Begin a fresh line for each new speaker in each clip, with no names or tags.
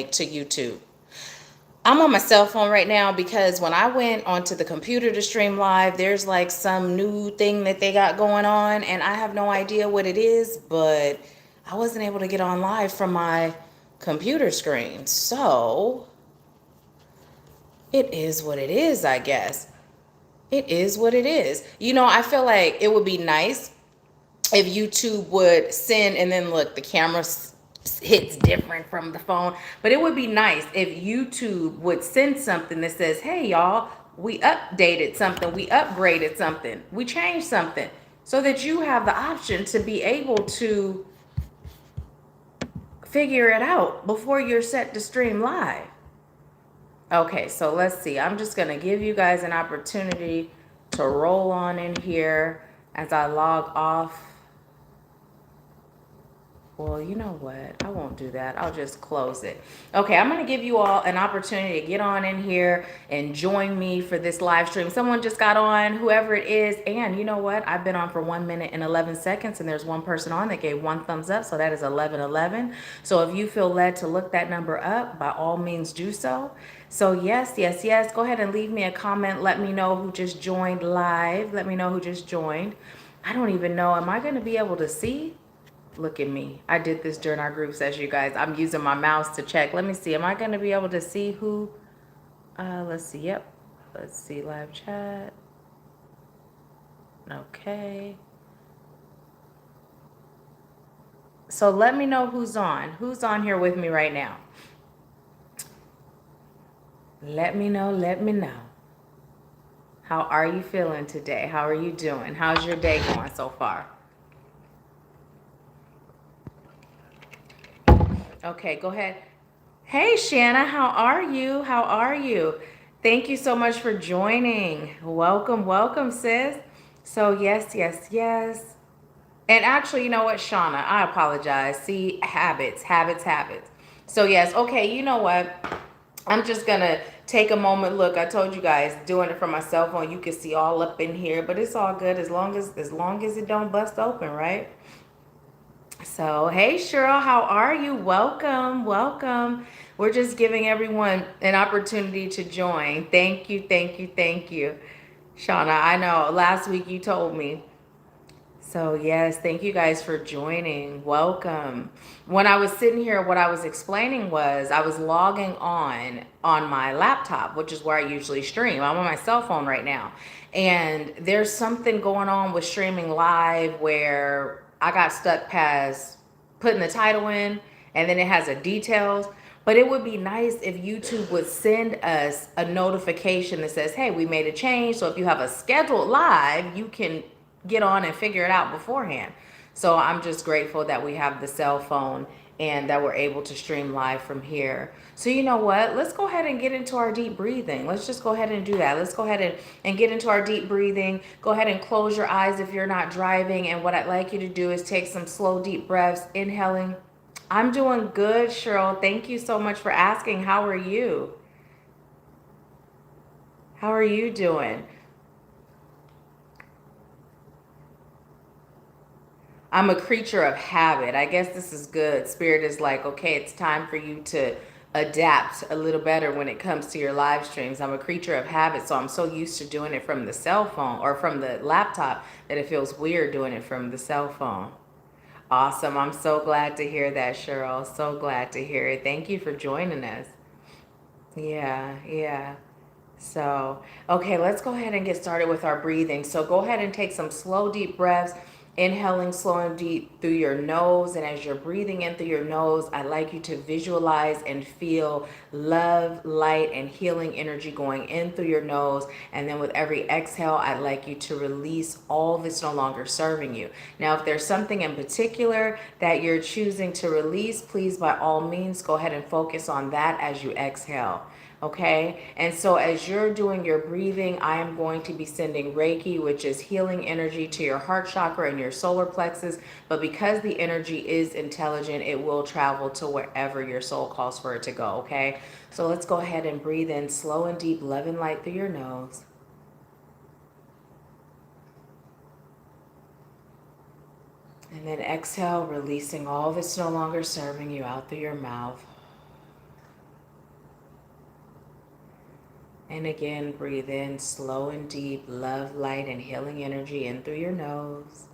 to YouTube. I'm on my cell phone right now because when I went onto the computer to stream live, there's like some new thing that they got going on, and I have no idea what it is, but I wasn't able to get on live from my computer screen. So it is what it is, I guess. It is what it is. I feel like it would be nice if YouTube would send, and then look, the camera hits different from the phone, but it would be nice if YouTube would send something that says, hey, y'all, we updated something, we upgraded something, we changed something, so that you have the option to be able to figure it out before you're set to stream live. Okay, so let's see. I'm just going to give you guys an opportunity to roll on in here as I log off. Well, you know what? I won't do that. I'll just close it. Okay, I'm going to give you all an opportunity to get on in here and join me for this live stream. Someone just got on, whoever it is. And you know what? I've been on for 1 minute and 11 seconds, and there's one person on that gave one thumbs up. So that is 1111. So if you feel led to look that number up, by all means do so. So yes, yes, yes. Go ahead and leave me a comment. Let me know who just joined live. Let me know who just joined. I don't even know. Am I going to be able to see? Look at me. I did this during our group session, you guys. I'm using my mouse to check. Let me see. Am I going to be able to see who? Let's see. Yep. Let's see. Live chat. Okay. So let me know who's on. Who's on here with me right now? Let me know. Let me know. How are you feeling today? How are you doing? How's your day going so far? Okay, go ahead. Hey, Shanna, how are you? How are you? Thank you so much for joining. Welcome, welcome, sis. So, yes, yes, yes. And actually, you know what, Shauna, I apologize. See, habits, habits, habits. So, yes, okay, you know what? I'm just gonna take a moment. Look, I told you guys, doing it from my cell phone, you can see all up in here, but it's all good as long as it don't bust open, right? So, hey, Cheryl, how are you? Welcome, welcome. We're just giving everyone an opportunity to join. Thank you, thank you, thank you. Shauna, I know last week you told me. So, yes, thank you guys for joining. Welcome. When I was sitting here, what I was explaining was I was logging on my laptop, which is where I usually stream. I'm on my cell phone right now. And there's something going on with streaming live where I got stuck past putting the title in, and then it has a details. But it would be nice if YouTube would send us a notification that says, hey, we made a change. So if you have a scheduled live, you can get on and figure it out beforehand. So I'm just grateful that we have the cell phone and that we're able to stream live from here. So you know what? Let's go ahead and get into our deep breathing. Let's just go ahead and do that. Let's go ahead and get into our deep breathing. Go ahead and close your eyes if you're not driving. And what I'd like you to do is take some slow, deep breaths, inhaling. I'm doing good, Cheryl. Thank you so much for asking. How are you? How are you doing? I'm a creature of habit. I guess this is good. Spirit is like, okay, it's time for you to adapt a little better when it comes to your live streams. I'm a creature of habit, so I'm so used to doing it from the cell phone or from the laptop that it feels weird doing it from the cell phone. Awesome. I'm so glad to hear that, Cheryl. So glad to hear it. Thank you for joining us. Yeah, yeah. So, okay, let's go ahead and get started with our breathing. So, go ahead and take some slow, deep breaths, inhaling slow and deep through your nose. And as you're breathing in through your nose, I'd like you to visualize and feel love, light, and healing energy going in through your nose. And then with every exhale, I'd like you to release all that's no longer serving you. Now, if there's something in particular that you're choosing to release, please, by all means, go ahead and focus on that as you exhale. Okay, and so as you're doing your breathing, I am going to be sending Reiki, which is healing energy, to your heart chakra and your solar plexus. But because the energy is intelligent, it will travel to wherever your soul calls for it to go. Okay, so let's go ahead and breathe in slow and deep, love and light through your nose. And then exhale, releasing all that's no longer serving you out through your mouth. And again, breathe in slow and deep, love, light, and healing energy in through your nose.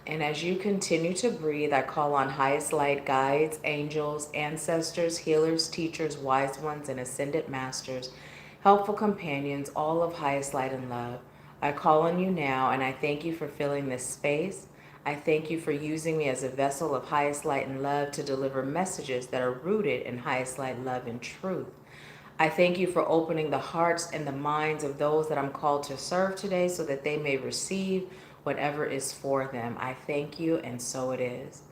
And as you continue to breathe, I call on highest light guides, angels, ancestors, healers, teachers, wise ones, and ascended masters, helpful companions, all of highest light and love. I call on you now, and I thank you for filling this space. I thank you for using me as a vessel of highest light and love to deliver messages that are rooted in highest light, love, and truth. I thank you for opening the hearts and the minds of those that I'm called to serve today so that they may receive whatever is for them. I thank you, and so it is.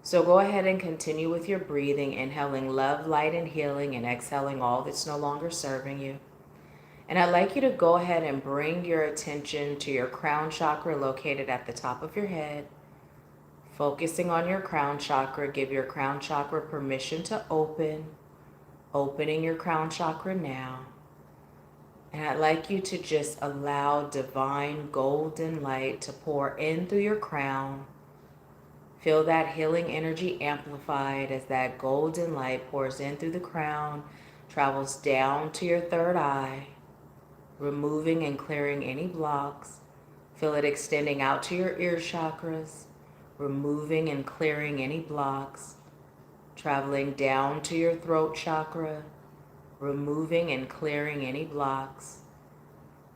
So go ahead and continue with your breathing, inhaling love, light, and healing, and exhaling all that's no longer serving you. And I'd like you to go ahead and bring your attention to your crown chakra located at the top of your head. Focusing on your crown chakra, give your crown chakra permission to open. Opening your crown chakra now. And I'd like you to just allow divine golden light to pour in through your crown. Feel that healing energy amplified as that golden light pours in through the crown, travels down to your third eye, removing and clearing any blocks. Feel it extending out to your ear chakras, removing and clearing any blocks. Traveling down to your throat chakra, removing and clearing any blocks.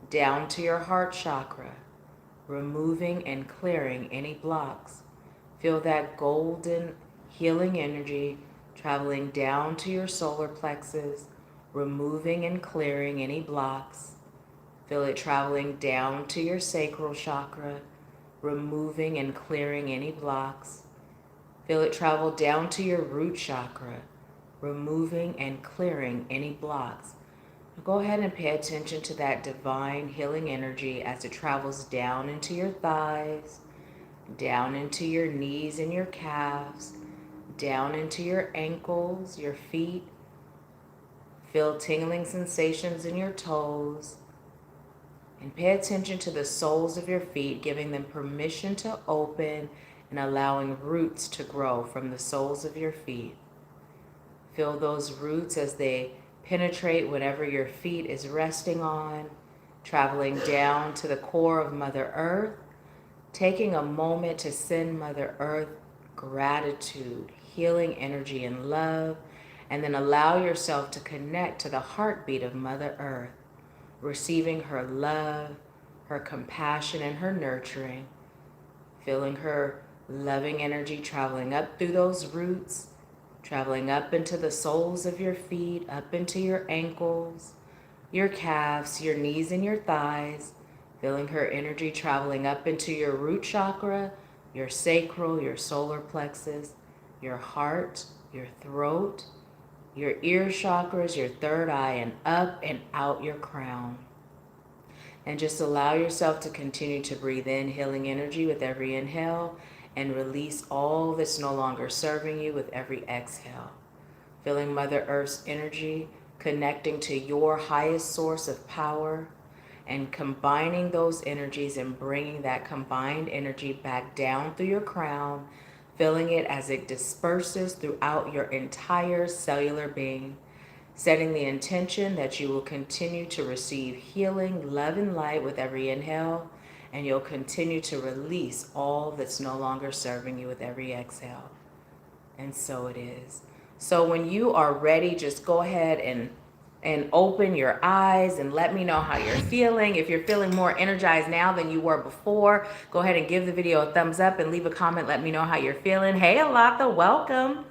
Down to your heart chakra, removing and clearing any blocks. Feel that golden healing energy traveling down to your solar plexus, removing and clearing any blocks. Feel it traveling down to your sacral chakra, removing and clearing any blocks. Feel it travel down to your root chakra, removing and clearing any blocks. Go ahead and pay attention to that divine healing energy as it travels down into your thighs, down into your knees and your calves, down into your ankles, your feet. Feel tingling sensations in your toes. And pay attention to the soles of your feet, giving them permission to open and allowing roots to grow from the soles of your feet. Feel those roots as they penetrate whatever your feet is resting on, traveling down to the core of Mother Earth, taking a moment to send Mother Earth gratitude, healing energy, and love, and then allow yourself to connect to the heartbeat of Mother Earth, receiving her love, her compassion, and her nurturing, feeling her loving energy traveling up through those roots, traveling up into the soles of your feet, up into your ankles, your calves, your knees, and your thighs, feeling her energy traveling up into your root chakra, your sacral, your solar plexus, your heart, your throat, your ear chakras, your third eye, and up and out your crown. And just allow yourself to continue to breathe in healing energy with every inhale and release all that's no longer serving you with every exhale. Feeling Mother Earth's energy, connecting to your highest source of power, and combining those energies and bringing that combined energy back down through your crown, feeling it as it disperses throughout your entire cellular being, setting the intention that you will continue to receive healing, love, and light with every inhale, and you'll continue to release all that's no longer serving you with every exhale. And so it is. So when you are ready, just go ahead and open your eyes and let me know how you're feeling. If you're feeling more energized now than you were before, go ahead and give the video a thumbs up and leave a comment. Let me know how you're feeling. Hey, Alatha, welcome.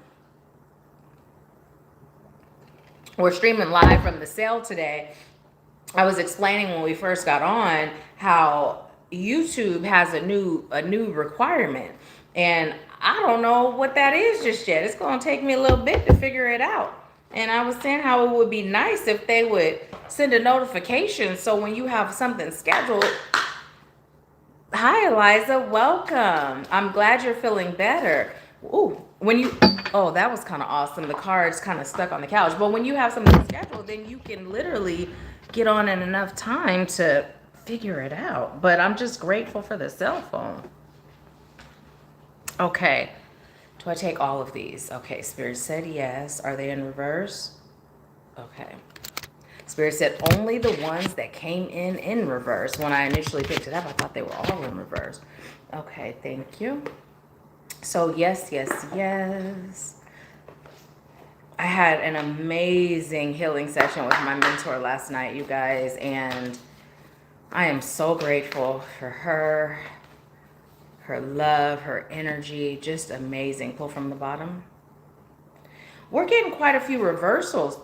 We're streaming live from the sale today. I was explaining when we first got on how YouTube has a new requirement, and I don't know what that is just yet. It's going to take me a little bit to figure it out. And I was saying how it would be nice if they would send a notification so when you have something scheduled. Hi, Eliza. Welcome. I'm glad you're feeling better. Ooh, oh, that was kind of awesome. The card's kind of stuck on the couch. But when you have something scheduled, then you can literally get on in enough time to figure it out. But I'm just grateful for the cell phone. Okay. Do I take all of these? Okay. Spirit said yes. Are they in reverse? Okay. Spirit said only the ones that came in reverse. When I initially picked it up, I thought they were all in reverse. Okay, thank you. So yes, yes, yes. I had an amazing healing session with my mentor last night, you guys, and I am so grateful for her love, her energy, just amazing. Pull from the bottom. We're getting quite a few reversals.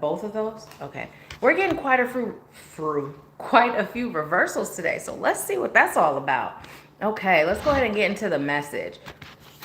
Both of those? Okay. We're getting quite a few reversals today. So let's see what that's all about. Okay, let's go ahead and get into the message.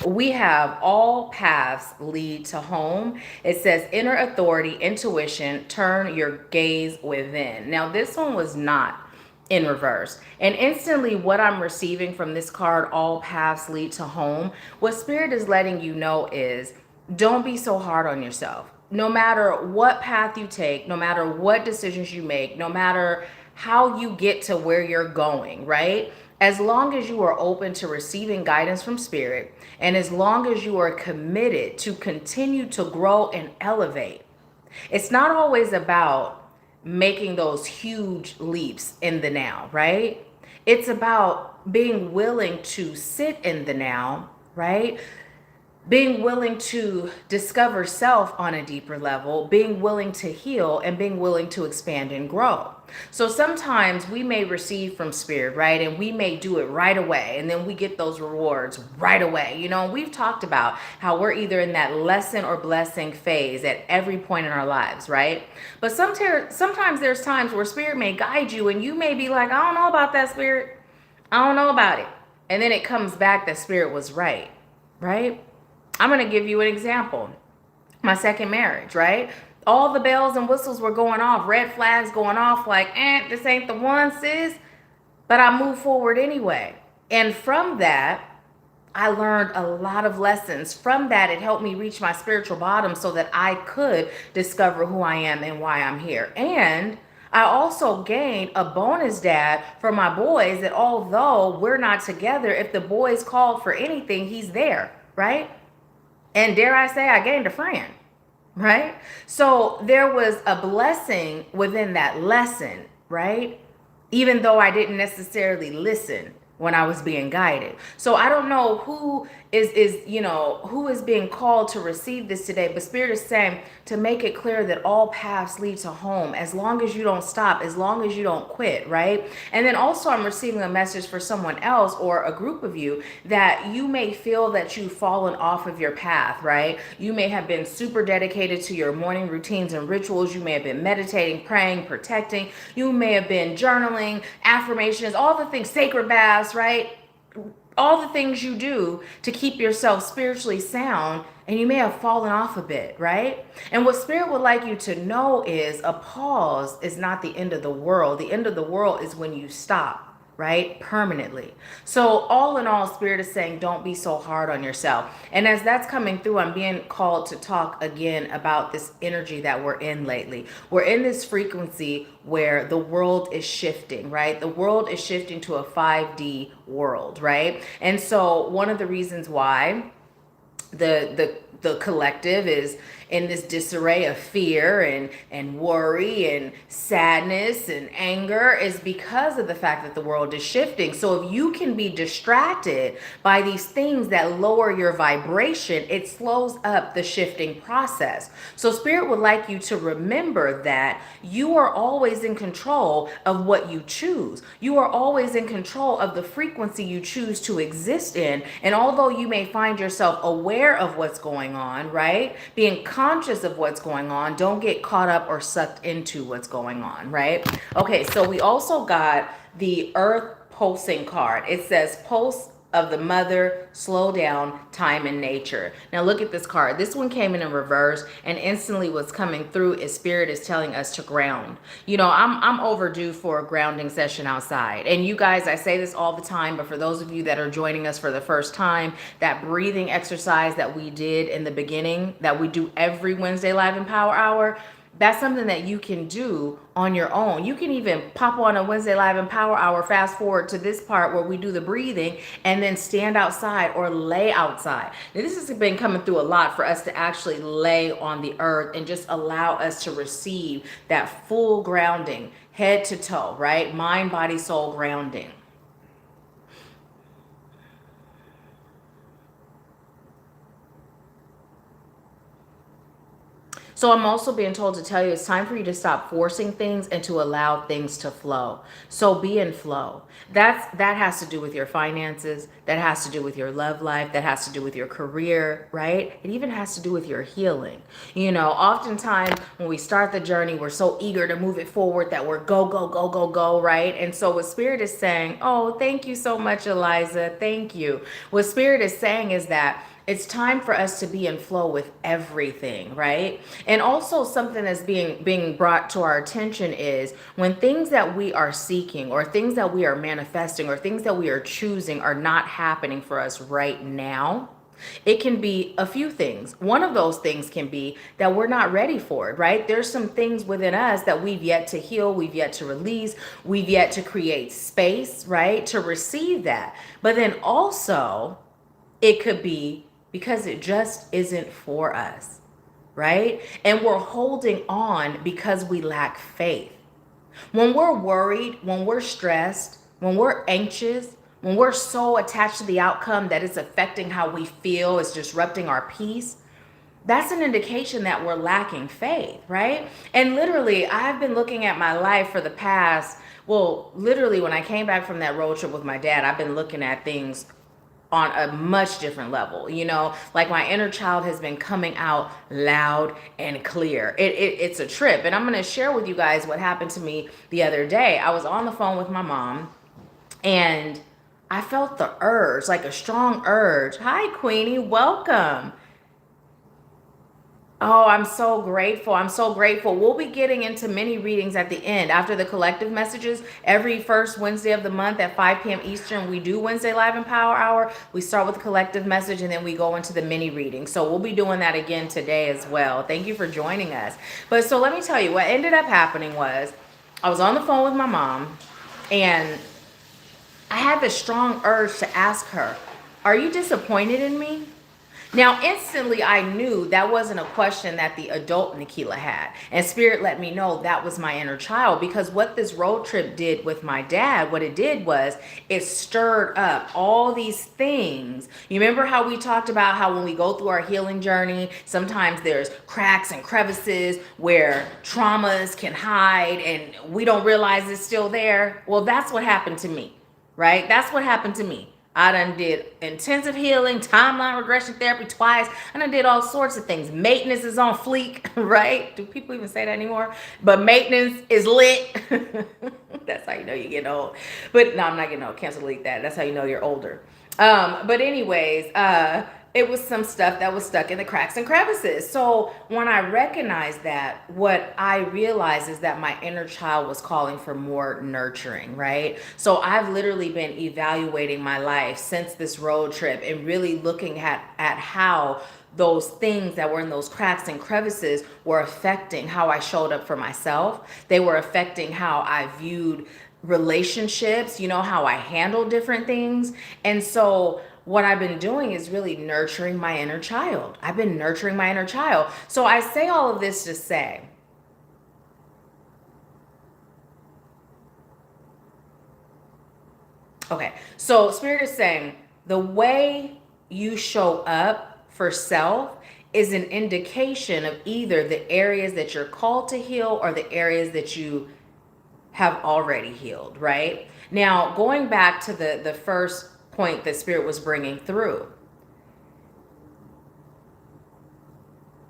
We have all paths lead to home. It says inner authority, intuition, turn your gaze within. Now, this one was not in reverse. And instantly what I'm receiving from this card, all paths lead to home, what Spirit is letting you know is don't be so hard on yourself. No matter what path you take, no matter what decisions you make, no matter how you get to where you're going, right? As long as you are open to receiving guidance from Spirit, and as long as you are committed to continue to grow and elevate, it's not always about making those huge leaps in the now, right? It's about being willing to sit in the now, right? Being willing to discover self on a deeper level, being willing to heal, and being willing to expand and grow. So sometimes we may receive from Spirit, right? And we may do it right away. And then we get those rewards right away. You know, we've talked about how we're either in that lesson or blessing phase at every point in our lives, right? But sometimes there's times where Spirit may guide you and you may be like, I don't know about that, Spirit. I don't know about it. And then it comes back that Spirit was right, right? I'm going to give you an example. My second marriage, right? All the bells and whistles were going off, red flags going off like, this ain't the one, sis. But I moved forward anyway. And from that, I learned a lot of lessons. From that, it helped me reach my spiritual bottom so that I could discover who I am and why I'm here. And I also gained a bonus dad for my boys that although we're not together, if the boys called for anything, he's there, right? And dare I say, I gained a friend, right? So there was a blessing within that lesson, right? Even though I didn't necessarily listen when I was being guided. So I don't know who who is being called to receive this today, but Spirit is saying to make it clear that all paths lead to home, as long as you don't stop, as long as you don't quit, right? And then also I'm receiving a message for someone else or a group of you that you may feel that you've fallen off of your path, right? You may have been super dedicated to your morning routines and rituals. You may have been meditating, praying, protecting. You may have been journaling, affirmations, all the things, sacred baths, right? All the things you do to keep yourself spiritually sound, and you may have fallen off a bit, right? And what Spirit would like you to know is a pause is not the end of the world. The end of the world is when you stop, right? Permanently. So all in all, Spirit is saying, don't be so hard on yourself. And as that's coming through, I'm being called to talk again about this energy that we're in lately. We're in this frequency where the world is shifting, right? The world is shifting to a 5D world, right? And so one of the reasons why the collective is in this disarray of fear and worry and sadness and anger is because of the fact that the world is shifting. So if you can be distracted by these things that lower your vibration, it slows up the shifting process. So Spirit would like you to remember that you are always in control of what you choose. You are always in control of the frequency you choose to exist in. And although you may find yourself aware of what's going on, right? Being conscious of what's going on, don't get caught up or sucked into what's going on, right? Okay, so we also got the Earth pulsing card. It says pulse of the mother, slow down, time and nature. Now look at this card. This one came in reverse, and instantly what's coming through is Spirit is telling us to ground. You know, I'm overdue for a grounding session outside. And you guys, I say this all the time, but for those of you that are joining us for the first time, that breathing exercise that we did in the beginning, that we do every Wednesday live in Power Hour, That's something that you can do on your own. You can even pop on a Wednesday Live and Power Hour, fast forward to this part where we do the breathing, and then stand outside or lay outside. Now, this has been coming through a lot for us to actually lay on the earth and just allow us to receive that full grounding, head to toe, right? Mind, body, soul grounding. So I'm also being told to tell you it's time for you to stop forcing things and to allow things to flow. So be in flow. That has to do with your finances, that has to do with your love life, that has to do with your career, right? It even has to do with your healing. You know, oftentimes when we start the journey, we're so eager to move it forward that we're go, go, go, go, go, right? And so what Spirit is saying, oh, thank you so much, Eliza. Thank you. What Spirit is saying is that it's time for us to be in flow with everything, right? And also something that's being brought to our attention is when things that we are seeking or things that we are manifesting or things that we are choosing are not happening for us right now. It can be a few things. One of those things can be that we're not ready for it, right? There's some things within us that we've yet to heal, we've yet to release, we've yet to create space, right? To receive that. But then also, it could be because it just isn't for us, right? And we're holding on because we lack faith. When we're worried, when we're stressed, when we're anxious, when we're so attached to the outcome that it's affecting how we feel, it's disrupting our peace, that's an indication that we're lacking faith, right? And literally, I've been looking at my life for the past, well, literally, when I came back from that road trip with my dad, I've been looking at things on a much different level. You know, like my inner child has been coming out loud and clear. It's a trip. And I'm going to share with you guys what happened to me the other day. I was on the phone with my mom and I felt the urge, like a strong urge. Hi, Queenie, welcome. Oh, I'm so grateful. I'm so grateful. We'll be getting into mini readings at the end after the collective messages. Every first Wednesday of the month at 5 p.m. Eastern, we do Wednesday Live and Power Hour. We start with the collective message and then we go into the mini reading. So we'll be doing that again today as well. Thank you for joining us. But so let me tell you, what ended up happening was I was on the phone with my mom and I had this strong urge to ask her, are you disappointed in me? Now, instantly, I knew that wasn't a question that the adult Nahkila had. And Spirit let me know that was my inner child, because what this road trip did with my dad, what it did was it stirred up all these things. You remember how we talked about how when we go through our healing journey, sometimes there's cracks and crevices where traumas can hide and we don't realize it's still there? Well, that's what happened to me, right? That's what happened to me. I done did intensive healing, timeline regression therapy twice. I done did all sorts of things. Maintenance is on fleek, right? Do people even say that anymore? But maintenance is lit. That's how you know you're getting old. But no, I'm not getting old. Cancel, delete that. That's how you know you're older. But anyways, it was some stuff that was stuck in the cracks and crevices. So when I recognized that, what I realized is that my inner child was calling for more nurturing, right? So I've literally been evaluating my life since this road trip and really looking at how those things that were in those cracks and crevices were affecting how I showed up for myself. They were affecting how I viewed relationships, you know, how I handle different things. And so what I've been doing is really nurturing my inner child. I've been nurturing my inner child. So I say all of this to say, okay, so Spirit is saying the way you show up for self is an indication of either the areas that you're called to heal or the areas that you have already healed, right? Now, going back to the first point that Spirit was bringing through,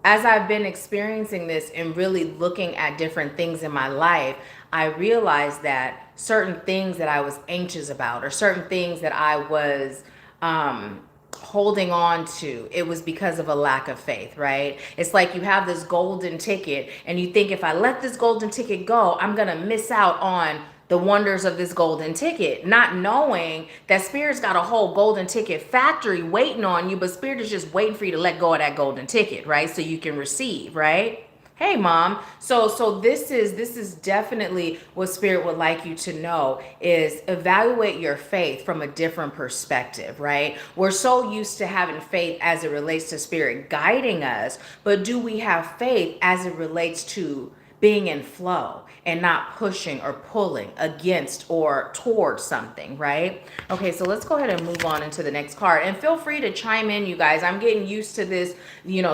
as I've been experiencing this and really looking at different things in my life, I realized that certain things that I was anxious about or certain things that I was holding on to, it was because of a lack of faith, right? It's like you have this golden ticket and you think, if I let this golden ticket go, I'm gonna miss out on the wonders of this golden ticket, not knowing that Spirit's got a whole golden ticket factory waiting on you, but Spirit is just waiting for you to let go of that golden ticket, right? So you can receive, right? Hey mom. So this is definitely what spirit would like you to know is evaluate your faith from a different perspective, right? We're so used to having faith as it relates to spirit guiding us, but do we have faith as it relates to being in flow and not pushing or pulling against or towards something, right? Okay, so let's go ahead and move on into the next card. And feel free to chime in, you guys. I'm getting used to this,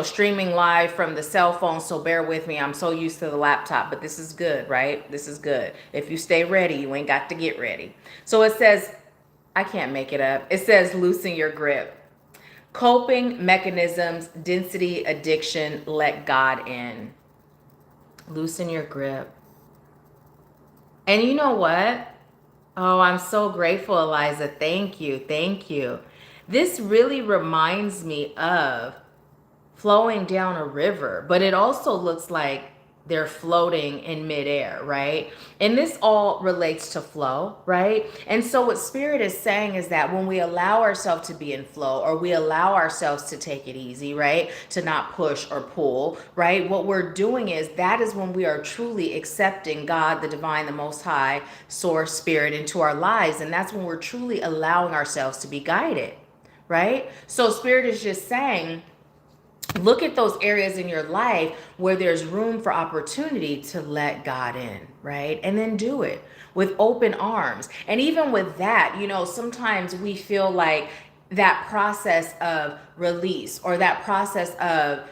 streaming live from the cell phone, so bear with me. I'm so used to the laptop, but this is good, right? This is good. If you stay ready, you ain't got to get ready. So it says, I can't make it up. It says, loosen your grip. Coping mechanisms, density, addiction, let God in. Loosen your grip. And you know what? Oh, I'm so grateful, Eliza. Thank you. Thank you. This really reminds me of flowing down a river, but it also looks like they're floating in midair, right? And this all relates to flow, right? And so what spirit is saying is that when we allow ourselves to be in flow, or we allow ourselves to take it easy, right? To not push or pull, right? What we're doing is that is when we are truly accepting God, the divine, the most high source spirit into our lives. And that's when we're truly allowing ourselves to be guided, right? So spirit is just saying, look at those areas in your life where there's room for opportunity to let God in, right? And then do it with open arms. And even with that, sometimes we feel like that process of release, or that process of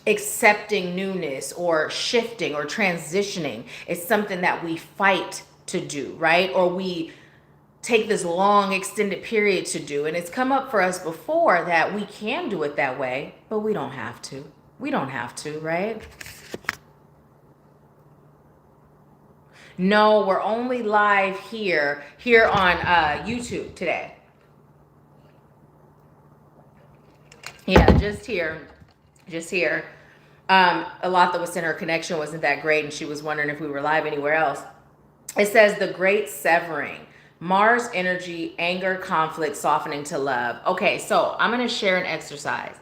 accepting newness or shifting or transitioning is something that we fight to do, right? Or we take this long extended period to do. And it's come up for us before that we can do it that way, but we don't have to. We don't have to, right? No, we're only live here on YouTube today. Yeah, just here. A lot that was saying her connection wasn't that great, and she was wondering if we were live anywhere else. It says the great severing. Mars energy, anger, conflict, softening to love. Okay, so I'm going to share an exercise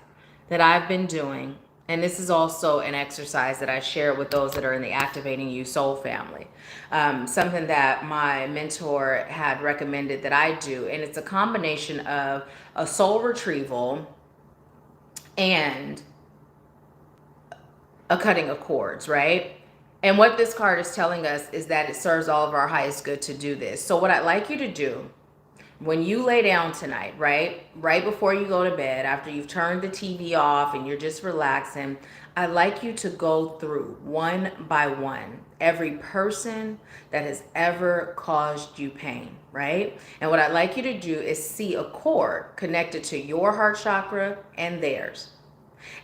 that I've been doing. And this is also an exercise that I share with those that are in the Activating You Soul family. Something that my mentor had recommended that I do. And it's a combination of a soul retrieval and a cutting of cords, right? And what this card is telling us is that it serves all of our highest good to do this. So what I'd like you to do when you lay down tonight, right before you go to bed, after you've turned the TV off and you're just relaxing, I'd like you to go through one by one every person that has ever caused you pain, right? And what I'd like you to do is see a cord connected to your heart chakra and theirs.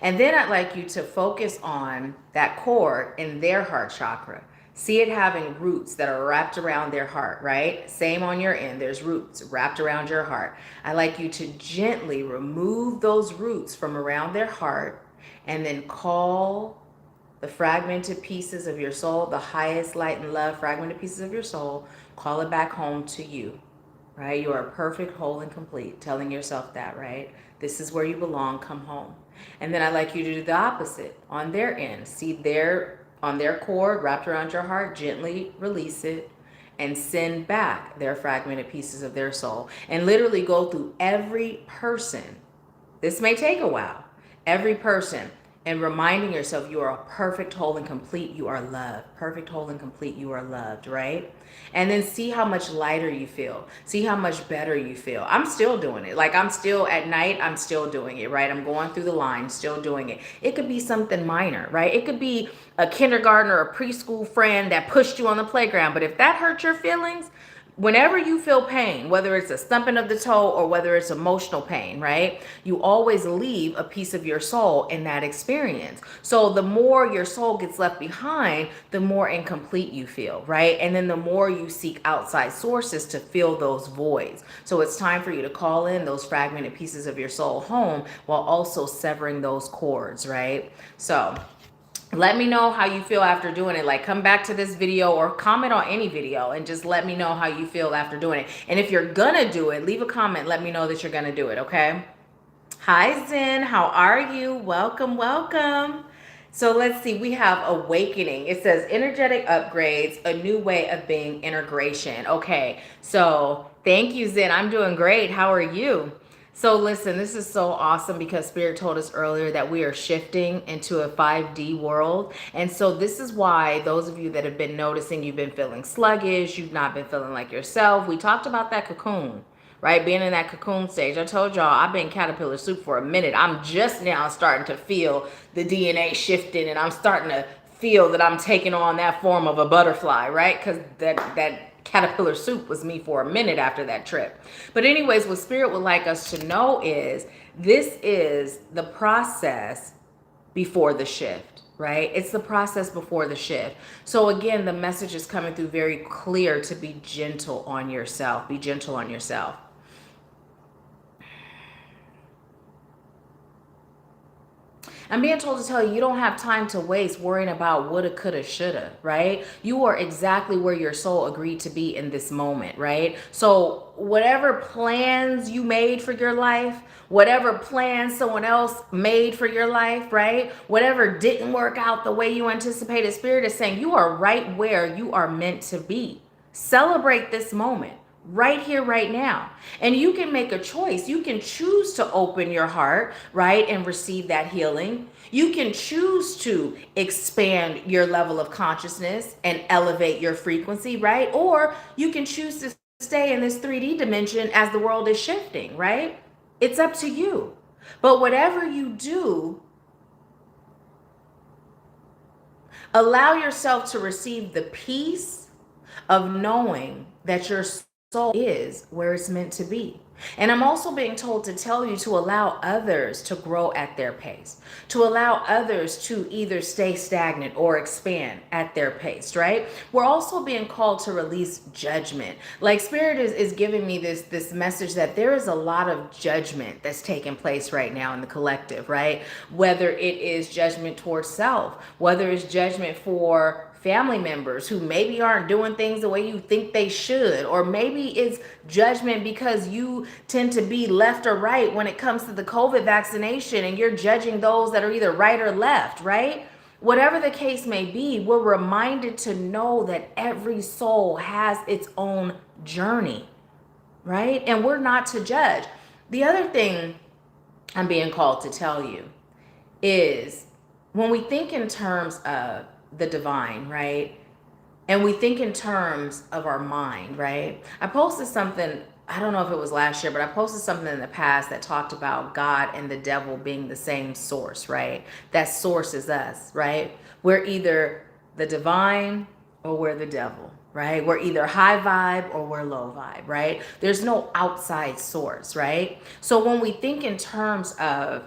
And then I'd like you to focus on that cord in their heart chakra. See it having roots that are wrapped around their heart, right? Same on your end. There's roots wrapped around your heart. I'd like you to gently remove those roots from around their heart and then call the fragmented pieces of your soul, the highest light and love fragmented pieces of your soul, call it back home to you, right? You are perfect, whole, and complete. Telling yourself that, right? This is where you belong. Come home. And then I'd like you to do the opposite on their end. See on their cord wrapped around your heart, gently release it and send back their fragmented pieces of their soul. And literally go through every person. This may take a while. Every person. And reminding yourself you are perfect, whole, and complete. You are loved. Perfect, whole, and complete. You are loved, right? And then see how much lighter you feel. See how much better you feel. I'm still doing it. Like I'm still at night, I'm still doing it, right? I'm going through the line, still doing it. It could be something minor, right? It could be a kindergarten or a preschool friend that pushed you on the playground. But if that hurt your feelings, whenever you feel pain, whether it's a stumping of the toe or whether it's emotional pain, right? You always leave a piece of your soul in that experience. So the more your soul gets left behind, the more incomplete you feel, right? And then the more you seek outside sources to fill those voids. So it's time for you to call in those fragmented pieces of your soul home while also severing those cords, right? So let me know how you feel after doing it. Like come back to this video or comment on any video and just let me know how you feel after doing it. And if you're gonna do it, leave a comment. Let me know that you're gonna do it, okay? Hi, Zen. How are you? Welcome, welcome. So let's see, we have awakening. It says energetic upgrades, a new way of being, integration. Okay, so thank you, Zen. I'm doing great. How are you? So listen, this is so awesome because Spirit told us earlier that we are shifting into a 5D world. And so this is why those of you that have been noticing you've been feeling sluggish, you've not been feeling like yourself. We talked about that cocoon, right? Being in that cocoon stage. I told y'all I've been caterpillar soup for a minute. I'm just now starting to feel the DNA shifting, and I'm starting to feel that I'm taking on that form of a butterfly, right? Because that caterpillar soup was me for a minute after that trip. But anyways, what Spirit would like us to know is this is the process before the shift, right? It's the process before the shift. So again, the message is coming through very clear to be gentle on yourself. Be gentle on yourself. I'm being told to tell you, you don't have time to waste worrying about woulda, coulda, shoulda, right? You are exactly where your soul agreed to be in this moment, right? So whatever plans you made for your life, whatever plans someone else made for your life, right? Whatever didn't work out the way you anticipated, Spirit is saying you are right where you are meant to be. Celebrate this moment right here, right now. And you can make a choice. You can choose to open your heart, right, and receive that healing. You can choose to expand your level of consciousness and elevate your frequency, right? Or you can choose to stay in this 3D dimension as the world is shifting, right? It's up to you. But whatever you do, allow yourself to receive the peace of knowing that your soul is where it's meant to be. And I'm also being told to tell you to allow others to grow at their pace, to allow others to either stay stagnant or expand at their pace, right? We're also being called to release judgment. Like Spirit is giving me this message that there is a lot of judgment that's taking place right now in the collective, right? Whether it is judgment towards self, whether it's judgment for family members who maybe aren't doing things the way you think they should, or maybe it's judgment because you tend to be left or right when it comes to the COVID vaccination and you're judging those that are either right or left, right? Whatever the case may be, we're reminded to know that every soul has its own journey, right? And we're not to judge. The other thing I'm being called to tell you is when we think in terms of the divine, right? And we think in terms of our mind, right? I posted something, I don't know if it was last year, but I posted something in the past that talked about God and the devil being the same source, right? That source is us, right? We're either the divine or we're the devil, right? We're either high vibe or we're low vibe, right? There's no outside source, right? So when we think in terms of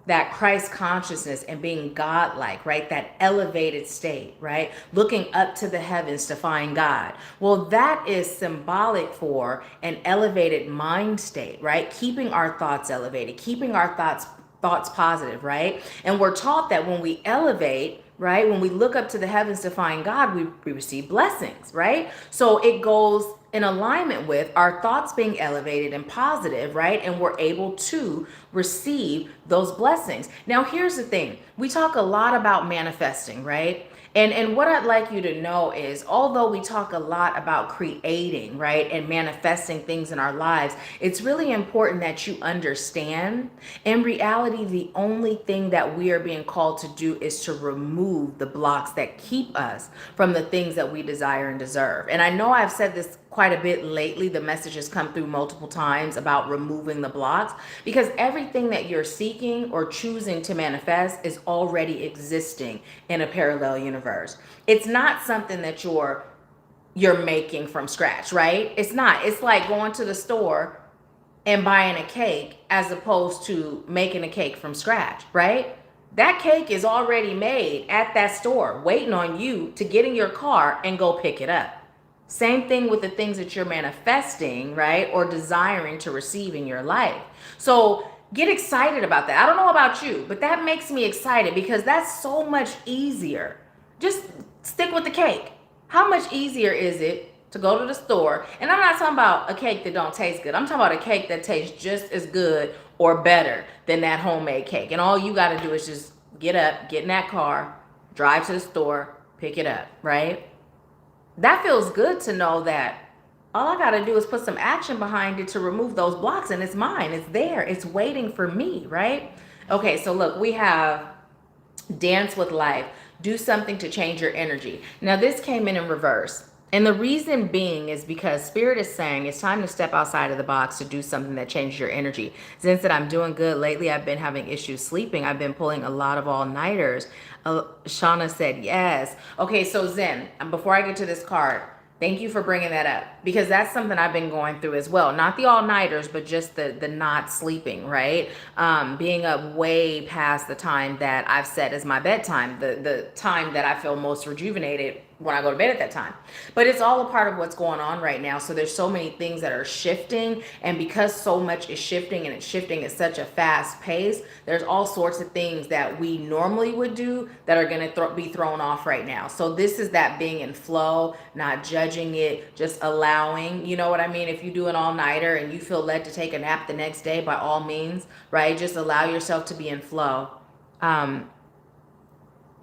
that Christ consciousness and being God-like, right? That elevated state, right? Looking up to the heavens to find God. Well, that is symbolic for an elevated mind state, right? Keeping our thoughts elevated, keeping our thoughts positive, right? And we're taught that when we elevate, right? When we look up to the heavens to find God, we receive blessings, right? So it goes in alignment with our thoughts being elevated and positive, right? And we're able to receive those blessings. Now, here's the thing. We talk a lot about manifesting, right? And what I'd like you to know is, although we talk a lot about creating, right, and manifesting things in our lives, it's really important that you understand, in reality, the only thing that we are being called to do is to remove the blocks that keep us from the things that we desire and deserve. And I know I've said this quite a bit lately. The message has come through multiple times about removing the blocks, because everything that you're seeking or choosing to manifest is already existing in a parallel universe. It's not something that you're making from scratch, right? It's not. It's like going to the store and buying a cake as opposed to making a cake from scratch, right? That cake is already made at that store, waiting on you to get in your car and go pick it up. Same thing with the things that you're manifesting, right? Or desiring to receive in your life. So get excited about that. I don't know about you, but that makes me excited because that's so much easier. Just stick with the cake. How much easier is it to go to the store? And I'm not talking about a cake that don't taste good. I'm talking about a cake that tastes just as good or better than that homemade cake. And all you got to do is just get up, get in that car, drive to the store, pick it up, right? That feels good to know that all I got to do is put some action behind it to remove those blocks, and it's mine. It's there. It's waiting for me, right? Okay, so look, we have dance with life. Do something to change your energy. Now, this came in reverse. And the reason being is because Spirit is saying it's time to step outside of the box to do something that changes your energy. Zen said, I'm doing good. Lately, I've been having issues sleeping. I've been pulling a lot of all-nighters. Shauna said, yes. Okay, so Zen, before I get to this card, thank you for bringing that up, because that's something I've been going through as well. Not the all-nighters, but just the not sleeping, right? Being up way past the time that I've set as my bedtime, the time that I feel most rejuvenated when I go to bed at that time. But it's all a part of what's going on right now. So there's so many things that are shifting. And because so much is shifting, and it's shifting at such a fast pace, there's all sorts of things that we normally would do that are going to be thrown off right now. So this is that being in flow, not judging it, just allowing, you know what I mean? If you do an all-nighter and you feel led to take a nap the next day, by all means, right? Just allow yourself to be in flow.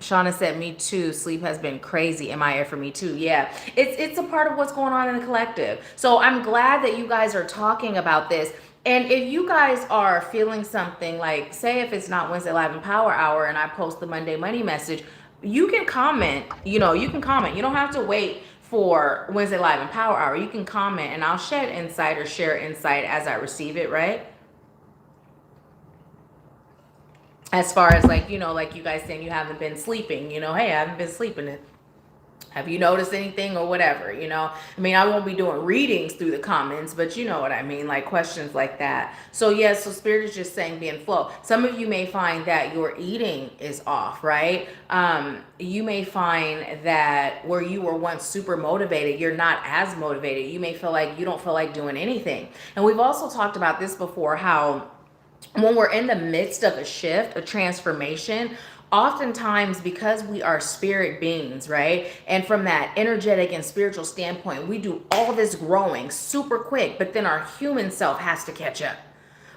Shauna said, me too. Sleep has been crazy. MIA for me too. Yeah, it's a part of what's going on in the collective. So I'm glad that you guys are talking about this. And if you guys are feeling something, like, say if it's not Wednesday Live and Power Hour and I post the Monday Money message, you can comment. You know, you can comment. You don't have to wait for Wednesday Live and Power Hour. You can comment and I'll shed insight or share insight as I receive it, right? As far as, like, you know, like you guys saying you haven't been sleeping, you know, hey, I haven't been sleeping. Have you noticed anything or whatever, you know? I mean, I won't be doing readings through the comments, but you know what I mean, like questions like that. So yes, so Spirit is just saying be in flow. Some of you may find that your eating is off, right? You may find that where you were once super motivated, you're not as motivated. You may feel like you don't feel like doing anything. And we've also talked about this before, how when we're in the midst of a shift, a transformation, oftentimes because we are spirit beings, right? And from that energetic and spiritual standpoint, we do all this growing super quick, but then our human self has to catch up.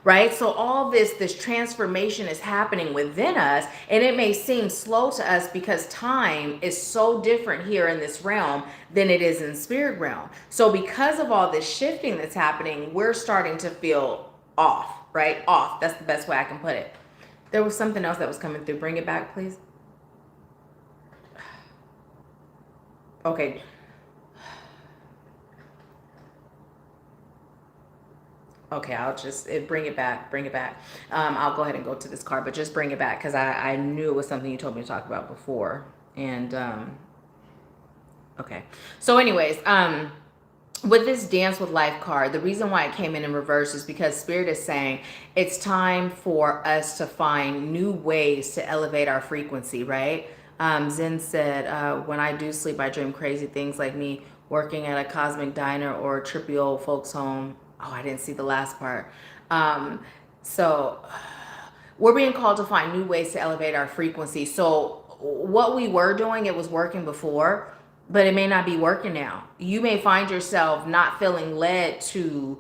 Right? So all this transformation is happening within us, and it may seem slow to us because time is so different here in this realm than it is in spirit realm. So because of all this shifting that's happening, we're starting to feel off, right? Off. That's the best way I can put it. There was something else that was coming through. Bring it back, please. Okay. Okay, I'll just bring it back. Bring it back. I'll go ahead and go to this card, but just bring it back because I knew it was something you told me to talk about before. And okay. So anyways, with this Dance with Life card, the reason why it came in reverse is because Spirit is saying it's time for us to find new ways to elevate our frequency, right? Zen said, when I do sleep, I dream crazy things like me working at a cosmic diner or a trippy old folks home. Oh, I didn't see the last part. So we're being called to find new ways to elevate our frequency. So what we were doing, it was working before, but it may not be working now. You may find yourself not feeling led to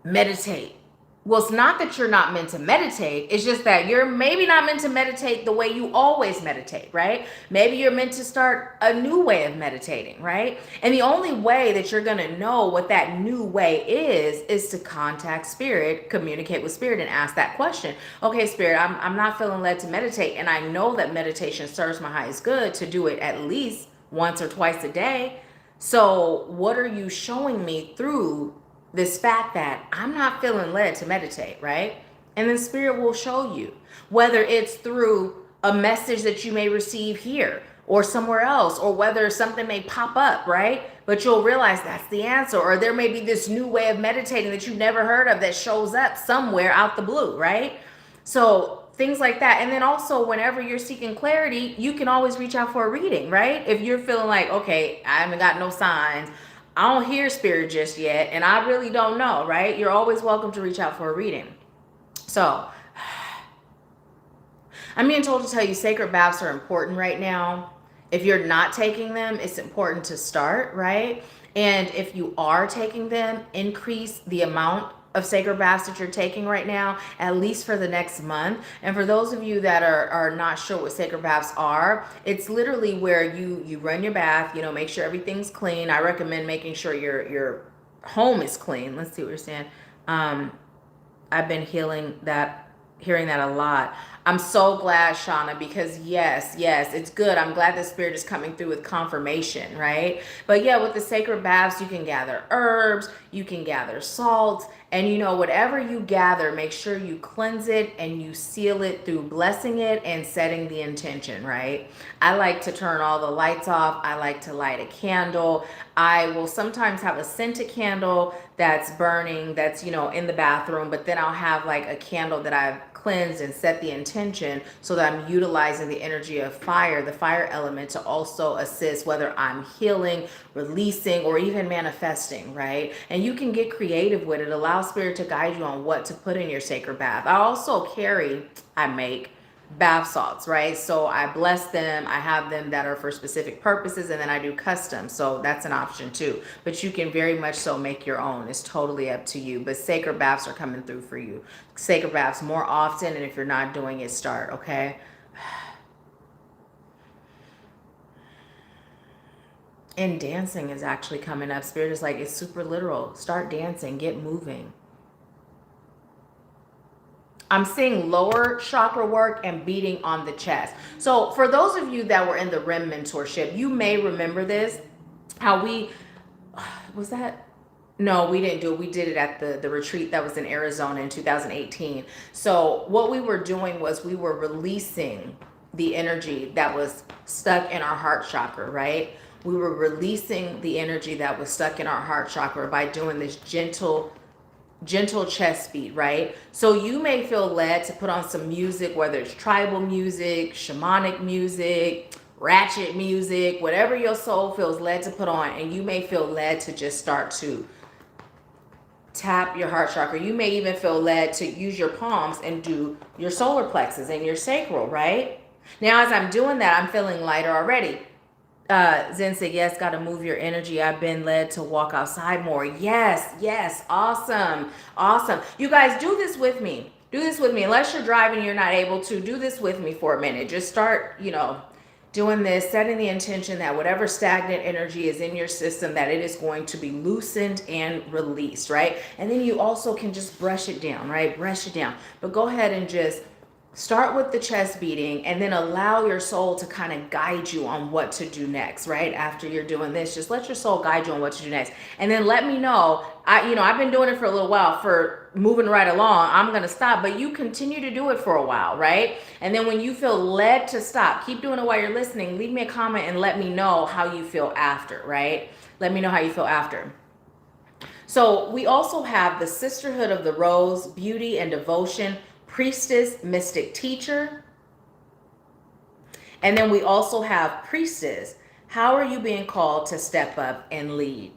meditate. Well, it's not that you're not meant to meditate. It's just that you're maybe not meant to meditate the way you always meditate, right? Maybe you're meant to start a new way of meditating, right? And the only way that you're going to know what that new way is to contact Spirit, communicate with Spirit, and ask that question. Okay, Spirit, I'm not feeling led to meditate, and I know that meditation serves my highest good to do it at least once or twice a day. So what are you showing me through this fact that I'm not feeling led to meditate, right? And then Spirit will show you, whether it's through a message that you may receive here or somewhere else, or whether something may pop up, right? But you'll realize that's the answer. Or there may be this new way of meditating that you've never heard of that shows up somewhere out the blue, right? So things like that. And then also, whenever you're seeking clarity, you can always reach out for a reading, right? If you're feeling like, okay, I haven't got no signs, I don't hear Spirit just yet, and I really don't know, right? You're always welcome to reach out for a reading. So I'm being told to tell you sacred baths are important right now. If you're not taking them, it's important to start, right? And if you are taking them, increase the amount of sacred baths that you're taking right now, at least for the next month. And for those of you that are not sure what sacred baths are, it's literally where you run your bath, you know, make sure everything's clean. I recommend making sure your home is clean. Let's see what you're saying. I've been hearing that a lot. I'm so glad, Shauna, because yes, it's good. I'm glad the spirit is coming through with confirmation, right? But yeah, with the sacred baths, you can gather herbs, you can gather salts, and you know, whatever you gather, make sure you cleanse it and you seal it through blessing it and setting the intention, right? I like to turn all the lights off. I like to light a candle. I will sometimes have a scented candle that's burning, that's, you know, in the bathroom, but then I'll have like a candle that I've cleansed and set the intention so that I'm utilizing the energy of fire, the fire element, to also assist whether I'm healing, releasing, or even manifesting, right? And you can get creative with it. Allow spirit to guide you on what to put in your sacred bath. I make bath salts, right? So I bless them. I have them that are for specific purposes, and then I do custom. So that's an option too. But you can very much so make your own. It's totally up to you. But sacred baths are coming through for you. Sacred baths more often, and if you're not doing it, start, okay? And dancing is actually coming up. Spirit is like, it's super literal. Start dancing, get moving. I'm seeing lower chakra work and beating on the chest. So for those of you that were in the REM mentorship, you may remember this, how was that? No, we didn't do it. We did it at the retreat that was in Arizona in 2018. So what we were doing was we were releasing the energy that was stuck in our heart chakra, right? We were releasing the energy that was stuck in our heart chakra by doing this gentle chest beat, right? So you may feel led to put on some music, whether it's tribal music, shamanic music, ratchet music, whatever your soul feels led to put on, and you may feel led to just start to tap your heart chakra. You may even feel led to use your palms and do your solar plexus and your sacral, right? Now, as I'm doing that, I'm feeling lighter already. Zen said, yes, got to move your energy. I've been led to walk outside more. Yes. Awesome. You guys, do this with me. Unless you're driving, you're not able to. Do this with me for a minute. Just start, doing this, setting the intention that whatever stagnant energy is in your system, that it is going to be loosened and released, right? And then you also can just brush it down, right? Brush it down. But go ahead and just start with the chest beating, and then allow your soul to kind of guide you on what to do next, right? After you're doing this, just let your soul guide you on what to do next. And then let me know. I've been doing it for a little while, for moving right along. I'm going to stop, but you continue to do it for a while, right? And then when you feel led to stop, keep doing it while you're listening. Leave me a comment and let me know how you feel after, right? Let me know how you feel after. So we also have the Sisterhood of the Rose, Beauty and Devotion, Priestess, Mystic Teacher. And then we also have Priestess. How are you being called to step up and lead?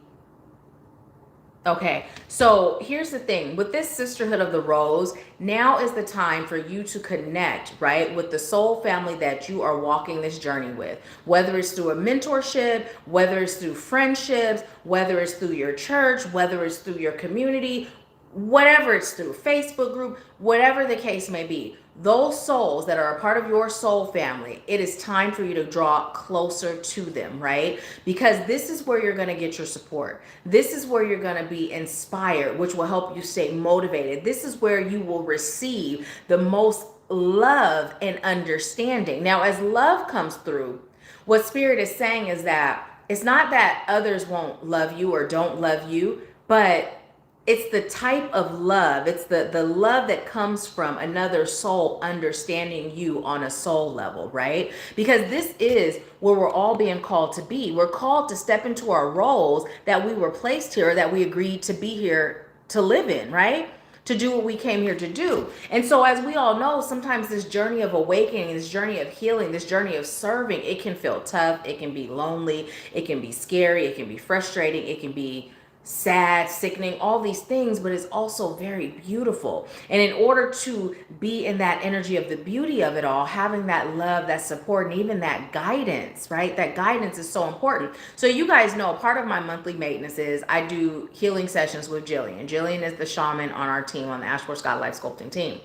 Okay, so here's the thing. With this Sisterhood of the Rose, now is the time for you to connect, right, with the soul family that you are walking this journey with. Whether it's through a mentorship, whether it's through friendships, whether it's through your church, whether it's through your community, whatever it's through, Facebook group, whatever the case may be, those souls that are a part of your soul family, it is time for you to draw closer to them, right? Because this is where you're going to get your support. This is where you're going to be inspired, which will help you stay motivated. This is where you will receive the most love and understanding. Now, as love comes through, what Spirit is saying is that it's not that others won't love you or don't love you, but it's the type of love. It's the love that comes from another soul understanding you on a soul level, right? Because this is where we're all being called to be. We're called to step into our roles that we were placed here, that we agreed to be here to live in, right? To do what we came here to do. And so as we all know, sometimes this journey of awakening, this journey of healing, this journey of serving, it can feel tough. It can be lonely. It can be scary. It can be frustrating. It can be sad, sickening, all these things, but it's also very beautiful. And in order to be in that energy of the beauty of it all, having that love, that support, and even that guidance, right? That guidance is so important. So you guys know part of my monthly maintenance is I do healing sessions with Gillian. Gillian is the shaman on our team, on the AshworthScott Life Sculpting team.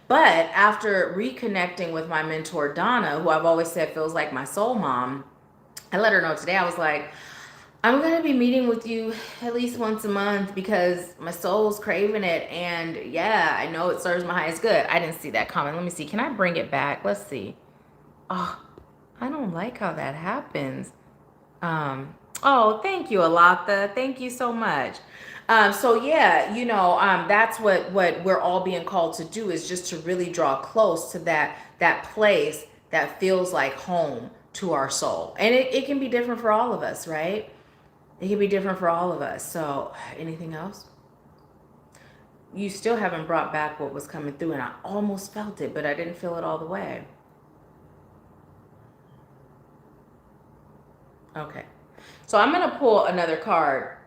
But after reconnecting with my mentor, Donna, who I've always said feels like my soul mom, I let her know today. I was like, I'm going to be meeting with you at least once a month because my soul's craving it. And yeah, I know it serves my highest good. I didn't see that comment. Let me see. Can I bring it back? Let's see. Oh, I don't like how that happens. Oh, thank you, Alata. Thank you so much. So yeah, that's what we're all being called to do, is just to really draw close to that place that feels like home to our soul. And it can be different for all of us, right? It can be different for all of us. So anything else? You still haven't brought back what was coming through, and I almost felt it, but I didn't feel it all the way. Okay. So I'm going to pull another card.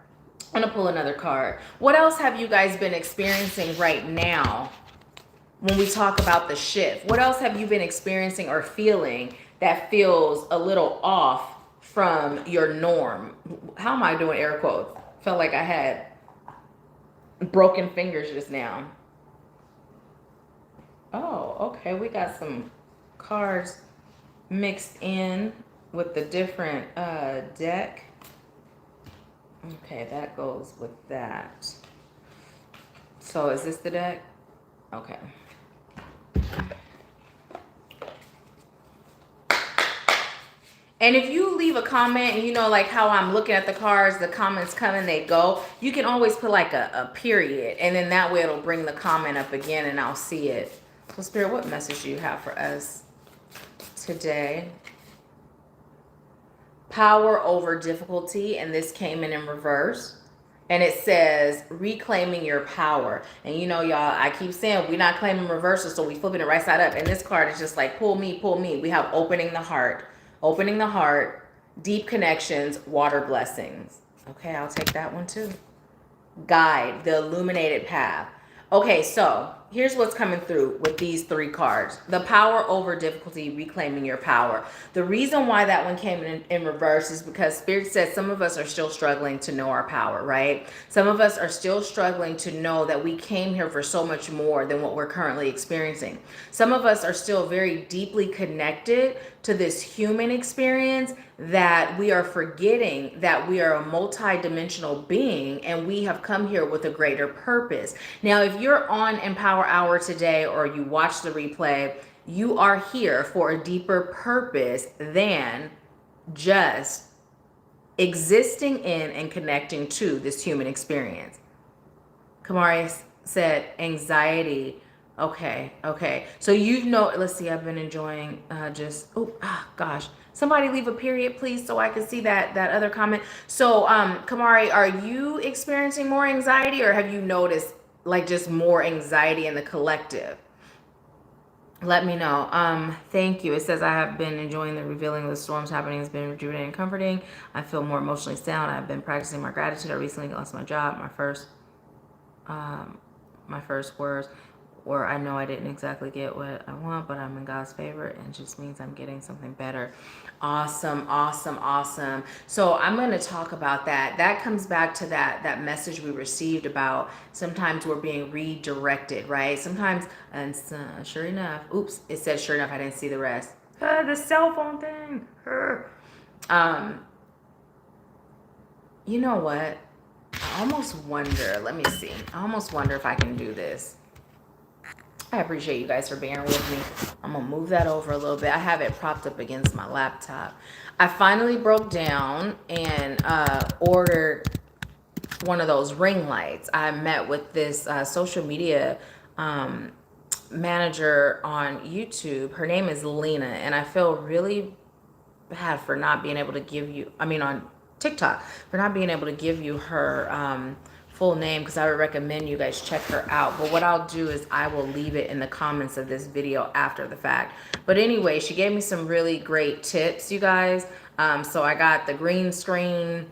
I'm going to pull another card. What else have you guys been experiencing right now when we talk about the shift? What else have you been experiencing or feeling that feels a little off from your norm? How am I doing air quotes? Felt like I had broken fingers just now. Oh, okay. We got some cards mixed in with the different deck. Okay, that goes with that. So is this the deck? Okay. And if you leave a comment, and like how I'm looking at the cards, the comments come and they go, you can always put like a period, and then that way it'll bring the comment up again and I'll see it. So Spirit, what message do you have for us today? Power over difficulty, and this came in reverse. And it says reclaiming your power. And y'all, I keep saying we're not claiming reversal, so we flipping it right side up. And this card is just like pull me, pull me. We have opening the heart, deep connections, water blessings. Okay, I'll take that one too. Guide, the illuminated path. Okay, so here's what's coming through with these three cards. The power over difficulty, reclaiming your power. The reason why that one came in reverse is because Spirit says some of us are still struggling to know our power, right? Some of us are still struggling to know that we came here for so much more than what we're currently experiencing. Some of us are still very deeply connected to this human experience that we are forgetting that we are a multi-dimensional being and we have come here with a greater purpose. Now, if you're on Empower Hour today or you watch the replay, you are here for a deeper purpose than just existing in and connecting to this human experience. Kamari said anxiety. Okay. So let's see, I've been enjoying gosh. Somebody leave a period, please, so I can see that other comment. So, Kamari, are you experiencing more anxiety, or have you noticed like just more anxiety in the collective? Let me know. Thank you. It says I have been enjoying the revealing of the storms happening. It's been rejuvenating and comforting. I feel more emotionally sound. I've been practicing my gratitude. I recently lost my job. My first words were, I know I didn't exactly get what I want, but I'm in God's favor, and it just means I'm getting something better. Awesome. So I'm going to talk about that. That comes back to that message we received about sometimes we're being redirected, right? Sometimes, and sure enough, oops, it says sure enough, I didn't see the rest. The cell phone thing. You know what? I almost wonder, let me see. I almost wonder if I can do this. I appreciate you guys for bearing with me. I'm going to move that over a little bit. I have it propped up against my laptop. I finally broke down and ordered one of those ring lights. I met with this social media manager on YouTube. Her name is Lena, and I feel really bad for not being able to give you, on TikTok, for not being able to give you her full name, because I would recommend you guys check her out. But what I'll do is I will leave it in the comments of this video after the fact. But anyway, she gave me some really great tips, you guys. So I got the green screen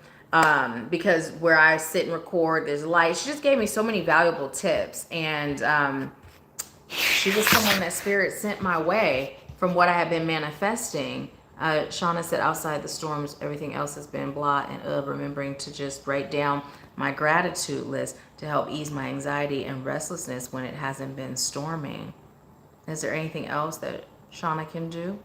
because where I sit and record, there's light. She just gave me so many valuable tips, and she was someone that Spirit sent my way from what I had been manifesting. Shauna said, outside the storms, everything else has been blah and remembering to just write down my gratitude list to help ease my anxiety and restlessness when it hasn't been storming. Is there anything else that Shauna can do?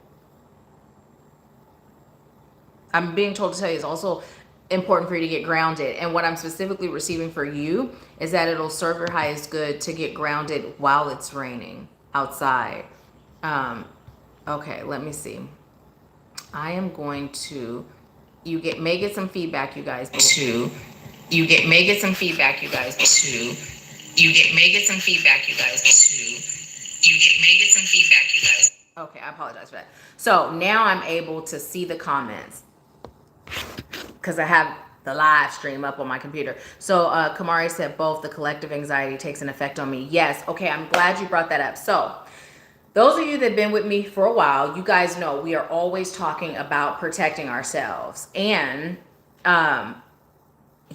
I'm being told to tell you it's also important for you to get grounded. And what I'm specifically receiving for you is that it'll serve your highest good to get grounded while it's raining outside. Okay, let me see. I am going to, may get some feedback, you guys. May get some feedback, you guys. May get some feedback, you guys. Okay, I apologize for that. So now I'm able to see the comments because I have the live stream up on my computer. So Kamari said both the collective anxiety takes an effect on me. Yes. Okay, I'm glad you brought that up. So those of you that have been with me for a while, you guys know we are always talking about protecting ourselves. And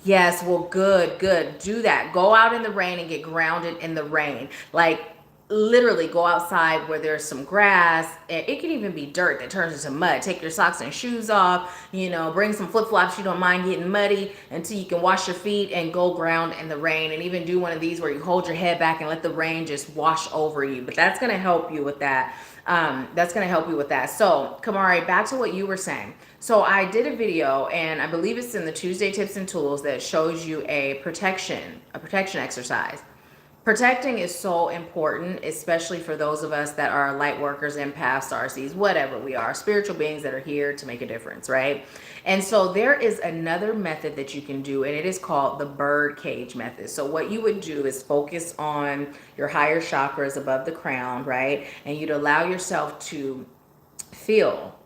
yes, well, good. Do that. Go out in the rain and get grounded in the rain. Like literally go outside where there's some grass. It can even be dirt that turns into mud. Take your socks and shoes off, bring some flip-flops. You don't mind getting muddy until you can wash your feet and go ground in the rain. And even do one of these where you hold your head back and let the rain just wash over you. But that's going to help you with that. So Kamari, back to what you were saying. So I did a video, and I believe it's in the Tuesday tips and tools, that shows you a protection exercise. Protecting is so important, especially for those of us that are light workers, empaths, starseeds, whatever we are, spiritual beings that are here to make a difference, right? And so there is another method that you can do, and it is called the bird cage method. So what you would do is focus on your higher chakras above the crown, right? And you'd allow yourself to feel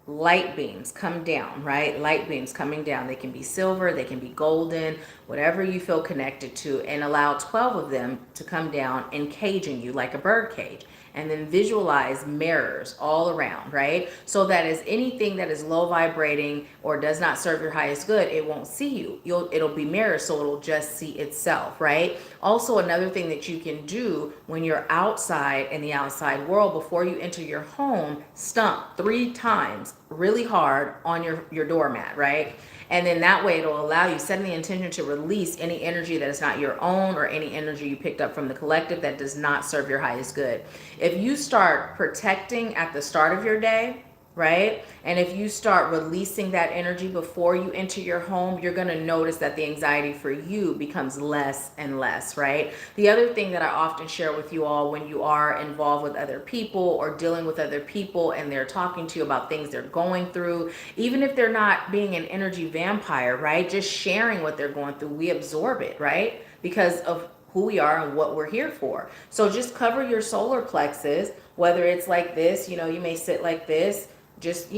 light beams come down, right? Light beams coming down. They can be silver, they can be golden, whatever you feel connected to, and allow 12 of them to come down and caging you like a bird cage. And then visualize mirrors all around, right? So that is anything that is low vibrating or does not serve your highest good, it won't see you. It'll be mirrors, so it'll just see itself, right? Also, another thing that you can do when you're outside in the outside world, before you enter your home, stomp 3 times really hard on your doormat, right? And then that way it'll allow you, setting the intention to release any energy that is not your own or any energy you picked up from the collective that does not serve your highest good. If you start protecting at the start of your day, right? And if you start releasing that energy before you enter your home, you're going to notice that the anxiety for you becomes less and less, right? The other thing that I often share with you all when you are involved with other people or dealing with other people and they're talking to you about things they're going through, even if they're not being an energy vampire, right? Just sharing what they're going through, we absorb it, right? Because of who we are and what we're here for. So just cover your solar plexus, whether it's like this, you may sit like this, just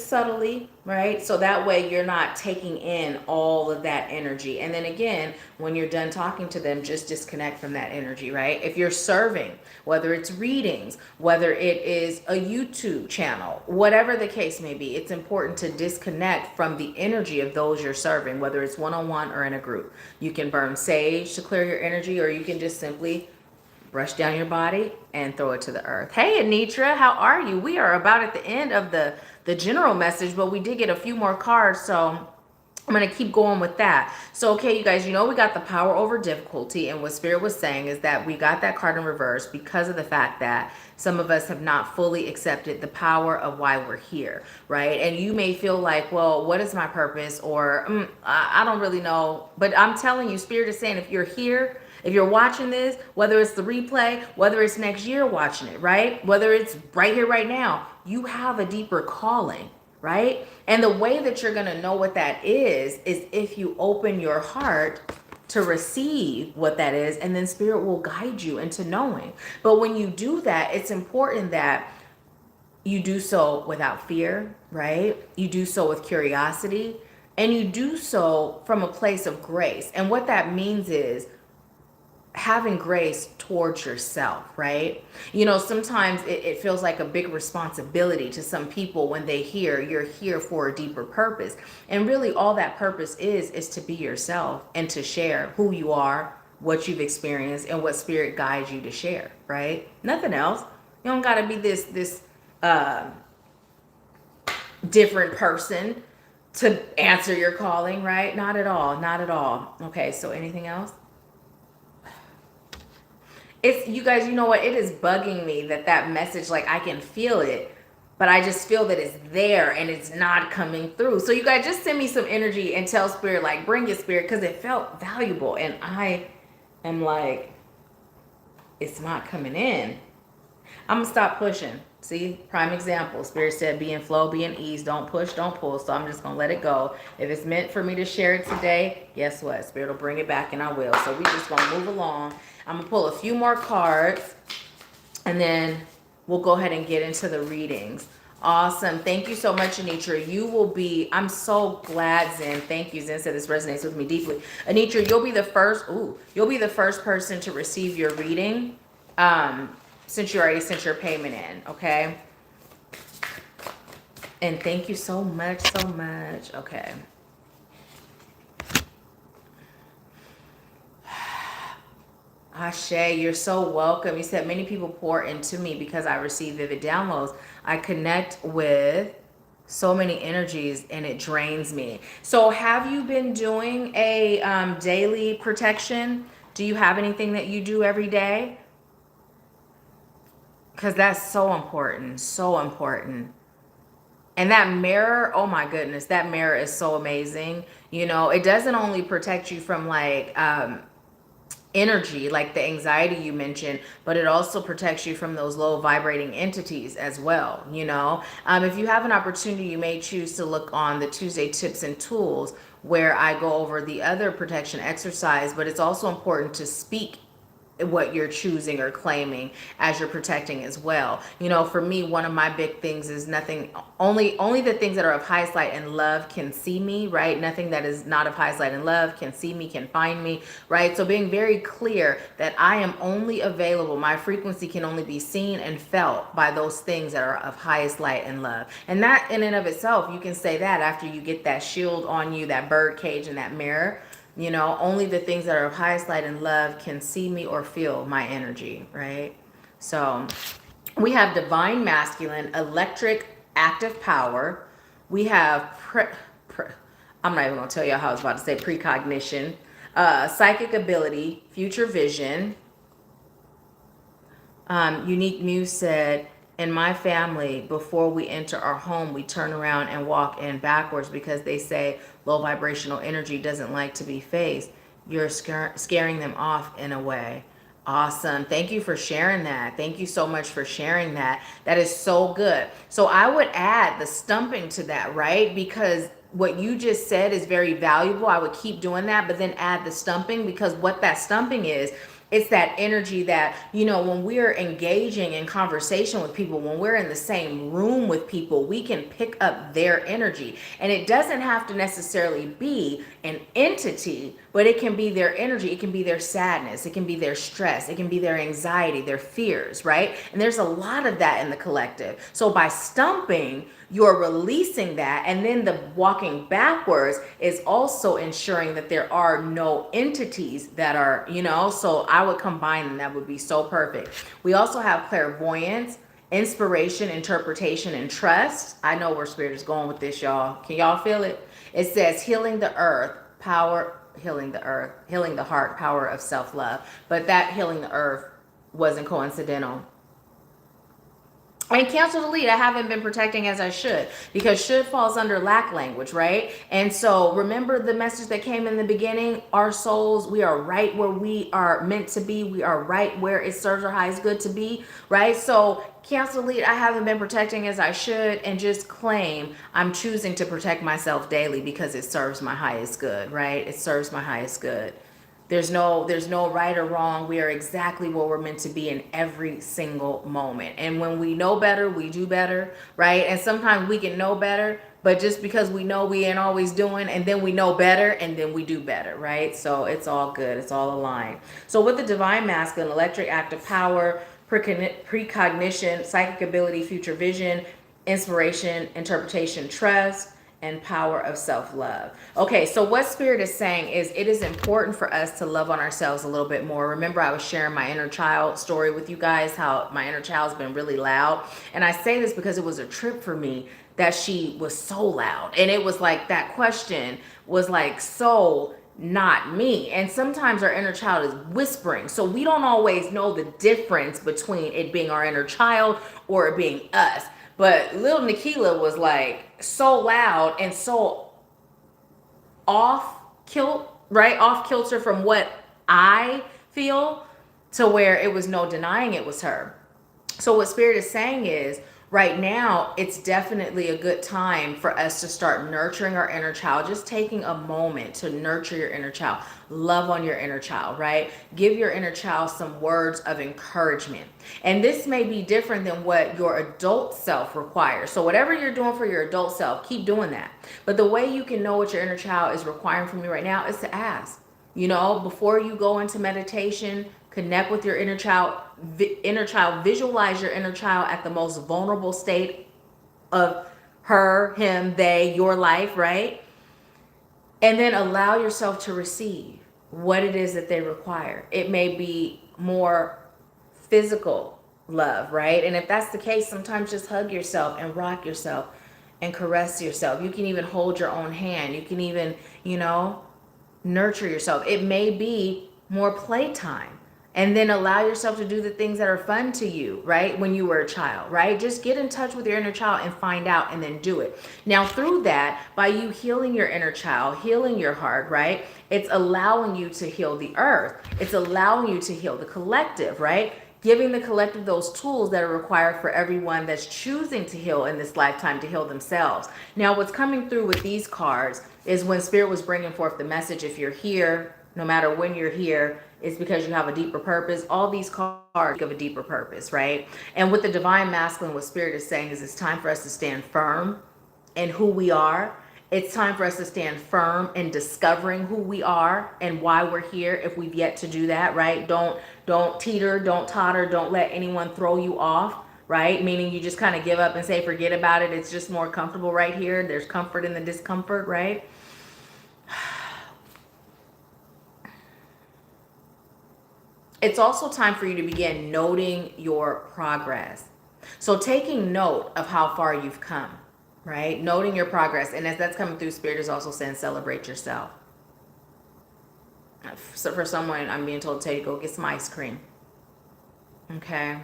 subtly, right? So that way you're not taking in all of that energy. And then again, when you're done talking to them, just disconnect from that energy, right? If you're serving, whether it's readings, whether it is a YouTube channel, whatever the case may be, it's important to disconnect from the energy of those you're serving, whether it's one-on-one or in a group. You can burn sage to clear your energy, or you can just simply brush down your body and throw it to the earth. Hey, Anitra, how are you? We are about at the end of the general message, but we did get a few more cards, so I'm going to keep going with that. So, okay, you guys, we got the power over difficulty, and what Spirit was saying is that we got that card in reverse because of the fact that some of us have not fully accepted the power of why we're here, right? And you may feel like, well, what is my purpose? Or I don't really know. But I'm telling you, Spirit is saying, if you're here, if you're watching this, whether it's the replay, whether it's next year watching it, right? Whether it's right here, right now, you have a deeper calling, right? And the way that you're going to know what that is if you open your heart to receive what that is, and then Spirit will guide you into knowing. But when you do that, it's important that you do so without fear, right? You do so with curiosity, and you do so from a place of grace. And what that means is, having grace towards yourself, right? Sometimes it feels like a big responsibility to some people when they hear you're here for a deeper purpose. And really all that purpose is to be yourself and to share who you are, what you've experienced, and what spirit guides you to share, right? Nothing else. You don't got to be this different person to answer your calling, right? Not at all. Not at all. Okay, so anything else? It's, you guys, you know what? It is bugging me that message, like I can feel it, but I just feel that it's there and it's not coming through. So you guys just send me some energy and tell spirit, like bring your spirit, because it felt valuable. And I am like, it's not coming in. I'm gonna stop pushing. See, prime example. Spirit said, be in flow, be in ease. Don't push, don't pull. So I'm just gonna let it go. If it's meant for me to share it today, guess what? Spirit will bring it back, and I will. So we just gonna move along. I'm gonna pull a few more cards, and then we'll go ahead and get into the readings. Awesome. Thank you so much, Anitra. You will be, I'm so glad, Zen. Thank you. Zen said this resonates with me deeply. Anitra, you'll be the first person to receive your reading. Since you already sent your payment in, okay? And thank you so much, so much. Okay. Ashe, you're so welcome. You said many people pour into me because I receive vivid downloads. I connect with so many energies and it drains me. So have you been doing a daily protection? Do you have anything that you do every day? Because that's so important, so important. And that mirror, oh my goodness, that mirror is so amazing. It doesn't only protect you from like energy, like the anxiety you mentioned, but it also protects you from those low vibrating entities as well. If you have an opportunity, you may choose to look on the Tuesday tips and tools where I go over the other protection exercise, but it's also important to speak what you're choosing or claiming as you're protecting as well. For me, one of my big things is only the things that are of highest light and love can see me, right? Nothing that is not of highest light and love can see me, can find me, right? So being very clear that I am only available, my frequency can only be seen and felt by those things that are of highest light and love. And that in and of itself, you can say that after you get that shield on you, that bird cage and that mirror. Only the things that are of highest light and love can see me or feel my energy, right? So we have divine masculine, electric, active power. We have, I'm not even going to tell you how I was about to say precognition, psychic ability, future vision. Unique Muse said, in my family, before we enter our home, we turn around and walk in backwards because they say low vibrational energy doesn't like to be faced. You're scaring them off in a way. Awesome. Thank you for sharing that. Thank you so much for sharing that. That is so good. So I would add the stumping to that, right? Because what you just said is very valuable. I would keep doing that, but then add the stumping, because what that stumping is, it's that energy that, when we're engaging in conversation with people, when we're in the same room with people, we can pick up their energy. And it doesn't have to necessarily be an entity, but it can be their energy. It can be their sadness. It can be their stress. It can be their anxiety, their fears, right? And there's a lot of that in the collective. So by stumping, you're releasing that, and then the walking backwards is also ensuring that there are no entities that are, so I would combine them. That would be so perfect. We also have clairvoyance, inspiration, interpretation, and trust. I know where spirit is going with this, y'all. Can y'all feel it? It says healing the earth, healing the heart, power of self-love. But that healing the earth wasn't coincidental. And cancel delete, I haven't been protecting as I should, because should falls under lack language, right? And so remember the message that came in the beginning, our souls, we are right where we are meant to be. We are right where it serves our highest good to be, right? So cancel delete, I haven't been protecting as I should, and just claim I'm choosing to protect myself daily because it serves my highest good, right? It serves my highest good. There's no right or wrong. We are exactly where we're meant to be in every single moment. And when we know better, we do better, right? And sometimes we can know better, but just because we know we ain't always doing, and then we know better, and then we do better, right? So it's all good. It's all aligned. So with the divine masculine, electric, active power, precognition, psychic ability, future vision, inspiration, interpretation, trust, and power of self-love. Okay, so what Spirit is saying is it is important for us to love on ourselves a little bit more. Remember, I was sharing my inner child story with you guys, how my inner child's been really loud. And I say this because it was a trip for me that she was so loud. And it was like that question was like so not me. And sometimes our inner child is whispering. So we don't always know the difference between it being our inner child or it being us. But little Nahkila was like so loud and so off kilt, right? Off kilter from what I feel, to where it was no denying it was her. So what Spirit is saying is, right now, it's definitely a good time for us to start nurturing our inner child. Just taking a moment to nurture your inner child. Love on your inner child, right? Give your inner child some words of encouragement. And this may be different than what your adult self requires. So whatever you're doing for your adult self, keep doing that. But the way you can know what your inner child is requiring from you right now is to ask. You know, before you go into meditation, connect with your inner child. Visualize your inner child at the most vulnerable state of her, him, they, your life, right? And then allow yourself to receive what it is that they require. It may be more physical love, right? And if that's the case, sometimes just hug yourself and rock yourself and caress yourself. You can even hold your own hand. You can even, nurture yourself. It may be more playtime. And then allow yourself to do the things that are fun to you, right? When you were a child, right? Just get in touch with your inner child and find out, and then do it. Now, through that, by you healing your inner child, healing your heart, right? It's allowing you to heal the earth. It's allowing you to heal the collective, right? Giving the collective those tools that are required for everyone that's choosing to heal in this lifetime, to heal themselves. Now, what's coming through with these cards is when Spirit was bringing forth the message, if you're here, no matter when you're here, it's because you have a deeper purpose. All these cards give a deeper purpose, right? And with the divine masculine, what Spirit is saying is it's time for us to stand firm in who we are. It's time for us to stand firm in discovering who we are and why we're here, if we've yet to do that, right? Don't teeter, don't totter, don't let anyone throw you off, right? Meaning you just kind of give up and say, forget about it. It's just more comfortable right here. There's comfort in the discomfort, right? It's also time for you to begin noting your progress. So taking note of how far you've come, right? Noting your progress. And as that's coming through, Spirit is also saying celebrate yourself. So for someone, I'm being told to tell you, go get some ice cream. Okay.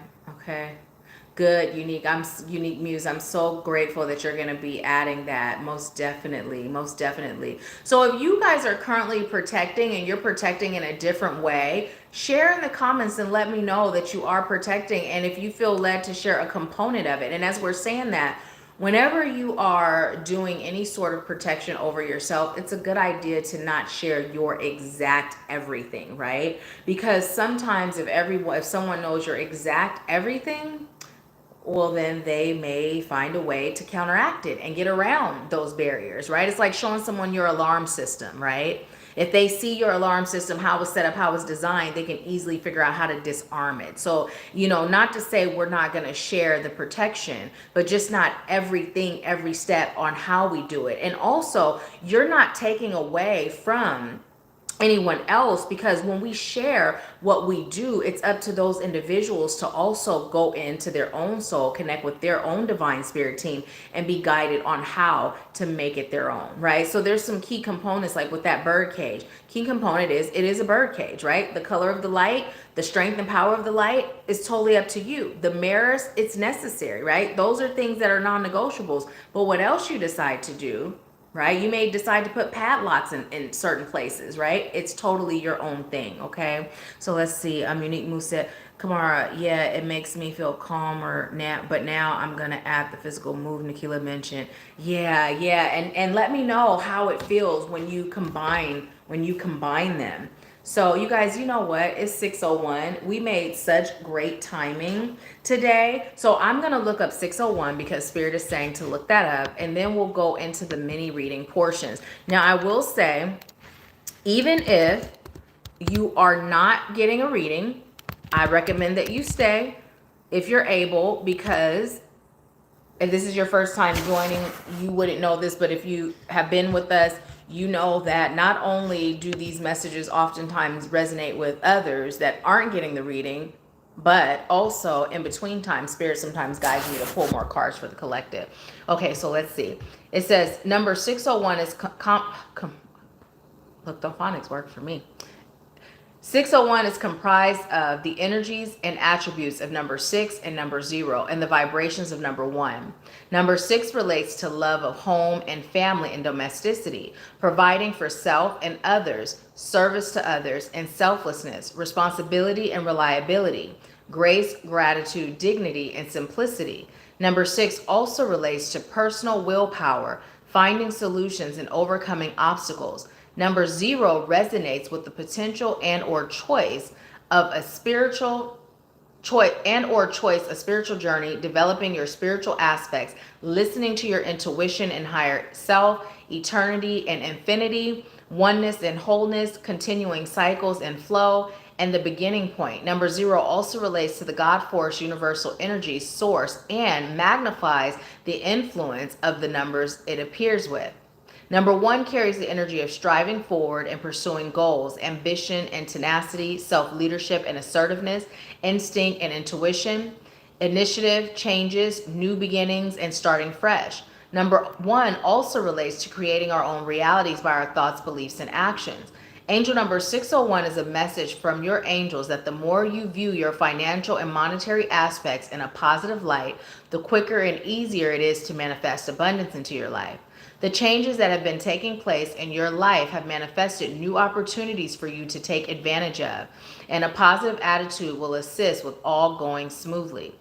Good, Unique. Unique Muse. I'm so grateful that you're going to be adding that. Most definitely. So if you guys are currently protecting and you're protecting in a different way, share in the comments and let me know that you are protecting, and if you feel led to share a component of it. And as we're saying that, whenever you are doing any sort of protection over yourself, it's a good idea to not share your exact everything, right? Because sometimes if someone knows your exact everything, well, then they may find a way to counteract it and get around those barriers, right? It's like showing someone your alarm system, right? If they see your alarm system, how it's set up, how it's designed, they can easily figure out how to disarm it. So, not to say we're not going to share the protection, but just not everything, every step on how we do it. And also, you're not taking away from anyone else, because when we share what we do, it's up to those individuals to also go into their own soul, connect with their own divine spirit team, and be guided on how to make it their own, right? So there's some key components, like with that bird cage. Key component is it is a bird cage, right? The color of the light, the strength and power of the light is totally up to you. The mirrors, it's necessary, right? Those are things that are non-negotiables. But what else you decide to do, right? You may decide to put padlocks in certain places, right? It's totally your own thing, okay? So let's see. Unique Moose said, Kamara, yeah, it makes me feel calmer now, but now I'm going to add the physical move Nahkila mentioned. Yeah. And let me know how it feels when you combine them. So you guys, you know what? It's 6:01. We made such great timing today. So I'm going to look up 6:01 because Spirit is saying to look that up, and then we'll go into the mini reading portions. Now, I will say, even if you are not getting a reading, I recommend that you stay if you're able, because if this is your first time joining, you wouldn't know this, but if you have been with us, you know that not only do these messages oftentimes resonate with others that aren't getting the reading, but also in between time, Spirit sometimes guides me to pull more cards for the collective. Okay, so let's see. It says number 601 is look, the phonics work for me. 601 is comprised of the energies and attributes of number 6 and number 0 and the vibrations of number 1. Number 6 relates to love of home and family and domesticity, providing for self and others, service to others, and selflessness, responsibility and reliability, grace, gratitude, dignity, and simplicity. Number 6 also relates to personal willpower, finding solutions and overcoming obstacles. Number 0 resonates with the potential and or choice of a spiritual a spiritual journey, developing your spiritual aspects, listening to your intuition and higher self, eternity and infinity, oneness and wholeness, continuing cycles and flow, and the beginning point. Number 0 also relates to the God force, universal energy source, and magnifies the influence of the numbers it appears with. Number 1 carries the energy of striving forward and pursuing goals, ambition and tenacity, self-leadership and assertiveness, instinct and intuition, initiative, changes, new beginnings, and starting fresh. Number 1 also relates to creating our own realities by our thoughts, beliefs, and actions. Angel number 601 is a message from your angels that the more you view your financial and monetary aspects in a positive light, the quicker and easier it is to manifest abundance into your life. The changes that have been taking place in your life have manifested new opportunities for you to take advantage of, and a positive attitude will assist with all going smoothly.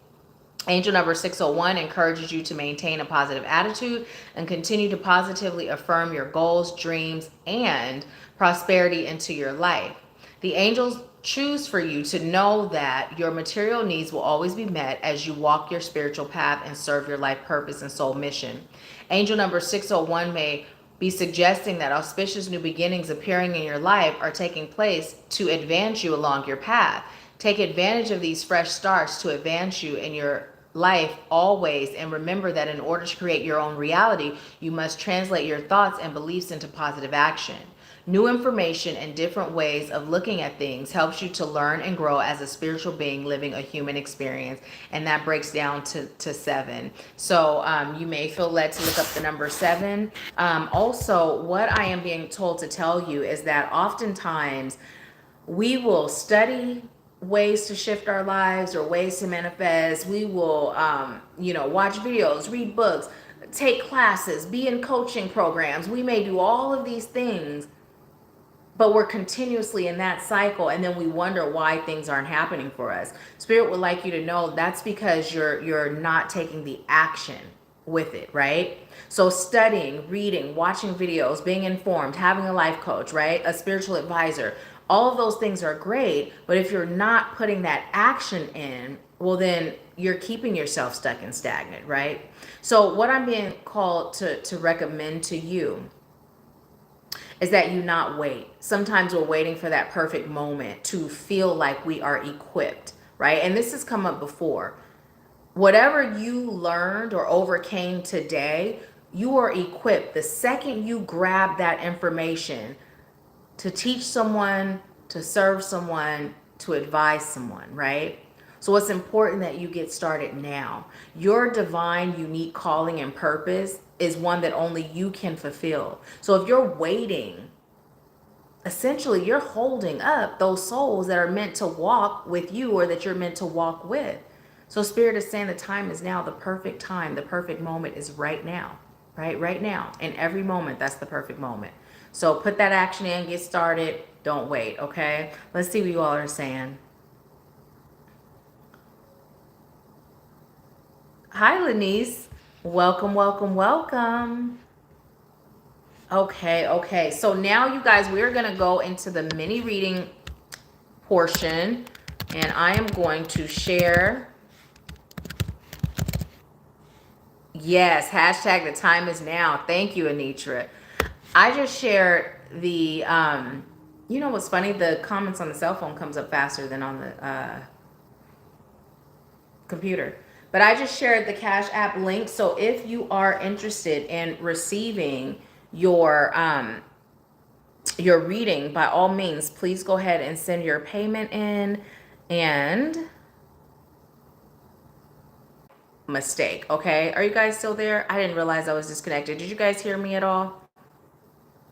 Angel number 601 encourages you to maintain a positive attitude and continue to positively affirm your goals, dreams, and prosperity into your life. The angels choose for you to know that your material needs will always be met as you walk your spiritual path and serve your life purpose and soul mission. Angel number 601 may be suggesting that auspicious new beginnings appearing in your life are taking place to advance you along your path. Take advantage of these fresh starts to advance you in your life always, and remember that in order to create your own reality, you must translate your thoughts and beliefs into positive action. New information and different ways of looking at things helps you to learn and grow as a spiritual being living a human experience, and that breaks down to 7. So you may feel led to look up the number 7. Also, what I am being told to tell you is that oftentimes we will study ways to shift our lives or ways to manifest. We will watch videos, read books, take classes, be in coaching programs. We may do all of these things, but we're continuously in that cycle, and then we wonder why things aren't happening for us. Spirit would like you to know that's because you're not taking the action with it, right? So studying, reading, watching videos, being informed, having a life coach, right? A spiritual advisor, all of those things are great, but if you're not putting that action in, well, then you're keeping yourself stuck and stagnant, right? So what I'm being called to recommend to you is that you not wait. Sometimes we're waiting for that perfect moment to feel like we are equipped, right? And this has come up before. Whatever you learned or overcame today, you are equipped the second you grab that information to teach someone, to serve someone, to advise someone, right? So it's important that you get started now. Your divine, unique calling and purpose is one that only you can fulfill. So if you're waiting, essentially you're holding up those souls that are meant to walk with you or that you're meant to walk with. So Spirit is saying the time is now, the perfect time, the perfect moment is right now, right? Right now. In every moment, that's the perfect moment. So put that action in, get started. Don't wait, okay? Let's see what you all are saying. Hi, Lenice. Welcome, welcome, welcome. Okay, okay. So now you guys, we're going to go into the mini reading portion, and I am going to share. Yes, hashtag the time is now. Thank you, Anitra. I just shared the, you know what's funny? The comments on the cell phone comes up faster than on the computer. But I just shared the Cash App link. So if you are interested in receiving your reading, by all means, please go ahead and send your payment in. And mistake, okay? Are you guys still there? I didn't realize I was disconnected. Did you guys hear me at all?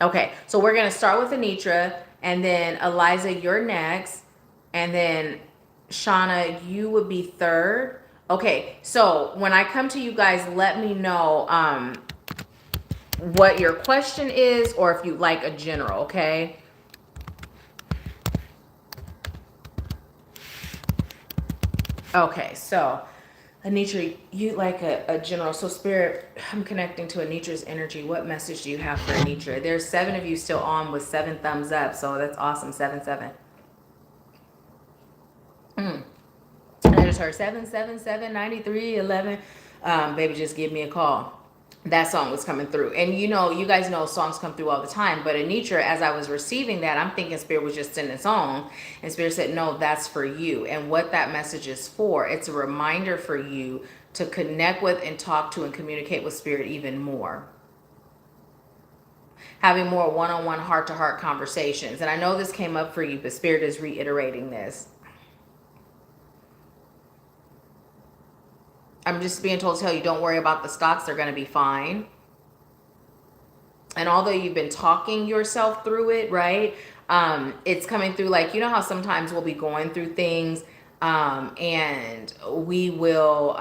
Okay, so we're gonna start with Anitra, and then Eliza, you're next, and then Shauna, you would be third. Okay, so when I come to you guys, let me know what your question is, or if you like a general, okay? Okay, so Anitra, you like a general. So Spirit, I'm connecting to Anitra's energy. What message do you have for Anitra? There's 7 of you still on with 7 thumbs up, so that's awesome. 7, 7. And I just heard 777 93 11. Baby, just give me a call. That song was coming through. And you know, you guys know songs come through all the time. But Anitra, as I was receiving that, I'm thinking Spirit was just sending a song. And Spirit said, no, that's for you. And what that message is for, it's a reminder for you to connect with and talk to and communicate with Spirit even more. Having more one-on-one, heart-to-heart conversations. And I know this came up for you, but Spirit is reiterating this. I'm just being told to tell you, don't worry about the stocks. They're going to be fine. And although you've been talking yourself through it, right? It's coming through like, you know how sometimes we'll be going through things and we will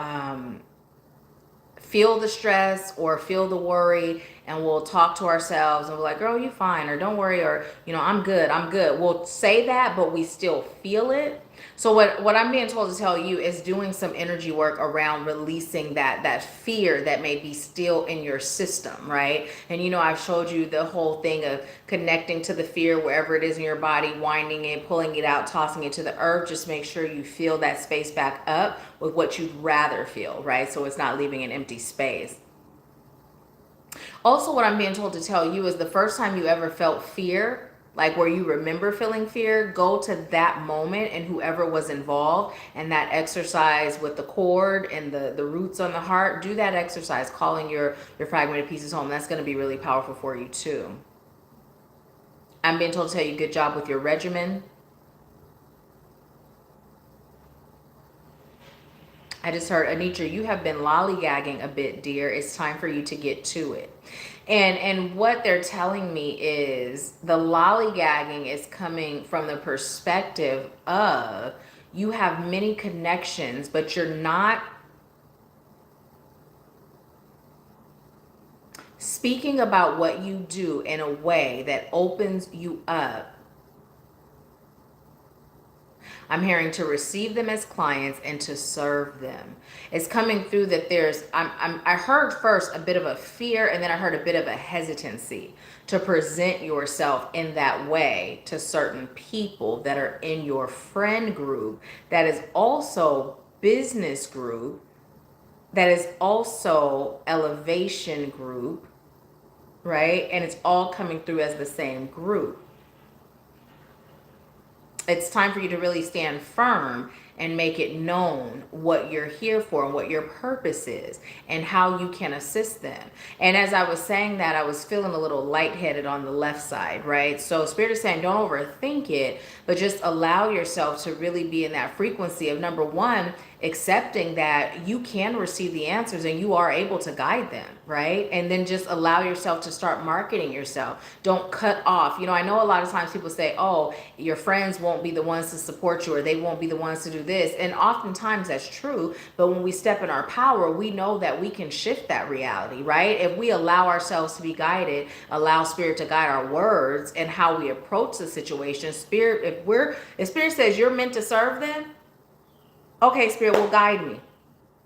feel the stress or feel the worry, and we'll talk to ourselves and we're like, girl, you fine, or don't worry, or, you know, I'm good, I'm good. We'll say that, but we still feel it. So what I'm being told to tell you is doing some energy work around releasing that fear that may be still in your system, right? And you know, I've showed you the whole thing of connecting to the fear wherever it is in your body, winding it, pulling it out, tossing it to the earth. Just make sure you fill that space back up with what you'd rather feel, right? So it's not leaving an empty space. Also, what I'm being told to tell you is the first time you ever felt fear, like where you remember feeling fear, go to that moment and whoever was involved and that exercise with the cord and the roots on the heart, do that exercise, calling your fragmented pieces home. That's going to be really powerful for you too. I'm being told to tell you, good job with your regimen. I just heard, Anitra, you have been lollygagging a bit, dear. It's time for you to get to it. And what they're telling me is the lollygagging is coming from the perspective of you have many connections, but you're not speaking about what you do in a way that opens you up. I'm hearing to receive them as clients and to serve them. It's coming through that I heard first a bit of a fear, and then I heard a bit of a hesitancy to present yourself in that way to certain people that are in your friend group, that is also business group, that is also elevation group, right? And it's all coming through as the same group. It's time for you to really stand firm and make it known what you're here for and what your purpose is and how you can assist them. And as I was saying that, I was feeling a little lightheaded on the left side, right? So Spirit is saying, don't overthink it, but just allow yourself to really be in that frequency of, number one, accepting that you can receive the answers and you are able to guide them, right? And then just allow yourself to start marketing yourself. Don't cut off. You know, I know a lot of times people say, oh, your friends won't be the ones to support you, or they won't be the ones to do this. And oftentimes that's true. But when we step in our power, we know that we can shift that reality, right? If we allow ourselves to be guided, allow Spirit to guide our words and how we approach the situation. Spirit, if Spirit says you're meant to serve them, okay, Spirit will guide me.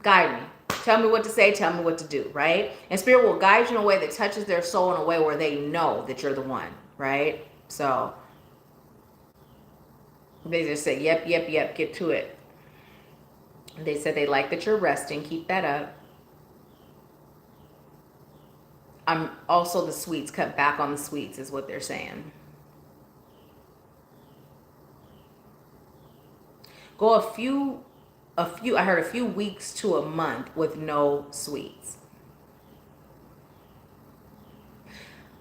Guide me. Tell me what to say, tell me what to do, right? And Spirit will guide you in a way that touches their soul in a way where they know that you're the one, right? So they just say, yep, yep, yep, get to it. They said they like that you're resting. Keep that up. I'm also the sweets, cut back on the sweets is what they're saying. Go a few, I heard a few weeks to a month with no sweets.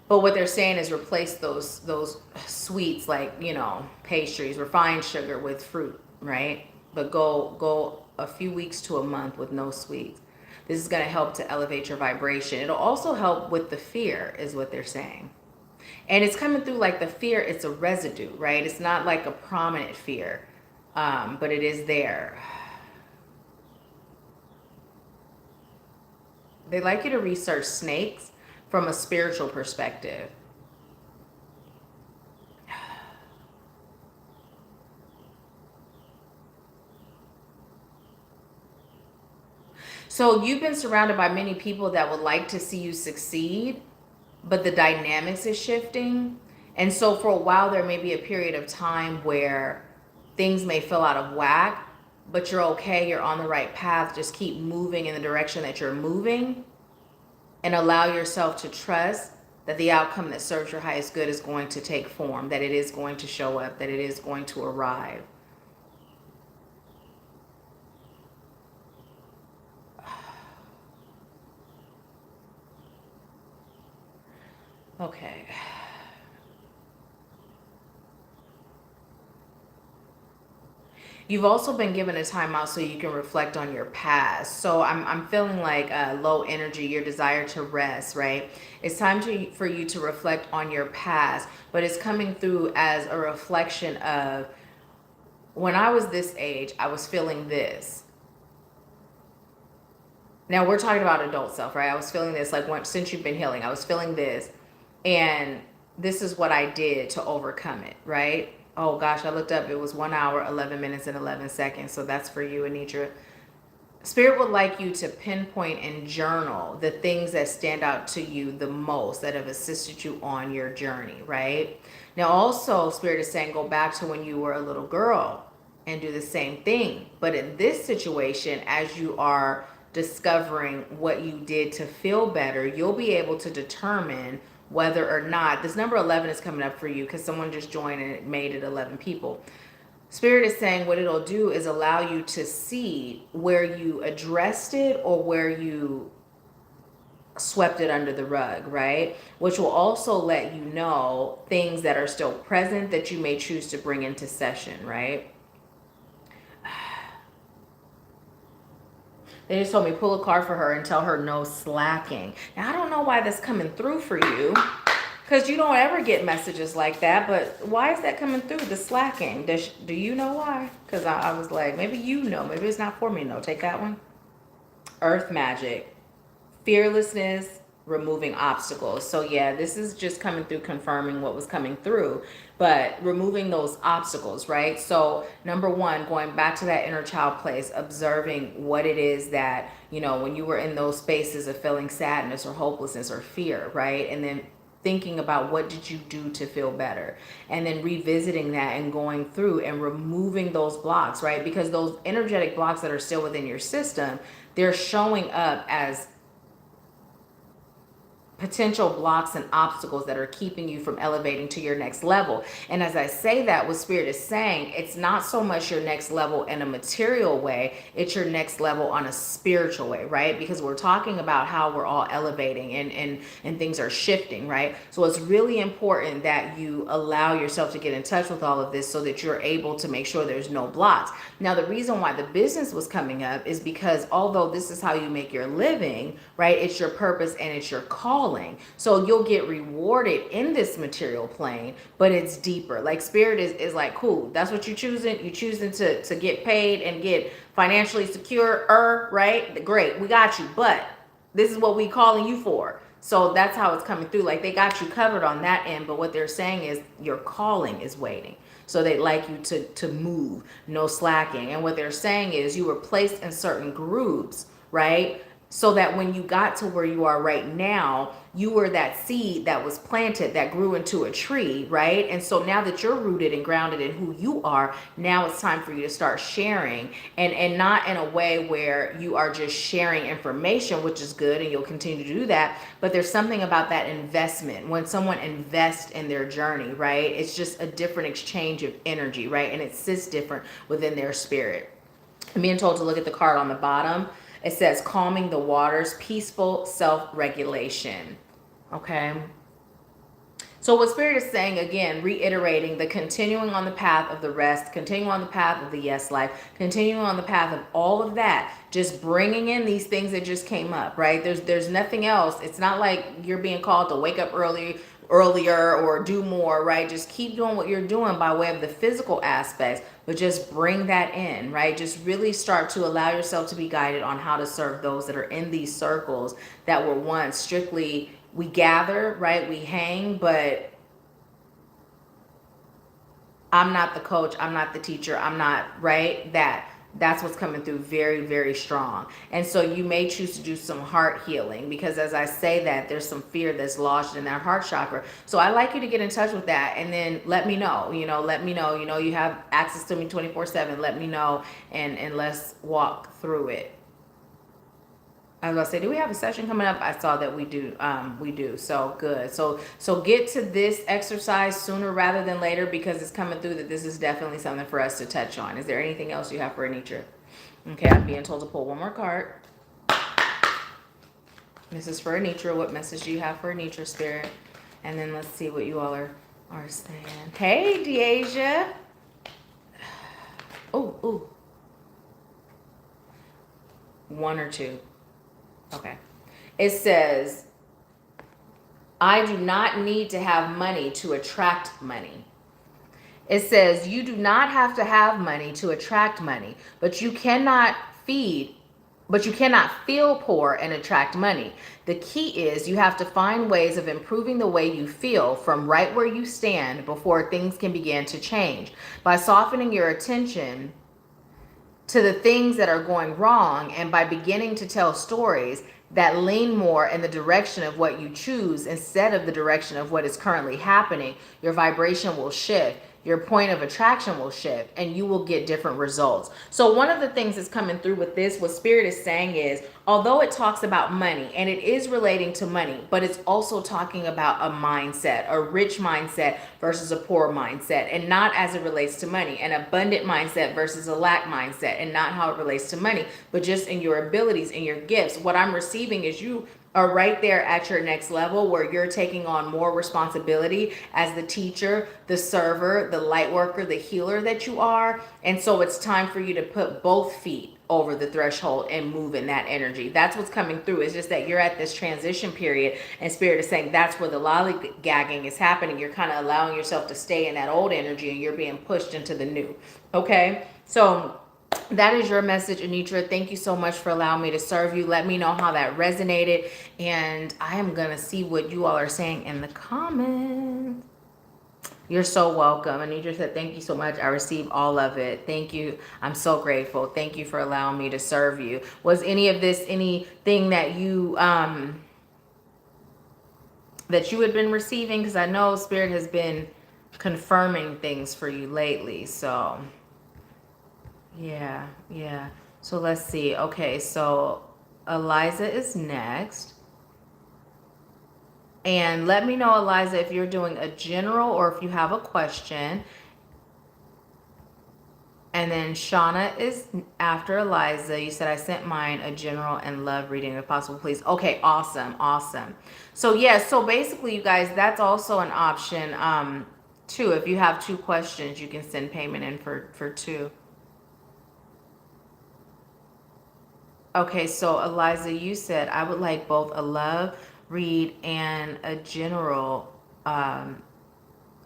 But what they're saying is replace those sweets, like, you know, pastries, refined sugar with fruit, right? But go a few weeks to a month with no sweets. This is going to help to elevate your vibration. It'll also help with the fear, is what they're saying. And it's coming through like the fear, it's a residue, right? It's not like a prominent fear, but it is there. They like you to research snakes from a spiritual perspective. So you've been surrounded by many people that would like to see you succeed, but the dynamics is shifting. And so for a while, there may be a period of time where things may feel out of whack, but you're okay, you're on the right path. Just keep moving in the direction that you're moving and allow yourself to trust that the outcome that serves your highest good is going to take form, that it is going to show up, that it is going to arrive. Okay. You've also been given a timeout so you can reflect on your past. So I'm feeling like low energy, your desire to rest, right? It's time for you to reflect on your past, but it's coming through as a reflection of, when I was this age, I was feeling this. Now we're talking about adult self, right? I was feeling this, like, since you've been healing, I was feeling this, and this is what I did to overcome it, right? Oh gosh, I looked up, it was 1 hour, 11 minutes, and 11 seconds. So that's for you, Anitra. Spirit would like you to pinpoint and journal the things that stand out to you the most, that have assisted you on your journey, right? Now also, Spirit is saying, go back to when you were a little girl and do the same thing. But in this situation, as you are discovering what you did to feel better, you'll be able to determine whether or not, this number 11 is coming up for you because someone just joined and it made it 11 people. Spirit is saying what it'll do is allow you to see where you addressed it or where you swept it under the rug, right? Which will also let you know things that are still present that you may choose to bring into session, right? They just told me pull a card for her and tell her no slacking. Now, I don't know why that's coming through for you, because you don't ever get messages like that. But why is that coming through, the slacking? Do you know why? Because I was like, maybe you know. Maybe it's not for me. No, take that one. Earth magic. Fearlessness, removing obstacles. So yeah, this is just coming through, confirming what was coming through, but removing those obstacles, right? So number one, going back to that inner child place, observing what it is that, you know, when you were in those spaces of feeling sadness or hopelessness or fear, right? And then thinking about what did you do to feel better, and then revisiting that and going through and removing those blocks, right? Because those energetic blocks that are still within your system, they're showing up as potential blocks and obstacles that are keeping you from elevating to your next level. And as I say that, what Spirit is saying, it's not so much your next level in a material way, it's your next level on a spiritual way, right? Because we're talking about how we're all elevating and things are shifting, right? So it's really important that you allow yourself to get in touch with all of this so that you're able to make sure there's no blocks. Now, the reason why the business was coming up is because although this is how you make your living, right? It's your purpose and it's your calling. So you'll get rewarded in this material plane, but it's deeper. Like Spirit is like, cool, that's what you're choosing. You're choosing to get paid and get financially secure, right? Great, we got you. But this is what we calling you for. So that's how it's coming through. Like they got you covered on that end, but what they're saying is your calling is waiting. So they'd like you to move, no slacking. And what they're saying is you were placed in certain groups, right? so that when you got to where you are right now, you were that seed that was planted that grew into a tree, right? And so now that you're rooted and grounded in who you are, now it's time for you to start sharing, and not in a way where you are just sharing information, which is good and you'll continue to do that, but there's something about that investment. When someone invests in their journey, right? It's just a different exchange of energy, right? And it sits different within their spirit. I'm being told to look at the card on the bottom. It says calming the waters, peaceful self-regulation. Okay. So what Spirit is saying, again, reiterating the continuing on the path of the rest, continuing on the path of the yes life, continuing on the path of all of that, just bringing in these things that just came up, right? There's nothing else. It's not like you're being called to wake up earlier or do more, right? Just keep doing what you're doing by way of the physical aspects, but just bring that in, right? Just really start to allow yourself to be guided on how to serve those that are in these circles that were once strictly, we gather, right? We hang, but I'm not the coach, I'm not the teacher, I'm not, right? That's what's coming through very, very strong. And so you may choose to do some heart healing, because as I say that, there's some fear that's lodged in that heart chakra. So I like you to get in touch with that, and then let me know, let me know, you have access to me 24/7. Let me know, and let's walk through it. I was gonna say, do we have a session coming up? I saw that we do. We do. So good. So get to this exercise sooner rather than later, because it's coming through that this is definitely something for us to touch on. Is there anything else you have for Anitra? Okay, I'm being told to pull one more card. This is for Anitra. What message do you have for Anitra, Spirit? And then let's see what you all are saying. Hey, Deasia. Oh. One or two. Okay. It says, I do not need to have money to attract money. It says, you do not have to have money to attract money, but you cannot feel poor and attract money. The key is you have to find ways of improving the way you feel from right where you stand before things can begin to change. By softening your attention to the things that are going wrong, and by beginning to tell stories that lean more in the direction of what you choose instead of the direction of what is currently happening, your vibration will shift, your point of attraction will shift, and you will get different results. So one of the things that's coming through with this, what Spirit is saying is, although it talks about money and it is relating to money, but it's also talking about a mindset, a rich mindset versus a poor mindset, and not as it relates to money, an abundant mindset versus a lack mindset, and not how it relates to money, but just in your abilities and your gifts. What I'm receiving is you are right there at your next level, where you're taking on more responsibility as the teacher, the server, the light worker, the healer that you are. And so it's time for you to put both feet over the threshold and move in that energy. That's what's coming through. It's just that you're at this transition period, and Spirit is saying that's where the lollygagging is happening. You're kind of allowing yourself to stay in that old energy, and you're being pushed into the new. Okay, so that is your message, Anitra. Thank you so much for allowing me to serve you. Let me know how that resonated, and I am going to see what you all are saying in the comments. You're so welcome. Anitra said, thank you so much. I received all of it. Thank you. I'm so grateful. Thank you for allowing me to serve you. Was any of this anything that you had been receiving? Because I know Spirit has been confirming things for you lately. So yeah. So let's see. Okay, so Eliza is next. And let me know, Eliza, if you're doing a general or if you have a question. And then Shauna is after Eliza. You said, I sent mine a general and love reading if possible, please. Okay, awesome. So yeah, so basically, you guys, that's also an option too. If you have two questions, you can send payment in for two. Okay, so Eliza, you said, I would like both a love read and a general. I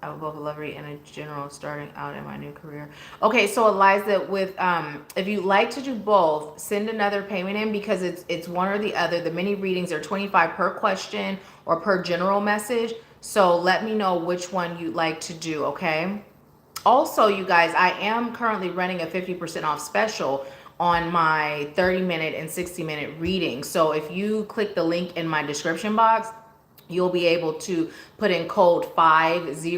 would both love read and a general starting out in my new career. Okay, so Eliza, with if you'd like to do both, send another payment in, because it's one or the other. The mini readings are $25 per question or per general message. So let me know which one you'd like to do, okay? Also, you guys, I am currently running a 50% off special on my 30-minute and 60-minute reading. So if you click the link in my description box, you'll be able to put in code 50,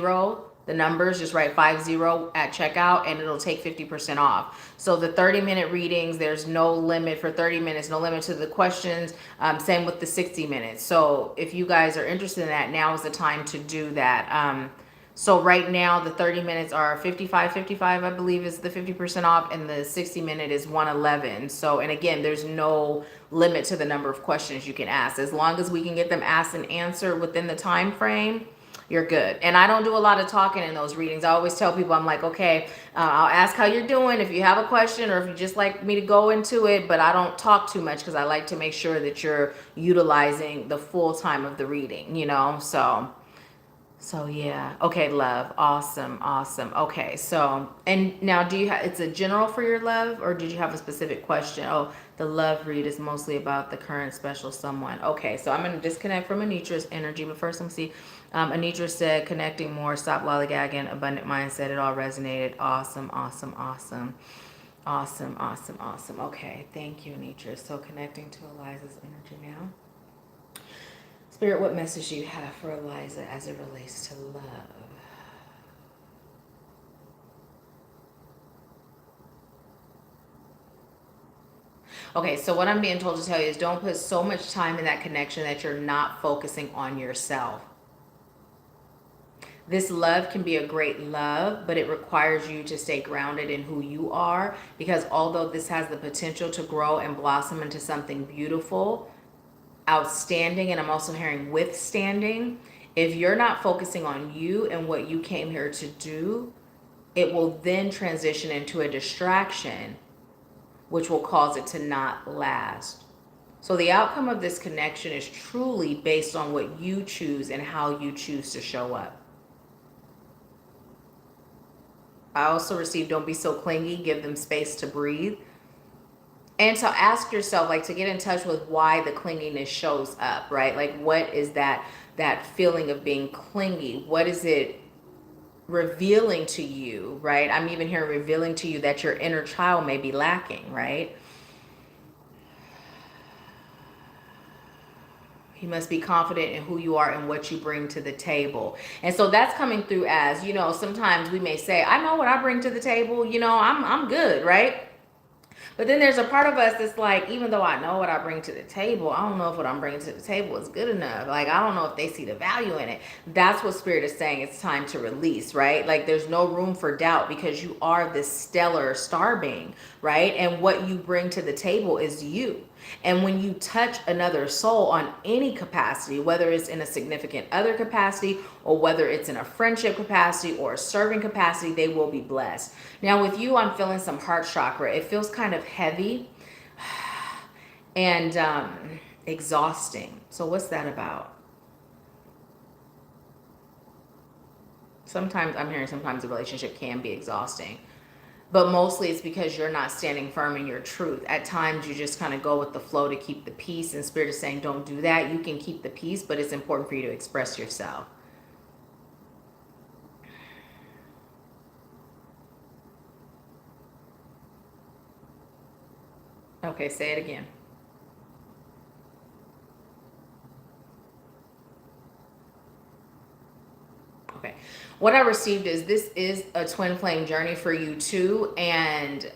the numbers, just write 50 at checkout, and it'll take 50% off. So the 30-minute readings, there's no limit for 30 minutes, no limit to the questions. Same with the 60 minutes. So if you guys are interested in that, now is the time to do that. So right now the 30 minutes are 55, I believe is the 50% off, and the 60-minute is 111. So, and again, there's no limit to the number of questions you can ask. As long as we can get them asked and answered within the time frame, you're good. And I don't do a lot of talking in those readings. I always tell people, I'm like, okay, I'll ask how you're doing if you have a question, or if you just like me to go into it, but I don't talk too much because I like to make sure that you're utilizing the full time of the reading, you know? So yeah. Okay, love. Awesome. Awesome. Okay. So, and now do you have, it's a general for your love, or did you have a specific question? Oh, the love read is mostly about the current special someone. Okay. So I'm going to disconnect from Anitra's energy, but first let me see. Anitra said, connecting more, stop lollygagging, abundant mindset. It all resonated. Awesome. Awesome. Awesome. Awesome. Awesome. Awesome. Okay. Thank you, Anitra. So connecting to Eliza's energy now. Spirit, what message do you have for Eliza as it relates to love? Okay, so what I'm being told to tell you is don't put so much time in that connection that you're not focusing on yourself. This love can be a great love, but it requires you to stay grounded in who you are, because although this has the potential to grow and blossom into something beautiful, outstanding, and I'm also hearing withstanding, if you're not focusing on you and what you came here to do, it will then transition into a distraction, which will cause it to not last. So the outcome of this connection is truly based on what you choose and how you choose to show up. I also received, don't be so clingy, give them space to breathe. And to ask yourself, like, to get in touch with why the clinginess shows up, right? Like, what is that feeling of being clingy? What is it revealing to you, right? I'm even here revealing to you that your inner child may be lacking, right? You must be confident in who you are and what you bring to the table. And so that's coming through as, you know, sometimes we may say, I know what I bring to the table, you know, I'm good, right? But then there's a part of us that's like, even though I know what I bring to the table, I don't know if what I'm bringing to the table is good enough. Like, I don't know if they see the value in it. That's what Spirit is saying. It's time to release, right? Like, there's no room for doubt, because you are this stellar star being, right? And what you bring to the table is you. And when you touch another soul on any capacity, whether it's in a significant other capacity, or whether it's in a friendship capacity or a serving capacity, they will be blessed. Now with you, I'm feeling some heart chakra. It feels kind of heavy and exhausting. So what's that about? Sometimes I'm hearing sometimes the relationship can be exhausting. But mostly it's because you're not standing firm in your truth. At times you just kind of go with the flow to keep the peace, and Spirit is saying don't do that. You can keep the peace, but it's important for you to express yourself. Okay, say it again. Okay. What I received is this is a twin flame journey for you too. And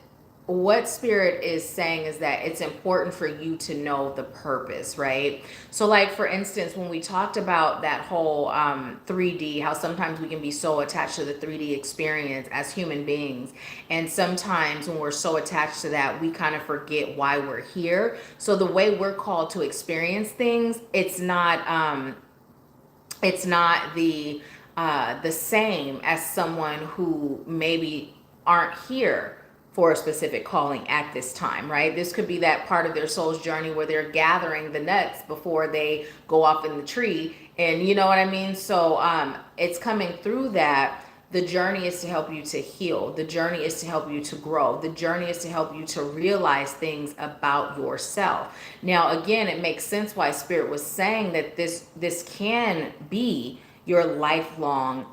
what Spirit is saying is that it's important for you to know the purpose, right? So like, for instance, when we talked about that whole 3D, how sometimes we can be so attached to the 3D experience as human beings. And sometimes when we're so attached to that, we kind of forget why we're here. So the way we're called to experience things, it's not the same as someone who maybe aren't here for a specific calling at this time, right? This could be that part of their soul's journey where they're gathering the nuts before they go off in the tree. And you know what I mean? So it's coming through that. The journey is to help you to heal. The journey is to help you to grow. The journey is to help you to realize things about yourself. Now, again, it makes sense why Spirit was saying that this can be your lifelong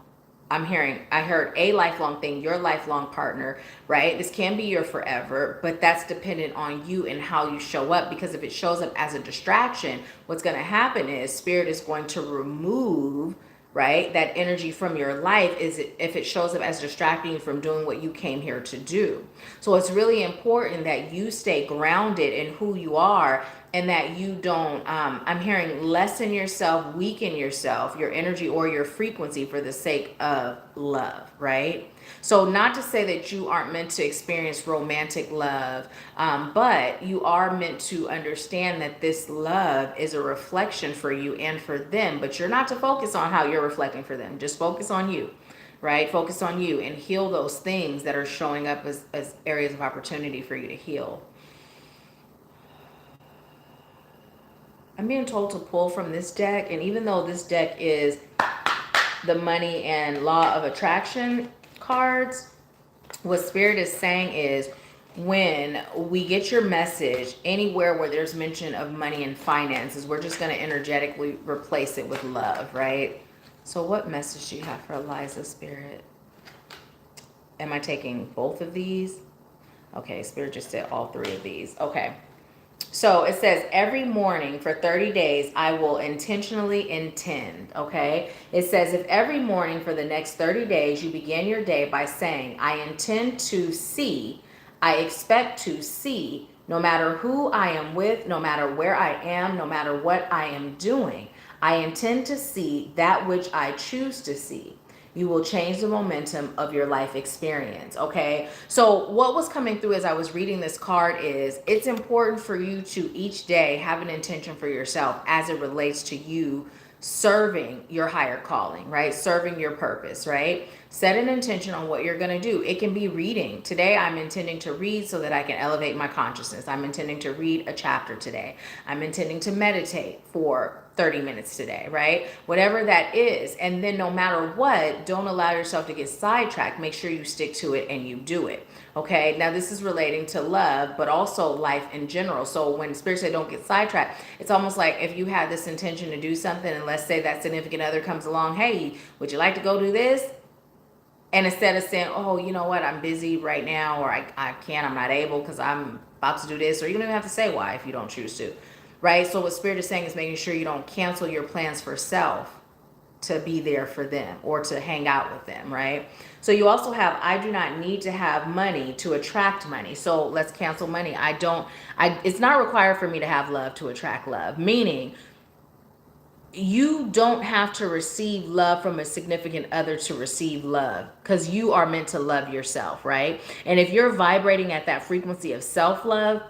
I heard a lifelong thing, your lifelong partner, right? This can be your forever, but that's dependent on you and how you show up. Because if it shows up as a distraction, what's going to happen is spirit is going to remove, right, that energy from your life is if it shows up as distracting you from doing what you came here to do. So it's really important that you stay grounded in who you are, and that you don't I'm hearing lessen yourself, weaken yourself, your energy or your frequency for the sake of love, right? So not to say that you aren't meant to experience romantic love, but you are meant to understand that this love is a reflection for you and for them, but you're not to focus on how you're reflecting for them. Just focus on you, right? Focus on you and heal those things that are showing up as areas of opportunity for you to heal. I'm being told to pull from this deck, and even though this deck is the money and law of attraction cards, what spirit is saying is when we get your message anywhere where there's mention of money and finances, we're just going to energetically replace it with love, right? So what message do you have for Eliza, spirit? Am I taking both of these? Okay, spirit just said all three of these. Okay. So it says every morning for 30 days, I will intentionally intend, okay? It says if every morning for the next 30 days, you begin your day by saying, I intend to see, I expect to see, no matter who I am with, no matter where I am, no matter what I am doing, I intend to see that which I choose to see. You will change the momentum of your life experience, okay? So what was coming through as I was reading this card is it's important for you to each day have an intention for yourself as it relates to you serving your higher calling, right? Serving your purpose, right? Set an intention on what you're going to do. It can be reading. Today, I'm intending to read so that I can elevate my consciousness. I'm intending to read a chapter today. I'm intending to meditate for 30 minutes today, right? Whatever that is. And then no matter what, don't allow yourself to get sidetracked. Make sure you stick to it and you do it. Okay. Now this is relating to love, but also life in general. So when spirit said don't get sidetracked, it's almost like if you had this intention to do something, and let's say that significant other comes along, hey, would you like to go do this? And instead of saying, oh, you know what, I'm busy right now, or I can't, I'm not able because I'm about to do this, or you don't even have to say why if you don't choose to. Right? So what spirit is saying is making sure you don't cancel your plans for self to be there for them or to hang out with them, right? So you also have, I do not need to have money to attract money. So let's cancel money. It's not required for me to have love to attract love, meaning you don't have to receive love from a significant other to receive love, because you are meant to love yourself, right? And if you're vibrating at that frequency of self-love,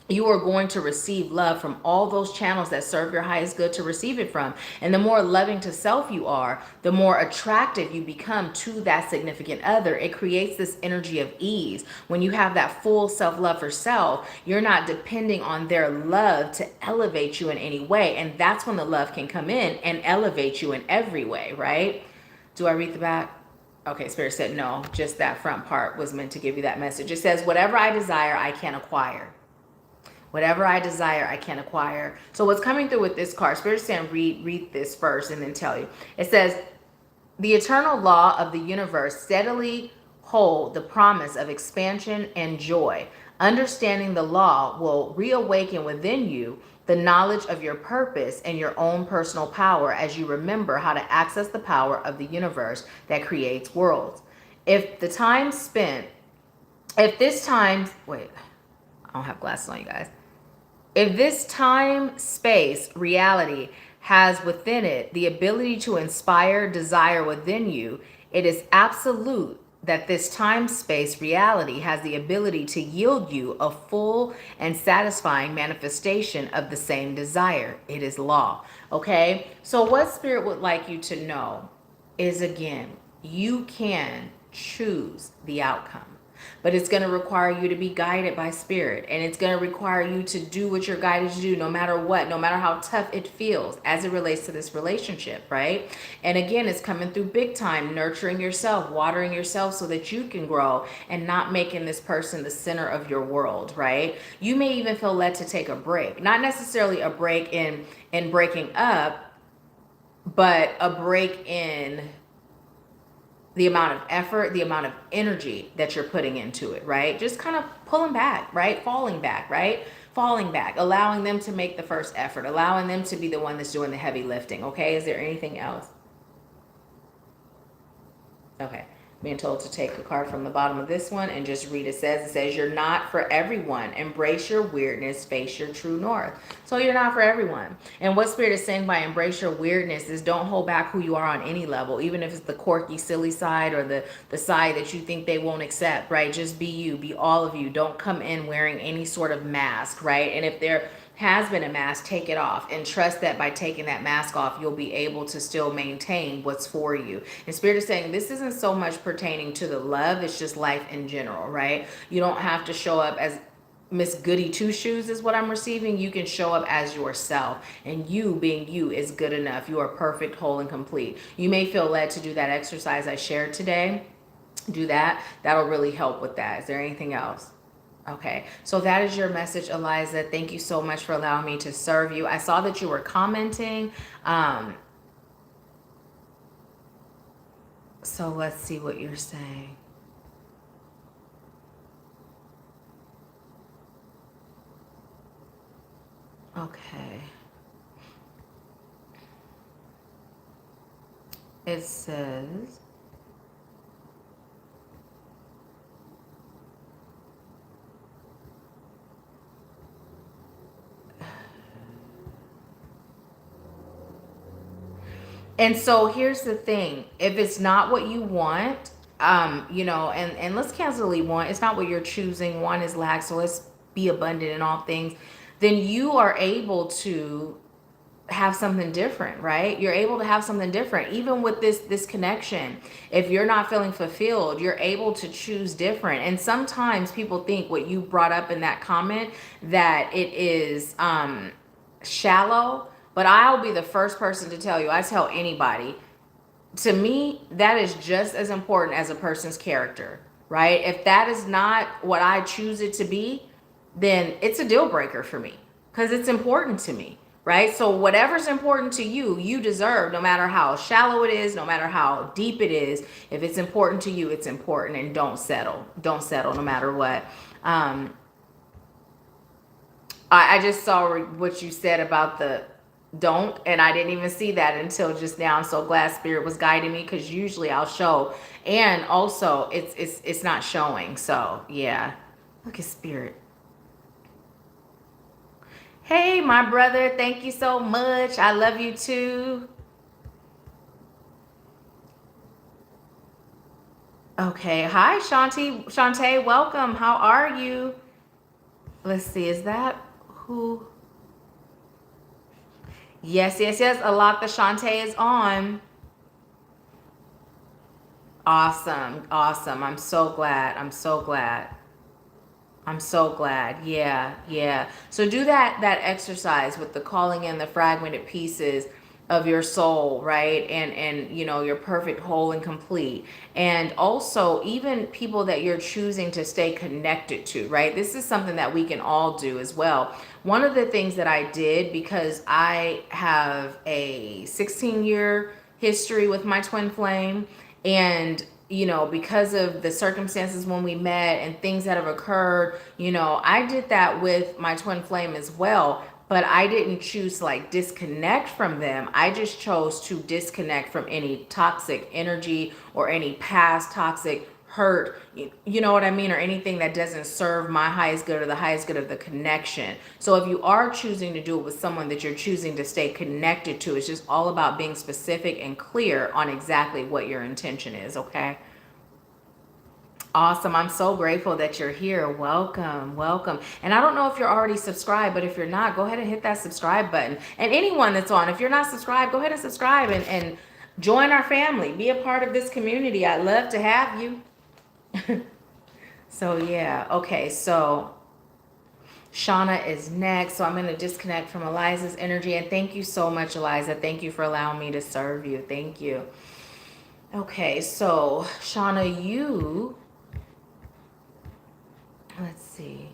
you are going to receive love from all those channels that serve your highest good to receive it from. And the more loving to self you are, the more attractive you become to that significant other. It creates this energy of ease. When you have that full self-love for self, you're not depending on their love to elevate you in any way. And that's when the love can come in and elevate you in every way, right? Do I read the back? Okay, spirit said no, just that front part was meant to give you that message. It says, whatever I desire, I can acquire. Whatever I desire, I can acquire. So what's coming through with this card, spirit is saying read this first and then tell you. It says, the eternal law of the universe steadily hold the promise of expansion and joy. Understanding the law will reawaken within you the knowledge of your purpose and your own personal power as you remember how to access the power of the universe that creates worlds. Wait, I don't have glasses on, you guys. If this time, space, reality has within it the ability to inspire desire within you, it is absolute that this time, space, reality has the ability to yield you a full and satisfying manifestation of the same desire. It is law. Okay? So what spirit would like you to know is, again, you can choose the outcome. But it's going to require you to be guided by spirit. And it's going to require you to do what you're guided to do, no matter what, no matter how tough it feels as it relates to this relationship, right? And again, it's coming through big time, nurturing yourself, watering yourself so that you can grow and not making this person the center of your world, right? You may even feel led to take a break, not necessarily a break in breaking up, but a break in the amount of effort, the amount of energy that you're putting into it, right? Just kind of pulling back, right? Falling back, right? Falling back, allowing them to make the first effort, allowing them to be the one that's doing the heavy lifting, okay? Is there anything else? Okay. Being told to take a card from the bottom of this one and just read. It says, you're not for everyone. Embrace your weirdness, face your true north. So you're not for everyone. And what Spirit is saying by embrace your weirdness is don't hold back who you are on any level, even if it's the quirky, silly side or the side that you think they won't accept, right? Just be you, be all of you. Don't come in wearing any sort of mask, right? And if they're has been a mask, take it off and trust that by taking that mask off, you'll be able to still maintain what's for you. And Spirit is saying this isn't so much pertaining to the love, it's just life in general, right? You don't have to show up as Miss Goody Two Shoes is what I'm receiving. You can show up as yourself, and you being you is good enough. You are perfect, whole, and complete. You may feel led to do that exercise I shared today. Do that. That'll really help with that. Is there anything else? Okay, so that is your message, Eliza. Thank you so much for allowing me to serve you. I saw that you were commenting. So let's see what you're saying. Okay. It says... And so here's the thing. If it's not what you want, you know, and let's cancel the want. It's not what you're choosing. One is lack. So let's be abundant in all things. Then you are able to have something different, right? You're able to have something different. Even with this connection, if you're not feeling fulfilled, you're able to choose different. And sometimes people think what you brought up in that comment, that it is shallow. But I'll be the first person to tell you, I tell anybody, to me, that is just as important as a person's character, right? If that is not what I choose it to be, then it's a deal breaker for me because it's important to me, right? So whatever's important to you, you deserve, no matter how shallow it is, no matter how deep it is. If it's important to you, it's important, and don't settle. Don't settle no matter what. I just saw what you said about the don't, and I didn't even see that until just now. I'm so glad Spirit was guiding me, because usually I'll show, and also it's not showing. So yeah, look at Spirit. Hey, my brother, thank you so much. I love you too. Okay, hi Shantae, welcome. How are you? Let's see, is that who? Yes. A lot. The Shantae is on. Awesome. I'm so glad. Yeah. So do that exercise with the calling in the fragmented pieces of your soul, right? And you know, you're perfect, whole, and complete. And also even people that you're choosing to stay connected to, right? This is something that we can all do as well. One of the things that I did, because I have a 16-year history with my twin flame, and you know, because of the circumstances when we met and things that have occurred, you know, I did that with my twin flame as well. But I didn't choose to like disconnect from them. I just chose to disconnect from any toxic energy or any past toxic hurt, you know what I mean, or anything that doesn't serve my highest good or the highest good of the connection. So if you are choosing to do it with someone that you're choosing to stay connected to, it's just all about being specific and clear on exactly what your intention is, okay? Awesome. I'm so grateful that you're here. Welcome. And I don't know if you're already subscribed, but if you're not, go ahead and hit that subscribe button. And anyone that's on, if you're not subscribed, go ahead and subscribe and join our family. Be a part of this community. I'd love to have you. So yeah. Okay. So Shauna is next. So I'm going to disconnect from Eliza's energy. And thank you so much, Eliza. Thank you for allowing me to serve you. Thank you. Okay. So Shauna, let's see.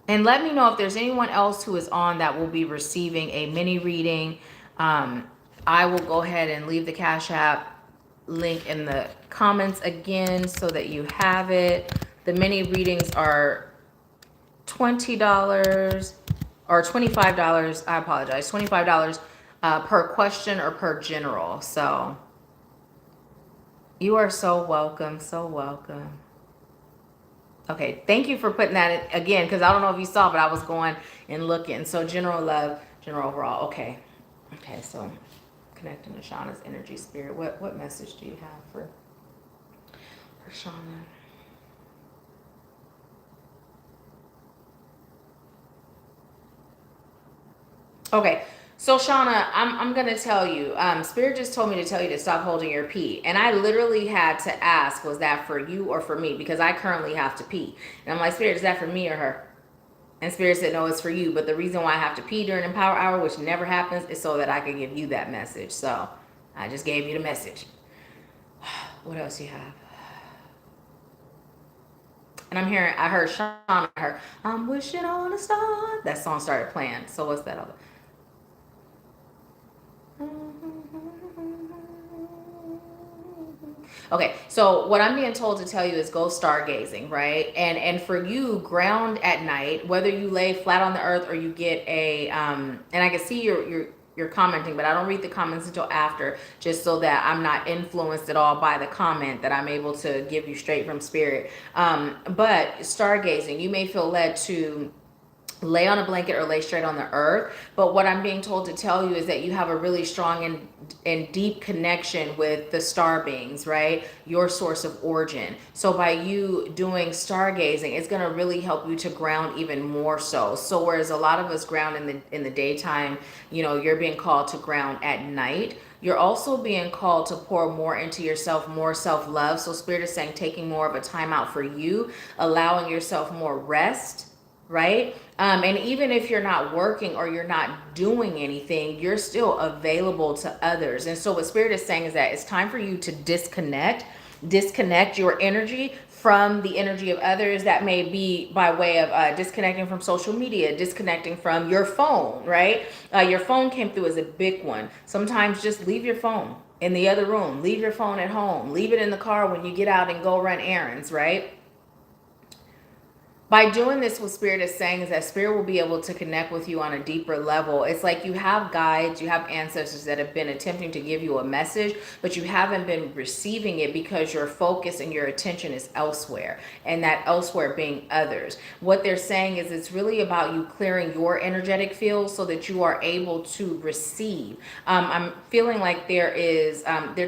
And let me know if there's anyone else who is on that will be receiving a mini reading. I will go ahead and leave the Cash App link in the comments again so that you have it. The mini readings are $20 or $25. I apologize. $25 per question or per general. So you are so welcome. So welcome. Okay, thank you for putting that in again, because I don't know if you saw, but I was going and looking. So general love, general overall. Okay. Okay, so connecting to Shauna's energy spirit. What message do you have for Shauna? Okay, so Shauna, I'm gonna tell you. Spirit just told me to tell you to stop holding your pee, and I literally had to ask, was that for you or for me? Because I currently have to pee, and I'm like, Spirit, is that for me or her? And Spirit said, no, it's for you. But the reason why I have to pee during the power hour, which never happens, is so that I can give you that message. So I just gave you the message. What else you have? And I heard Shauna, I'm wishing on a star. That song started playing. So what's that other? Okay, so what I'm being told to tell you is go stargazing, right? And for you, ground at night, whether you lay flat on the earth or you get a and I can see you're commenting, but I don't read the comments until after, just so that I'm not influenced at all by the comment, that I'm able to give you straight from spirit. But stargazing, you may feel led to lay on a blanket or lay straight on the earth. But what I'm being told to tell you is that you have a really strong and deep connection with the star beings, right? Your source of origin. So by you doing stargazing, it's going to really help you to ground even more so. So whereas a lot of us ground in the daytime, you're being called to ground at night. You're also being called to pour more into yourself, more self-love. So Spirit is saying taking more of a time out for you, allowing yourself more rest, right? And even if you're not working or you're not doing anything, you're still available to others. And so what Spirit is saying is that it's time for you to disconnect your energy from the energy of others. That may be by way of disconnecting from social media, disconnecting from your phone, right? Your phone came through as a big one. Sometimes just leave your phone in the other room, leave your phone at home, leave it in the car when you get out and go run errands, right? By doing this, what Spirit is saying is that Spirit will be able to connect with you on a deeper level. It's like you have guides, you have ancestors that have been attempting to give you a message, but you haven't been receiving it because your focus and your attention is elsewhere, and that elsewhere being others. What they're saying is it's really about you clearing your energetic field so that you are able to receive. I'm feeling like they're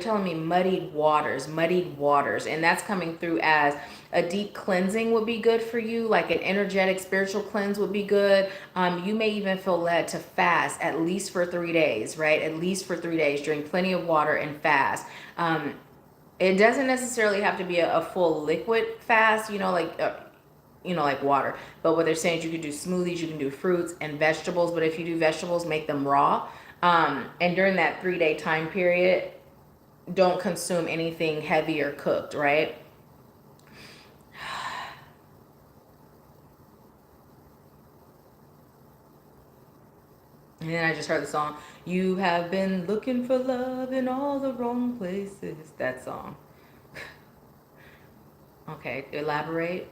telling me muddied waters, and that's coming through as a deep cleansing would be good for you, like an energetic spiritual cleanse would be good. You may even feel led to fast at least for 3 days, right? At least for 3 days. Drink plenty of water and fast. It doesn't necessarily have to be a full liquid fast, like water. But what they're saying is you can do smoothies, you can do fruits and vegetables. But if you do vegetables, make them raw. And during that 3-day time period, don't consume anything heavy or cooked, right? And then I just heard the song, you have been looking for love in all the wrong places. That song. Okay, elaborate.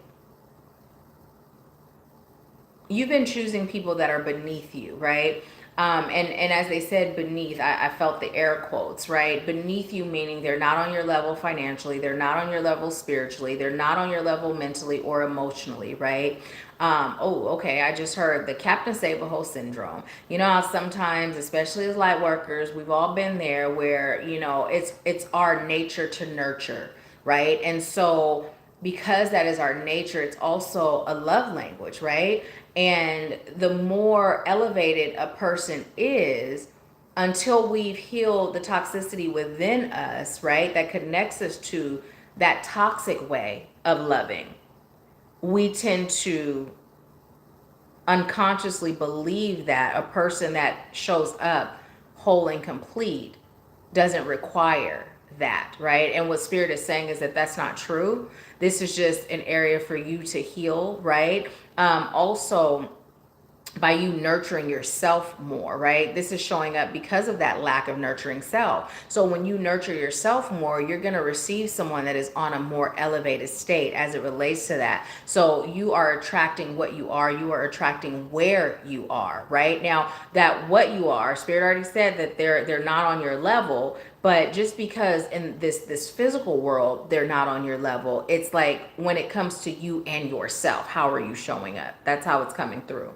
You've been choosing people that are beneath you, right? And as they said beneath, I felt the air quotes, right? Beneath you, meaning they're not on your level financially, they're not on your level spiritually, they're not on your level mentally or emotionally, right? Okay, I just heard the Captain Save-A-Ho syndrome. You know how sometimes, especially as light workers, we've all been there where, it's our nature to nurture, right? And so because that is our nature, it's also a love language, right? And the more elevated a person is, until we've healed the toxicity within us, right, that connects us to that toxic way of loving, we tend to unconsciously believe that a person that shows up whole and complete doesn't require that, right? And what Spirit is saying is that that's not true. This is just an area for you to heal, right? Also, by you nurturing yourself more, right? This is showing up because of that lack of nurturing self. So when you nurture yourself more, you're going to receive someone that is on a more elevated state as it relates to that. So you are attracting what you are attracting where you are, right? Now, that what you are, Spirit already said that they're not on your level, but just because in this physical world they're not on your level, it's like when it comes to you and yourself, how are you showing up? That's how it's coming through.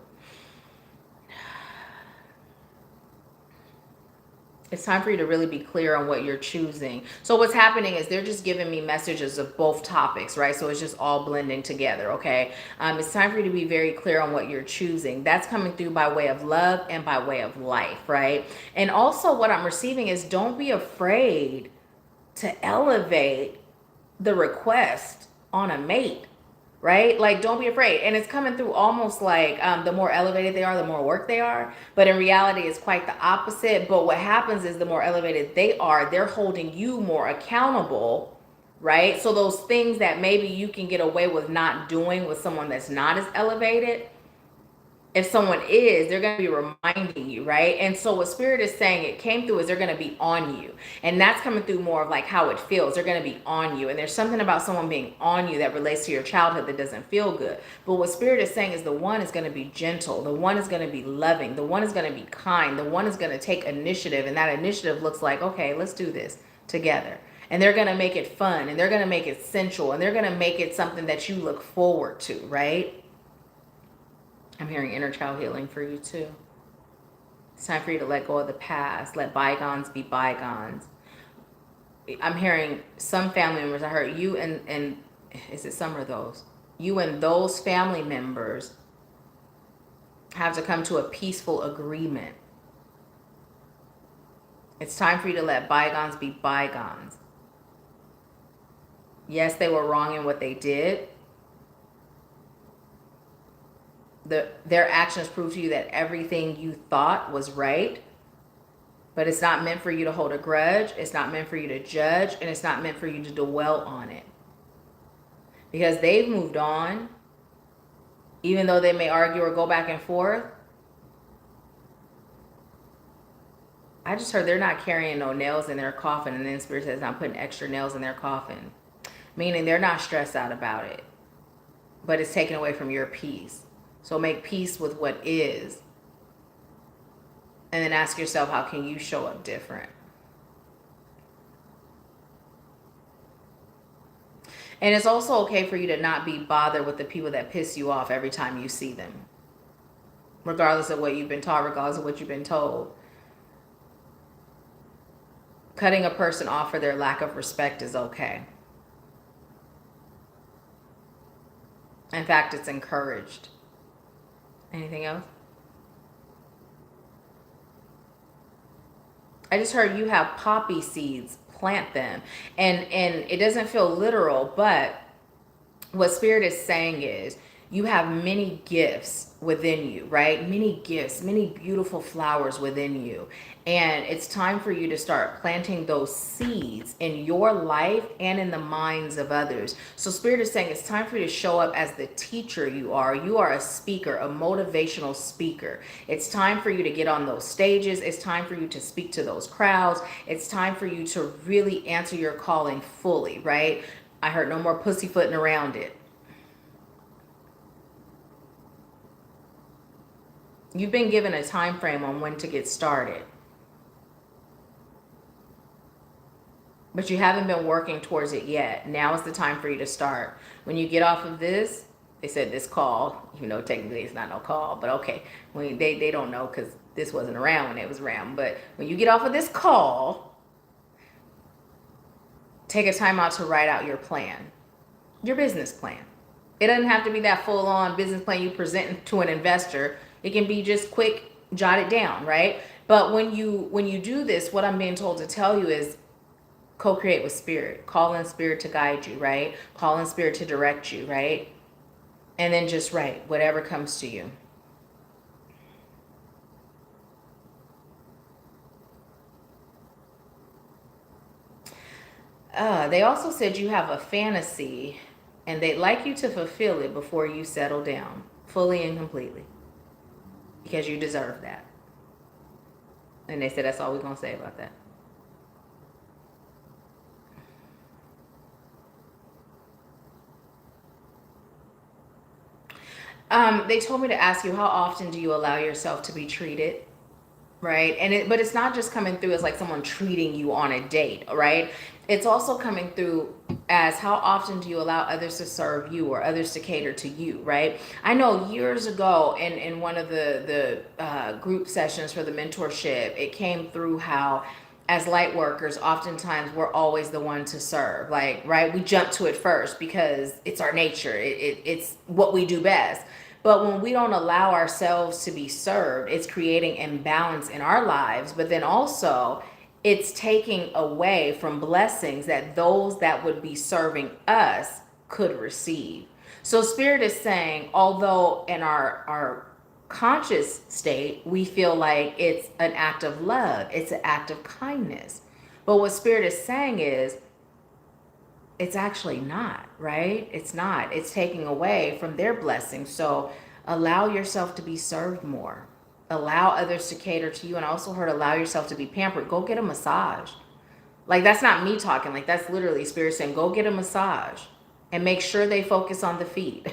It's time for you to really be clear on what you're choosing. So what's happening is they're just giving me messages of both topics, right? So it's just all blending together, okay? It's time for you to be very clear on what you're choosing. That's coming through by way of love and by way of life, right? And also what I'm receiving is don't be afraid to elevate the request on a mate, right? Like, don't be afraid. And it's coming through almost like the more elevated they are, the more work they are. But in reality, it's quite the opposite. But what happens is the more elevated they are, they're holding you more accountable, right? So those things that maybe you can get away with not doing with someone that's not as elevated, if someone is, they're going to be reminding you, right? And so what Spirit is saying, it came through, is they're going to be on you. And that's coming through more of like how it feels. They're going to be on you. And there's something about someone being on you that relates to your childhood that doesn't feel good. But what Spirit is saying is the one is going to be gentle. The one is going to be loving. The one is going to be kind. The one is going to take initiative. And that initiative looks like, okay, let's do this together. And they're going to make it fun. And they're going to make it sensual. And they're going to make it something that you look forward to, right? I'm hearing inner child healing for you too. It's time for you to let go of the past. Let bygones be bygones. I'm hearing some family members. I heard you and is it some or those? You and those family members have to come to a peaceful agreement. It's time for you to let bygones be bygones. Yes, they were wrong in what they did. Their actions prove to you that everything you thought was right, but it's not meant for you to hold a grudge. It's not meant for you to judge, and it's not meant for you to dwell on it. Because they've moved on, even though they may argue or go back and forth. I just heard they're not carrying no nails in their coffin, and then Spirit says not putting extra nails in their coffin. Meaning they're not stressed out about it, but it's taken away from your peace. So make peace with what is. And then ask yourself, how can you show up different? And it's also okay for you to not be bothered with the people that piss you off every time you see them. Regardless of what you've been taught, regardless of what you've been told. Cutting a person off for their lack of respect is okay. In fact, it's encouraged. Anything else? I just heard you have poppy seeds. Plant them. And it doesn't feel literal, but what Spirit is saying is you have many gifts within you, right? Many gifts, many beautiful flowers within you. And it's time for you to start planting those seeds in your life and in the minds of others. So Spirit is saying it's time for you to show up as the teacher you are. You are a speaker, a motivational speaker. It's time for you to get on those stages. It's time for you to speak to those crowds. It's time for you to really answer your calling fully, right? I heard no more pussyfooting around it. You've been given a time frame on when to get started. But you haven't been working towards it yet. Now is the time for you to start. When you get off of this, they said this call, even though technically it's not no call, but okay. When they don't know because this wasn't around when it was around. But when you get off of this call, take a time out to write out your plan, your business plan. It doesn't have to be that full-on business plan you present to an investor. It can be just quick, jot it down, right? But when you do this, what I'm being told to tell you is co-create with Spirit. Call in Spirit to guide you, right? Call in Spirit to direct you, right? And then just write whatever comes to you. They also said you have a fantasy and they'd like you to fulfill it before you settle down fully and completely. because you deserve that. And they said, that's all we're going to say about that. They told me to ask you, how often do you allow yourself to be treated? Right. But it's not just coming through as like someone treating you on a date. Right. It's also coming through as how often do you allow others to serve you or others to cater to you. Right. I know years ago in one of the group sessions for the mentorship, it came through how as light workers, oftentimes we're always the one to serve. Like, right, we jump to it first because it's our nature. It's what we do best. But when we don't allow ourselves to be served, it's creating imbalance in our lives. But then also, it's taking away from blessings that those that would be serving us could receive. So Spirit is saying, although in our conscious state, we feel like it's an act of love, it's an act of kindness. But what Spirit is saying is, it's actually not, right? It's not. It's taking away from their blessings. So allow yourself to be served more. Allow others to cater to you. And I also heard allow yourself to be pampered. Go get a massage. Like, that's not me talking. Like, that's literally Spirit saying, go get a massage and make sure they focus on the feet.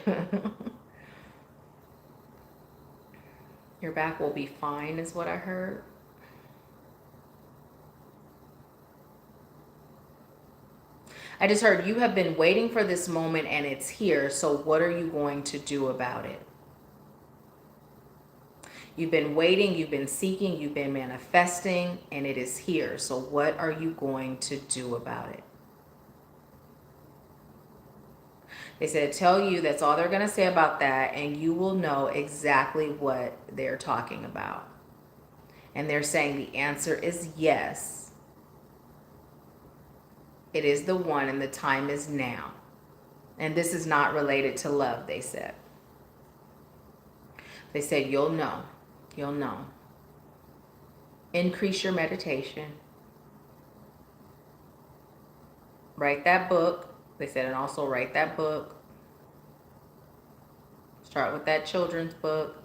Your back will be fine is what I heard. I just heard you have been waiting for this moment and it's here. So what are you going to do about it? You've been waiting, you've been seeking, you've been manifesting, and it is here. So what are you going to do about it? They said, tell you that's all they're going to say about that, and you will know exactly what they're talking about. And they're saying the answer is yes. It is the one, and the time is now. And this is not related to love, they said. They said, you'll know. You'll know. Increase your meditation. Write that book. They said, and also write that book. Start with that children's book.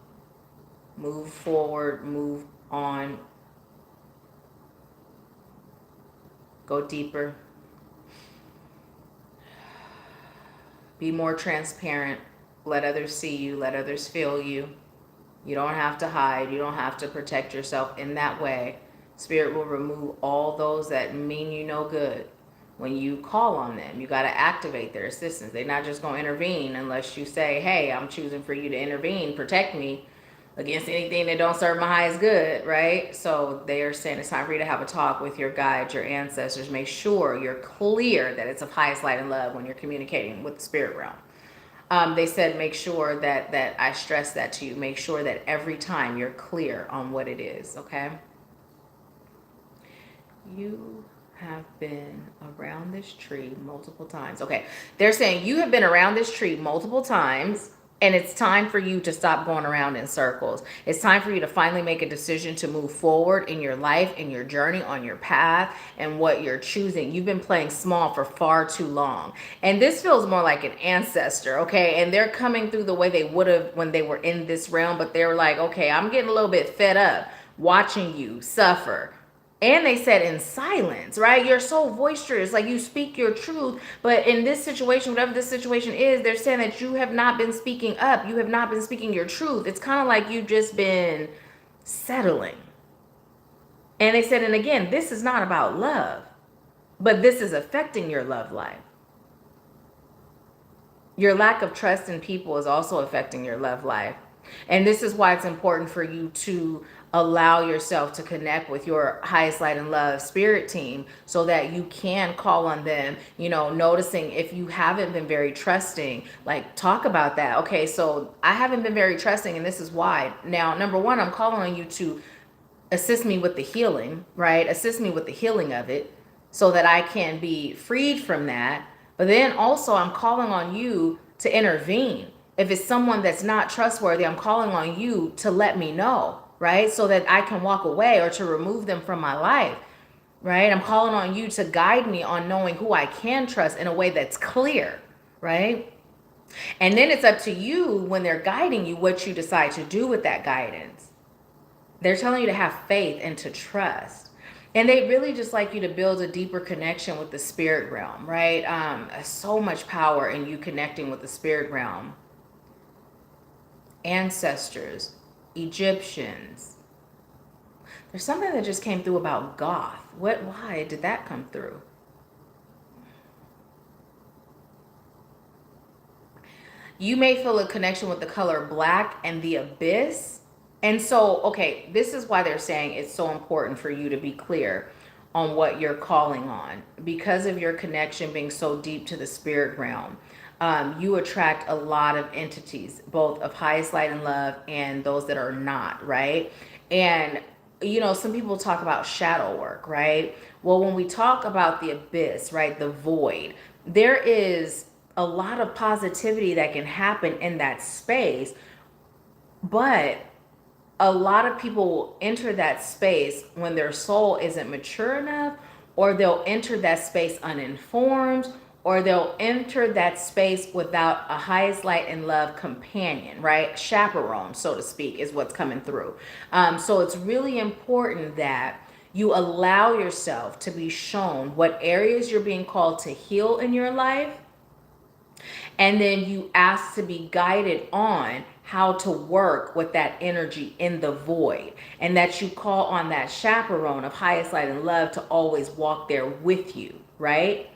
Move forward, move on. Go deeper. Be more transparent. Let others see you. Let others feel you. You don't have to hide. You don't have to protect yourself in that way. Spirit will remove all those that mean you no good. When you call on them, you got to activate their assistance. They're not just going to intervene unless you say, hey, I'm choosing for you to intervene, protect me against anything that don't serve my highest good, right? So they are saying it's time for you to have a talk with your guides, your ancestors. Make sure you're clear that it's of highest light and love when you're communicating with the spirit realm. They said, make sure that I stress that to you. Make sure that every time you're clear on what it is, okay? You have been around this tree multiple times. Okay, they're saying you have been around this tree multiple times, and it's time for you to stop going around in circles. It's time for you to finally make a decision to move forward in your life, in your journey, on your path, and what you're choosing. You've been playing small for far too long. And this feels more like an ancestor, okay? And they're coming through the way they would have when they were in this realm, but they're like, okay, I'm getting a little bit fed up watching you suffer. And they said in silence, right? You're so boisterous, like you speak your truth. But in this situation, whatever this situation is, they're saying that you have not been speaking up. You have not been speaking your truth. It's kind of like you've just been settling. And they said, and again, this is not about love, but this is affecting your love life. Your lack of trust in people is also affecting your love life. And this is why it's important for you to allow yourself to connect with your highest light and love spirit team so that you can call on them, noticing if you haven't been very trusting, like talk about that. Okay, so I haven't been very trusting and this is why. Now, number one, I'm calling on you to assist me with the healing, right? Assist me with the healing of it so that I can be freed from that. But then also I'm calling on you to intervene. If it's someone that's not trustworthy, I'm calling on you to let me know, right? So that I can walk away or to remove them from my life, right? I'm calling on you to guide me on knowing who I can trust in a way that's clear, right? And then it's up to you when they're guiding you, what you decide to do with that guidance. They're telling you to have faith and to trust. And they really just like you to build a deeper connection with the spirit realm, right? So much power in you connecting with the spirit realm. Ancestors, Egyptians. There's something that just came through about goth. Why did that come through? You may feel a connection with the color black and the abyss. And so, okay, this is why they're saying it's so important for you to be clear on what you're calling on. Because of your connection being so deep to the spirit realm, you attract a lot of entities, both of highest light and love and those that are not, right? And, you know, some people talk about shadow work, right? Well, when we talk about the abyss, right, the void, there is a lot of positivity that can happen in that space, but a lot of people will enter that space when their soul isn't mature enough, or they'll enter that space uninformed, or they'll enter that space without a highest light and love companion, right? Chaperone, so to speak, is what's coming through. So it's really important that you allow yourself to be shown what areas you're being called to heal in your life, and then you ask to be guided on how to work with that energy in the void, and that you call on that chaperone of highest light and love to always walk there with you, right?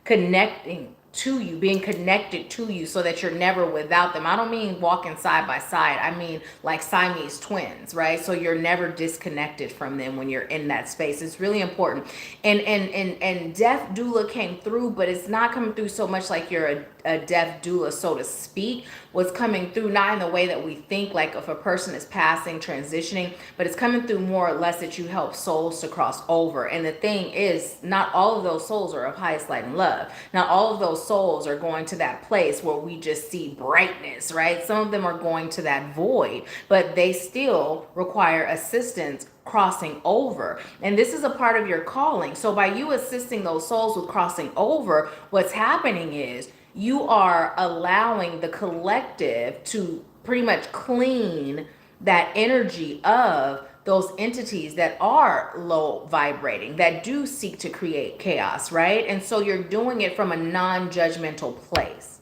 Connecting to you, being connected to you so that you're never without them. I don't mean walking side by side. I mean like Siamese twins, right? So you're never disconnected from them when you're in that space. It's really important. And death doula came through, but it's not coming through so much like you're a death doula, so to speak. What's coming through, not in the way that we think, like if a person is passing, transitioning, but it's coming through more or less that you help souls to cross over. And the thing is, not all of those souls are of highest light and love. Not all of those souls are going to that place where we just see brightness, right? Some of them are going to that void, but they still require assistance crossing over. And this is a part of your calling. So by you assisting those souls with crossing over, what's happening is you are allowing the collective to pretty much clean that energy of those entities that are low vibrating, that do seek to create chaos, right? And so you're doing it from a non-judgmental place.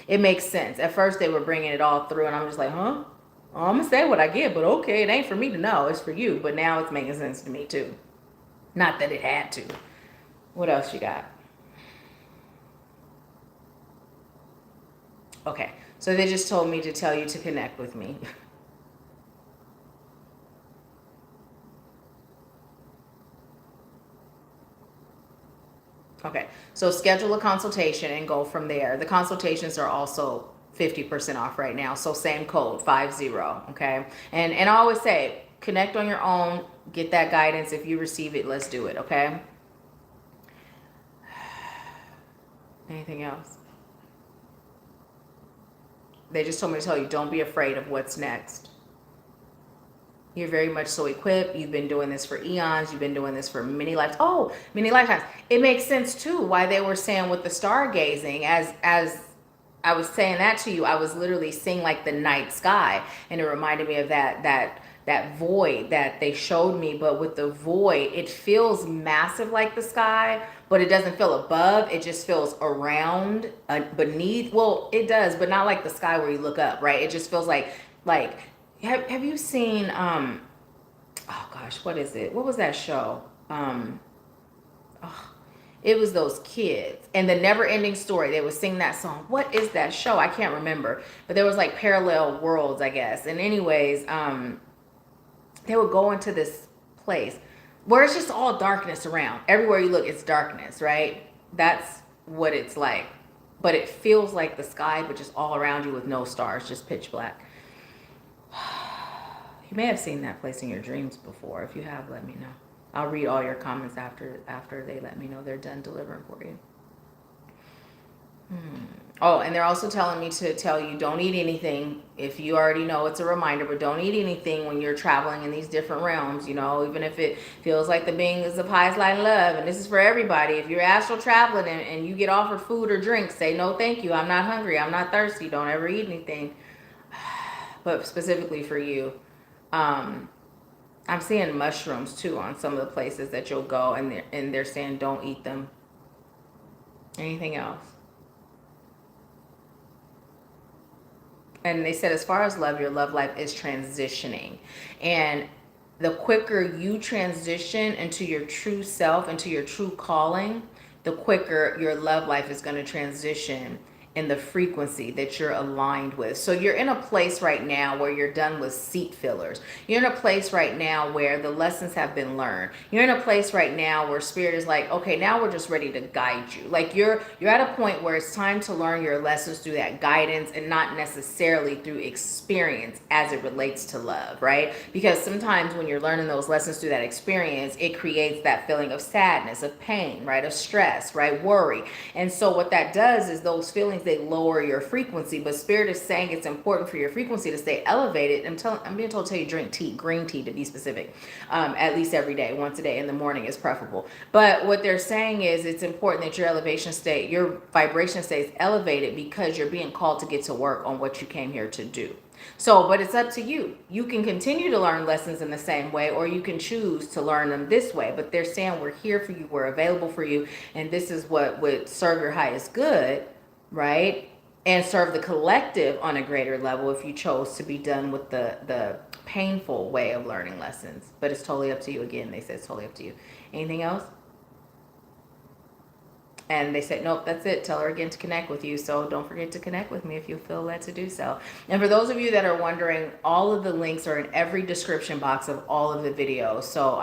It makes sense. At first they were bringing it all through and I'm just like, huh? I'm gonna say what I get, but okay, it ain't for me to know, it's for you. But now it's making sense to me too. Not that it had to. What else you got? Okay, so they just told me to tell you to connect with me. Okay, so schedule a consultation and go from there. The consultations are also 50% off right now. So same code, 50, okay? And I always say, connect on your own, get that guidance. If you receive it, let's do it, okay? Anything else? They just told me to tell you, don't be afraid of what's next. You're very much so equipped. You've been doing this for eons. You've been doing this for many lives. Oh, many lifetimes. It makes sense too why they were saying with the stargazing. As I was saying that to you, I was literally seeing like the night sky, and it reminded me of that void that they showed me. But with the void, it feels massive like the sky, but it doesn't feel above. It just feels around, beneath. Well, it does, but not like the sky where you look up, right? It just feels like. Have you seen oh gosh, what is it? What was that show? Oh, it was those kids and the never ending story. They would sing that song. What is that show? I can't remember. But there was like parallel worlds, I guess. And anyways, they would go into this place where it's just all darkness around. Everywhere you look, it's darkness, right? That's what it's like. But it feels like the sky, but just all around you with no stars, just pitch black. You may have seen that place in your dreams before. If you have, let me know. I'll read all your comments after they let me know they're done delivering for you. Oh, and they're also telling me to tell you, don't eat anything. If you already know, it's a reminder, but don't eat anything when you're traveling in these different realms, you know, even if it feels like the being is of highest light and love. And this is for everybody. If you're astral traveling and you get offered food or drinks, say, no, thank you. I'm not hungry. I'm not thirsty. Don't ever eat anything. But specifically for you, I'm seeing mushrooms too on some of the places that you'll go, and they're saying don't eat them. Anything else? And they said, as far as love, your love life is transitioning. And the quicker you transition into your true self, into your true calling, the quicker your love life is going to transition in the frequency that you're aligned with. So you're in a place right now where you're done with seat fillers. You're in a place right now where the lessons have been learned. You're in a place right now where spirit is like, okay, now we're just ready to guide you. Like you're at a point where it's time to learn your lessons through that guidance and not necessarily through experience as it relates to love, right? Because sometimes when you're learning those lessons through that experience, it creates that feeling of sadness, of pain, right? Of stress, right? Worry. And so what that does is those feelings, they lower your frequency, but spirit is saying it's important for your frequency to stay elevated. I'm being told to tell you drink tea, green tea to be specific, at least every day, once a day in the morning is preferable. But what they're saying is it's important that your your vibration stays elevated because you're being called to get to work on what you came here to do. So, but it's up to you. You can continue to learn lessons in the same way, or you can choose to learn them this way. But they're saying we're here for you, we're available for you, and this is what would serve your highest good, right? And serve the collective on a greater level if you chose to be done with the painful way of learning lessons. But it's totally up to you. Again, they said it's totally up to you. Anything else? And they said, nope, that's it. Tell her again to connect with you. So don't forget to connect with me if you feel led to do so. And for those of you that are wondering, all of the links are in every description box of all of the videos. So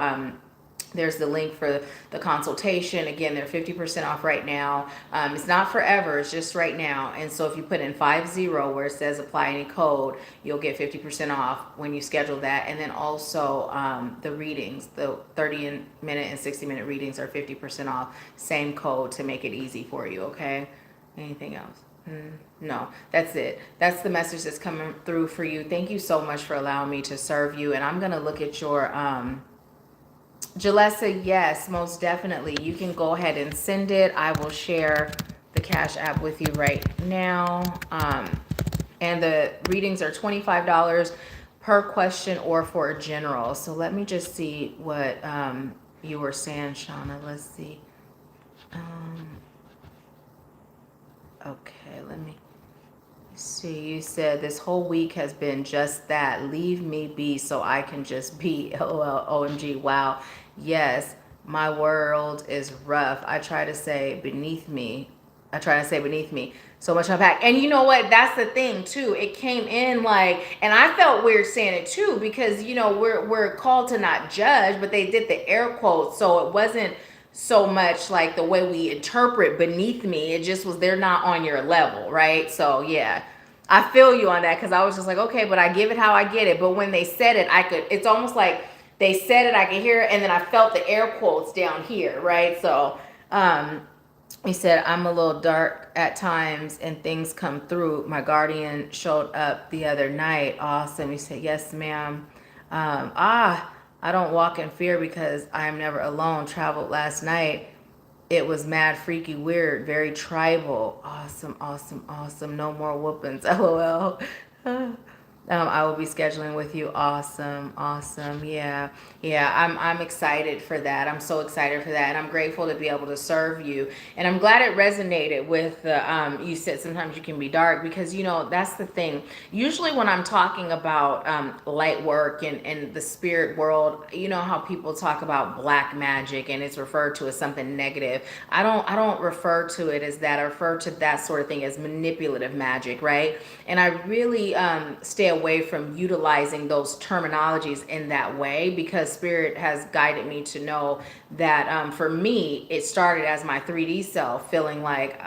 there's the link for the consultation. Again, they're 50% off right now. It's not forever, it's just right now. And so if you put in 50 where it says apply any code, you'll get 50% off when you schedule that. And then also the readings, the 30-minute and 60-minute readings are 50% off. Same code to make it easy for you, okay? Anything else? No, that's it. That's the message that's coming through for you. Thank you so much for allowing me to serve you. And I'm going to look at your... Jalessa, yes, most definitely. You can go ahead and send it. I will share the Cash App with you right now. And the readings are $25 per question or for a general. So let me just see what you were saying, Shauna. Let's see. Okay, let me see. You said this whole week has been just that. Leave me be so I can just be. LOL, OMG, wow. Yes, my world is rough. I try to say beneath me. So much unpack. And you know what? That's the thing too. It came in like, and I felt weird saying it too, because you know, we're called to not judge, but they did the air quotes. So it wasn't so much like the way we interpret beneath me. It just was, they're not on your level, right? So yeah, I feel you on that, because I was just like, okay, but I give it how I get it. But when they said it, it's almost like they said it, I could hear it, and then I felt the air quotes down here, right? So he said, I'm a little dark at times and things come through. My guardian showed up the other night. Awesome. He said, yes, ma'am. I don't walk in fear because I am never alone. Traveled last night. It was mad, freaky, weird, very tribal. Awesome, awesome, awesome. No more whoopings. LOL. I will be scheduling with you. Awesome, awesome. Yeah, I'm excited for that. I'm so excited for that, and I'm grateful to be able to serve you. And I'm glad it resonated with the. You said sometimes you can be dark, because you know that's the thing. Usually when I'm talking about light work and the spirit world, you know how people talk about black magic and it's referred to as something negative. I don't refer to it as that. I refer to that sort of thing as manipulative magic, right? And I really stay away from utilizing those terminologies in that way, because spirit has guided me to know that for me, it started as my 3D self feeling like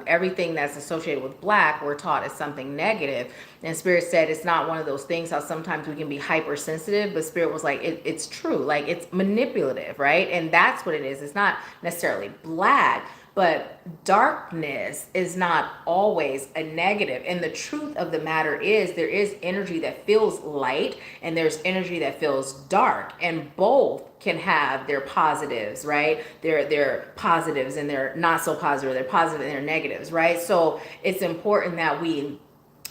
everything that's associated with black we're taught as something negative. And spirit said it's not one of those things how sometimes we can be hypersensitive, but spirit was like, it's true, like it's manipulative, right? And that's what it is. It's not necessarily black, but darkness is not always a negative. And the truth of the matter is there is energy that feels light and there's energy that feels dark, and both can have their positives, right? They're positives and they're not so positive. They're positive and they're negatives, right? So it's important that we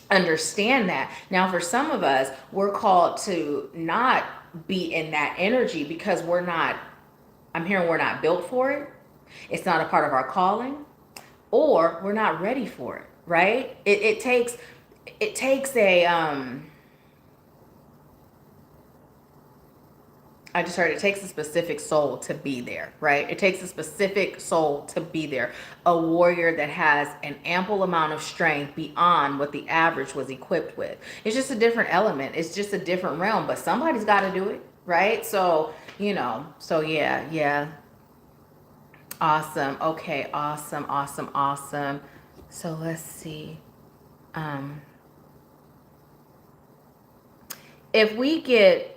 understand that. Now, for some of us, we're called to not be in that energy because I'm hearing we're not built for it. It's not a part of our calling, or we're not ready for it, right? It takes a I just heard it takes a specific soul to be there, right? It takes a specific soul to be there. A warrior that has an ample amount of strength beyond what the average was equipped with. It's just a different element. It's just a different realm, but somebody's got to do it, right? So, so yeah, yeah. Awesome. Okay, awesome, awesome, awesome. So let's see. Um, if we get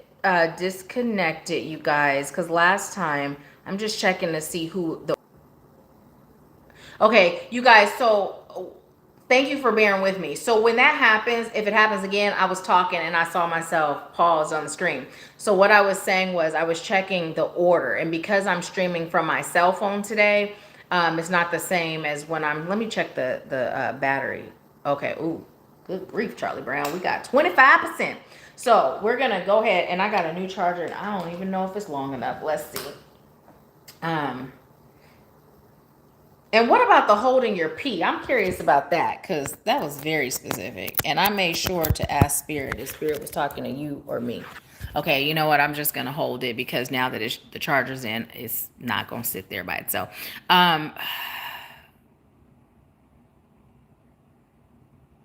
disconnected, you guys, because last time I'm just checking to see who the. Okay, you guys. So thank you for bearing with me. So when that happens, if it happens again, I was talking and I saw myself pause on the screen. So what I was saying was I was checking the order, and because I'm streaming from my cell phone today, it's not the same as when I'm. Let me check the battery. Okay. Ooh, good grief, Charlie Brown. We got 25%. So we're gonna go ahead, and I got a new charger, and I don't even know if it's long enough. Let's see. Um, and what about the holding your pee? I'm curious about that because that was very specific. And I made sure to ask Spirit if Spirit was talking to you or me. Okay, you know what? I'm just going to hold it because now that the charger's in, it's not going to sit there by itself. Um,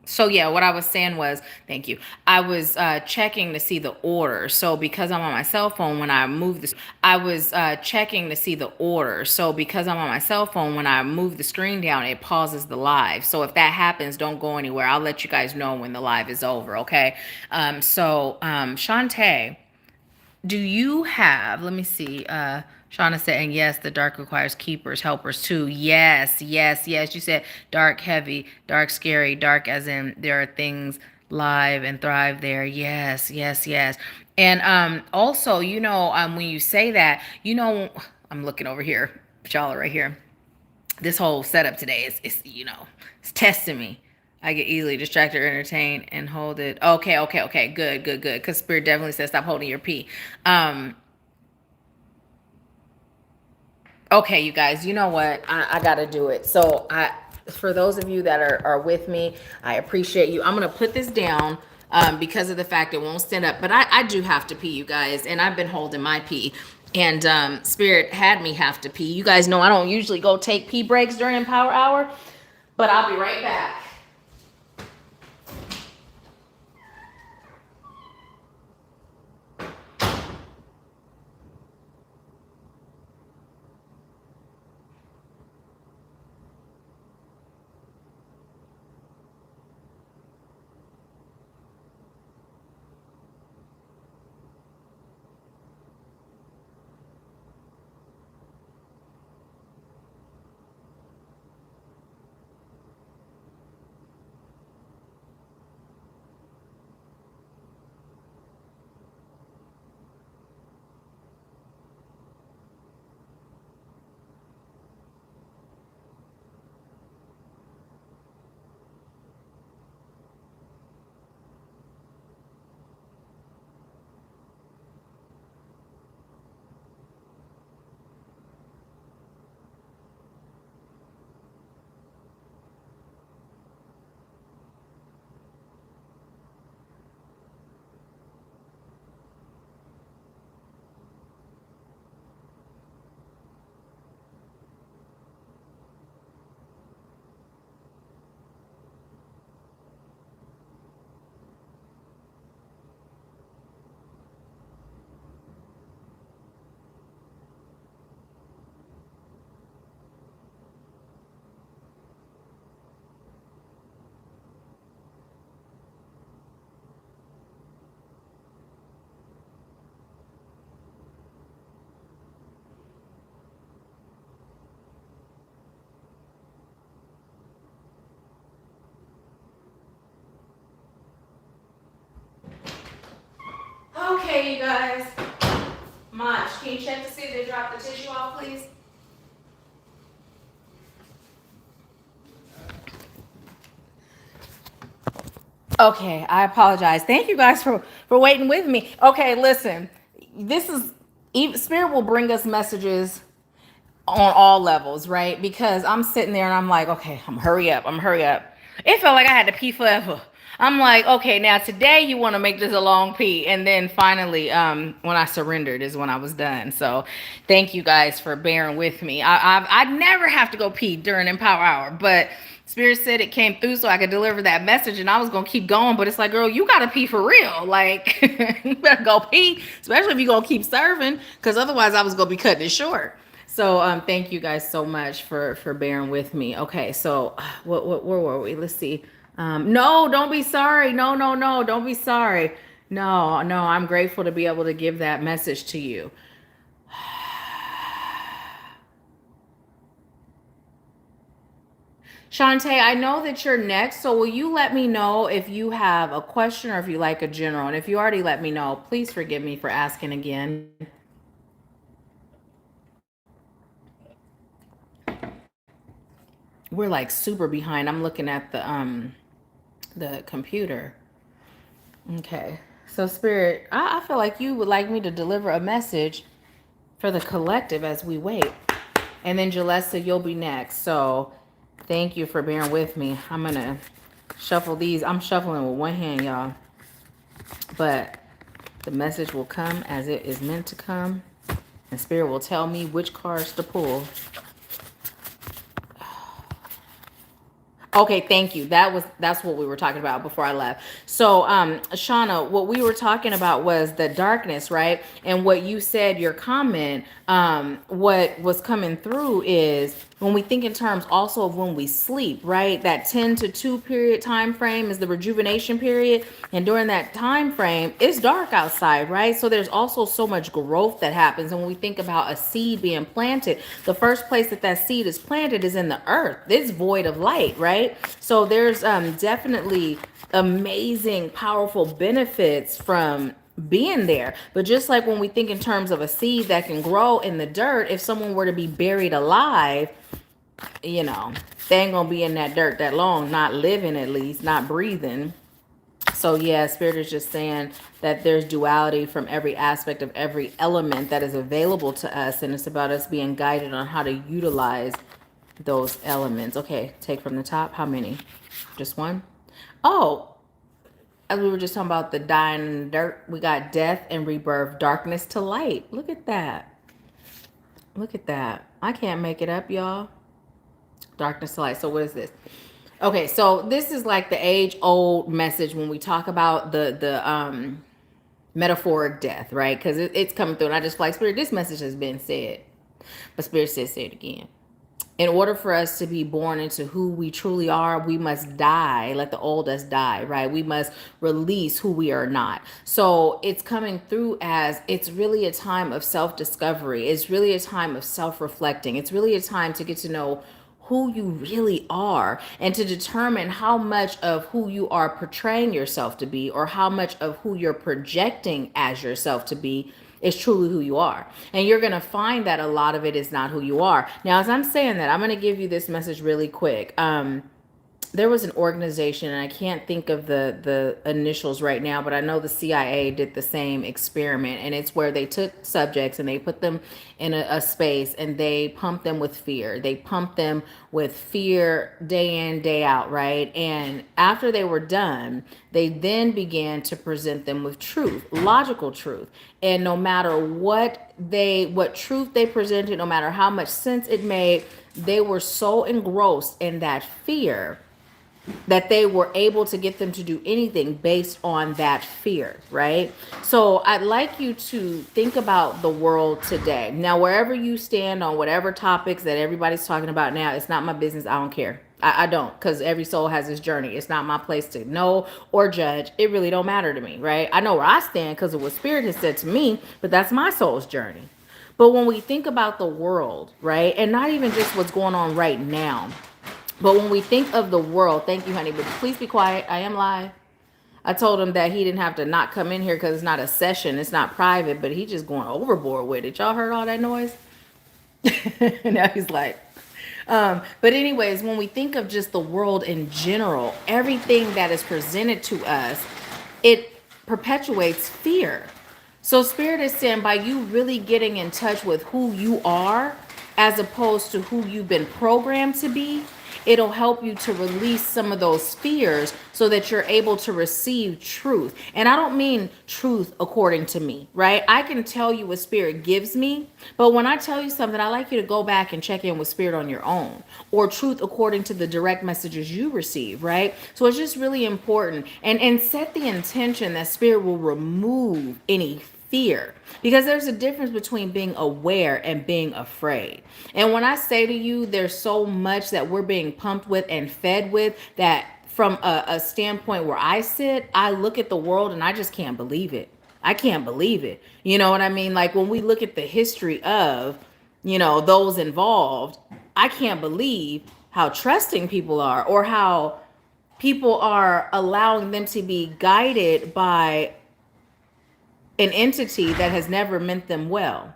So yeah, what I was saying was, thank you. I was checking to see the order. So because I'm on my cell phone, when I move this, I was checking to see the order. So because I'm on my cell phone, when I move the screen down, it pauses the live. So if that happens, don't go anywhere. I'll let you guys know when the live is over. Okay. Shantae, do you have, let me see, Shauna saying, yes, the dark requires keepers, helpers too. Yes, yes, yes. You said dark, heavy, dark, scary, dark as in there are things live and thrive there. Yes, yes, yes. And also, when you say that, I'm looking over here, y'all are right here. This whole setup today is it's testing me. I get easily distracted or entertained and hold it. Okay, okay, okay. Good, good, good. Because Spirit definitely says stop holding your pee. Okay, you guys, you know what? I got to do it. So for those of you that are with me, I appreciate you. I'm going to put this down because of the fact it won't stand up. But I do have to pee, you guys. And I've been holding my pee. And Spirit had me have to pee. You guys know I don't usually go take pee breaks during Power Hour. But I'll be right back. Okay, you guys. Mach, can you check to see if they dropped the tissue off, please? Okay, I apologize. Thank you guys for waiting with me. Okay, listen. this is, Spirit will bring us messages on all levels, right? Because I'm sitting there and I'm like, okay, I'm hurry up. It felt like I had to pee forever. I'm like, okay, now today you want to make this a long pee. And then finally, when I surrendered is when I was done. So thank you guys for bearing with me. I never have to go pee during Empower Hour, but Spirit said it came through so I could deliver that message, and I was going to keep going. But it's like, girl, you got to pee for real. Like, you better go pee, especially if you're going to keep serving, because otherwise I was going to be cutting it short. So thank you guys so much for bearing with me. Okay, so where were we? Let's see. No, don't be sorry. No, don't be sorry. No, I'm grateful to be able to give that message to you. Shantae, I know that you're next, so will you let me know if you have a question or if you like a general? And if you already let me know, please forgive me for asking again. We're like super behind. I'm looking at the computer. Okay. So Spirit, I feel like you would like me to deliver a message for the collective as we wait. And then Jalessa, you'll be next. So thank you for bearing with me. I'm going to shuffle these. I'm shuffling with one hand, y'all. But the message will come as it is meant to come. And Spirit will tell me which cards to pull. Okay, thank you. That's what we were talking about before I left. So, Shauna, what we were talking about was the darkness, right? And what you said, your comment, what was coming through is when we think in terms also of when we sleep, right? That 10 to 2 period time frame is the rejuvenation period, and during that time frame, it's dark outside, right? So there's also so much growth that happens. And when we think about a seed being planted, the first place that seed is planted is in the earth. It's void of light, right? So there's definitely amazing, powerful benefits from being there. But just like when we think in terms of a seed that can grow in the dirt, if someone were to be buried alive, you know, they ain't gonna be in that dirt that long, not living, at least not breathing. So yeah, Spirit is just saying that there's duality from every aspect of every element that is available to us, and it's about us being guided on how to utilize those elements. Okay, take from the top. How many? Just one? Oh, as we were just talking about the dying in the dirt, we got death and rebirth, darkness to light. Look at that. Look at that. I can't make it up, y'all. Darkness to light. So what is this? Okay, so this is like the age-old message when we talk about the metaphoric death, right? Because it's coming through, and I just feel like, Spirit, this message has been said, but Spirit says, say it again. In order for us to be born into who we truly are, we must die, let the old us die, right? We must release who we are not. So it's coming through as it's really a time of self-discovery. It's really a time of self-reflecting. It's really a time to get to know who you really are and to determine how much of who you are portraying yourself to be or how much of who you're projecting as yourself to be is truly who you are. And you're going to find that a lot of it is not who you are. Now, as I'm saying that, I'm going to give you this message really quick. There was an organization, and I can't think of the initials right now, but I know the CIA did the same experiment, and it's where they took subjects and they put them in a space and they pumped them with fear. They pumped them with fear day in, day out, right? And after they were done, they then began to present them with truth, logical truth. And no matter what truth they presented, no matter how much sense it made, they were so engrossed in that fear that they were able to get them to do anything based on that fear, right? So I'd like you to think about the world today. Now, wherever you stand on whatever topics that everybody's talking about now, it's not my business. I don't care. I don't, because every soul has its journey. It's not my place to know or judge. It really don't matter to me, right? I know where I stand because of what Spirit has said to me, but that's my soul's journey. But when we think about the world, right, and not even just what's going on right now, but when we think of the world, thank you, honey, but please be quiet. I am live. I told him that he didn't have to not come in here because it's not a session. It's not private, but he just going overboard with it. Y'all heard all that noise? Now he's like, but anyways, when we think of just the world in general, everything that is presented to us, it perpetuates fear. So Spirit is saying by you really getting in touch with who you are as opposed to who you've been programmed to be, it'll help you to release some of those fears so that you're able to receive truth. And I don't mean truth according to me, right? I can tell you what Spirit gives me, but when I tell you something, I like you to go back and check in with Spirit on your own, or truth according to the direct messages you receive, right? So it's just really important, and set the intention that Spirit will remove any fear, because there's a difference between being aware and being afraid. And when I say to you, there's so much that we're being pumped with and fed with that from a standpoint where I sit, I look at the world and I just can't believe it. I can't believe it. You know what I mean? Like when we look at the history of, those involved, I can't believe how trusting people are, or how people are allowing them to be guided by an entity that has never meant them well.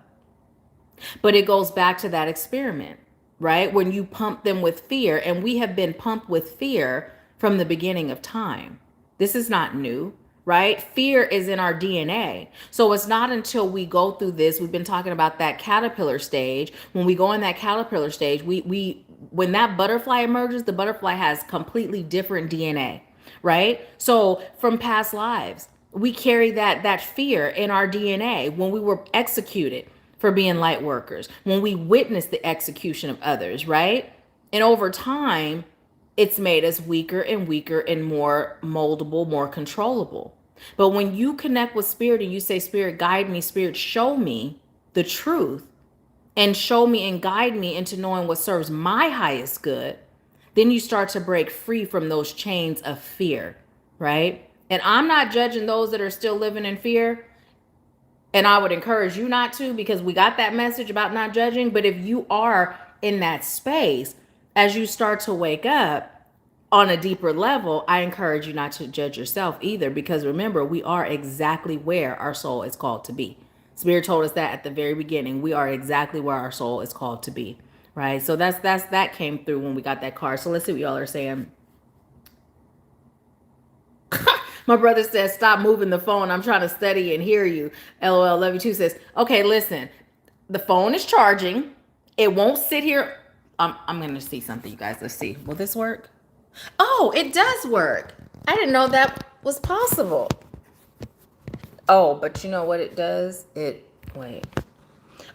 But it goes back to that experiment, right? When you pump them with fear, and we have been pumped with fear from the beginning of time. This is not new, right? Fear is in our DNA. So it's not until we go through this, we've been talking about that caterpillar stage. When we go in that caterpillar stage, when that butterfly emerges, the butterfly has completely different DNA, right? So from past lives, we carry that fear in our DNA when we were executed for being light workers, when we witnessed the execution of others, right? And over time, it's made us weaker and weaker and more moldable, more controllable. But when you connect with Spirit and you say, Spirit, guide me, Spirit, show me the truth, and show me and guide me into knowing what serves my highest good, then you start to break free from those chains of fear, right? And I'm not judging those that are still living in fear. And I would encourage you not to, because we got that message about not judging. But if you are in that space, as you start to wake up on a deeper level, I encourage you not to judge yourself either, because remember, we are exactly where our soul is called to be. Spirit told us that at the very beginning. We are exactly where our soul is called to be, right? So that came through when we got that card. So let's see what y'all are saying. My brother says, stop moving the phone. I'm trying to study and hear you. LOL, love you too. Says, okay, listen, the phone is charging. It won't sit here. I'm going to see something, you guys. Let's see. Will this work? Oh, it does work. I didn't know that was possible. Oh, but you know what it does? Wait.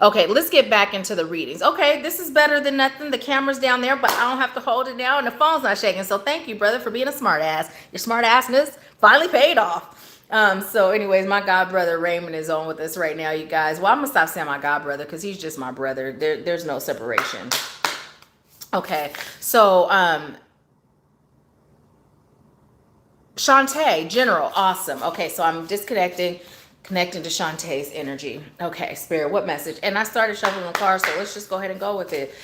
Okay, let's get back into the readings. Okay, this is better than nothing. The camera's down there, but I don't have to hold it now, and the phone's not shaking. So thank you, brother, for being a smart ass. Your smart assness finally paid off. So anyways, my god brother Raymond is on with us right now, you guys. Well, I'm gonna stop saying my god brother because he's just my brother. There's no separation. Okay, so Shantae, General, awesome. Okay, so I'm connecting to Shantae's energy. Okay, Spirit, what message? And I started shuffling the cards, so let's just go ahead and go with it.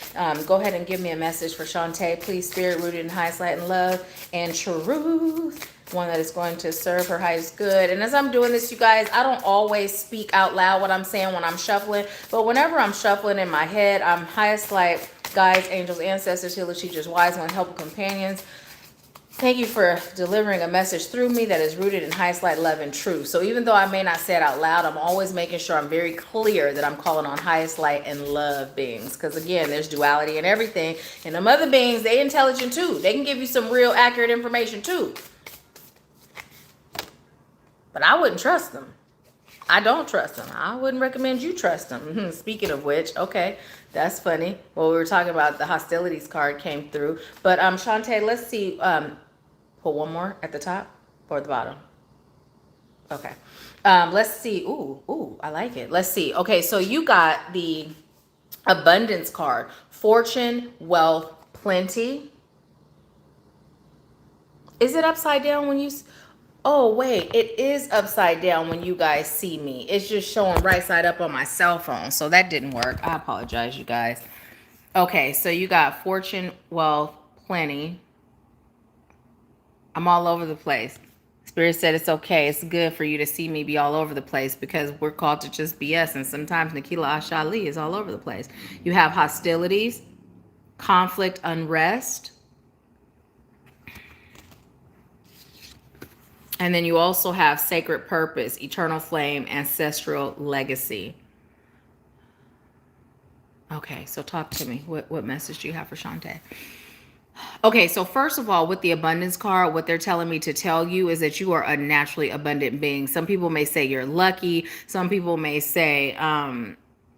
Go ahead and give me a message for Shantae, please. Spirit, rooted in highest light and love and truth. One that is going to serve her highest good. And as I'm doing this, you guys, I don't always speak out loud what I'm saying when I'm shuffling, but whenever I'm shuffling in my head, I'm highest light, guides, angels, ancestors, healers, teachers, wise ones, helpful companions. Thank you for delivering a message through me that is rooted in highest light, love, and truth. So even though I may not say it out loud, I'm always making sure I'm very clear that I'm calling on highest light and love beings. Because again, there's duality in everything. And them other beings, they intelligent too. They can give you some real accurate information too. But I wouldn't trust them. I don't trust them. I wouldn't recommend you trust them. Speaking of which, okay, that's funny. Well, we were talking about the hostilities card came through. But Shantae, let's see. Pull one more at the top or the bottom. Okay. Let's see. Ooh, I like it. Let's see. Okay, so you got the abundance card. Fortune, wealth, plenty. Is it upside down when you... Oh, wait. It is upside down when you guys see me. It's just showing right side up on my cell phone. So that didn't work. I apologize, you guys. Okay, so you got fortune, wealth, plenty. I'm all over the place. Spirit said it's okay. It's good for you to see me be all over the place because we're called to just BS. And sometimes Nahkila Ashali is all over the place. You have hostilities, conflict, unrest. And then you also have sacred purpose, eternal flame, ancestral legacy. Okay, so talk to me. What message do you have for Shantae? Okay, so first of all, with the abundance card, what they're telling me to tell you is that you are a naturally abundant being. Some people may say you're lucky. Some people may say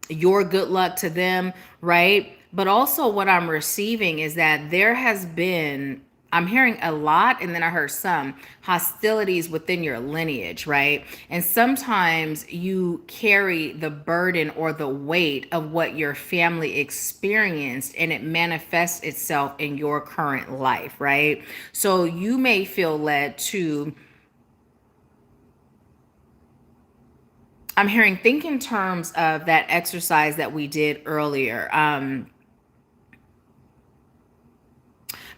you're good luck to them, right? But also, what I'm receiving is that there has been, I'm hearing a lot, and then I heard some hostilities within your lineage, right? And sometimes you carry the burden or the weight of what your family experienced, and it manifests itself in your current life, right? So you may feel led to, I'm hearing, think in terms of that exercise that we did earlier.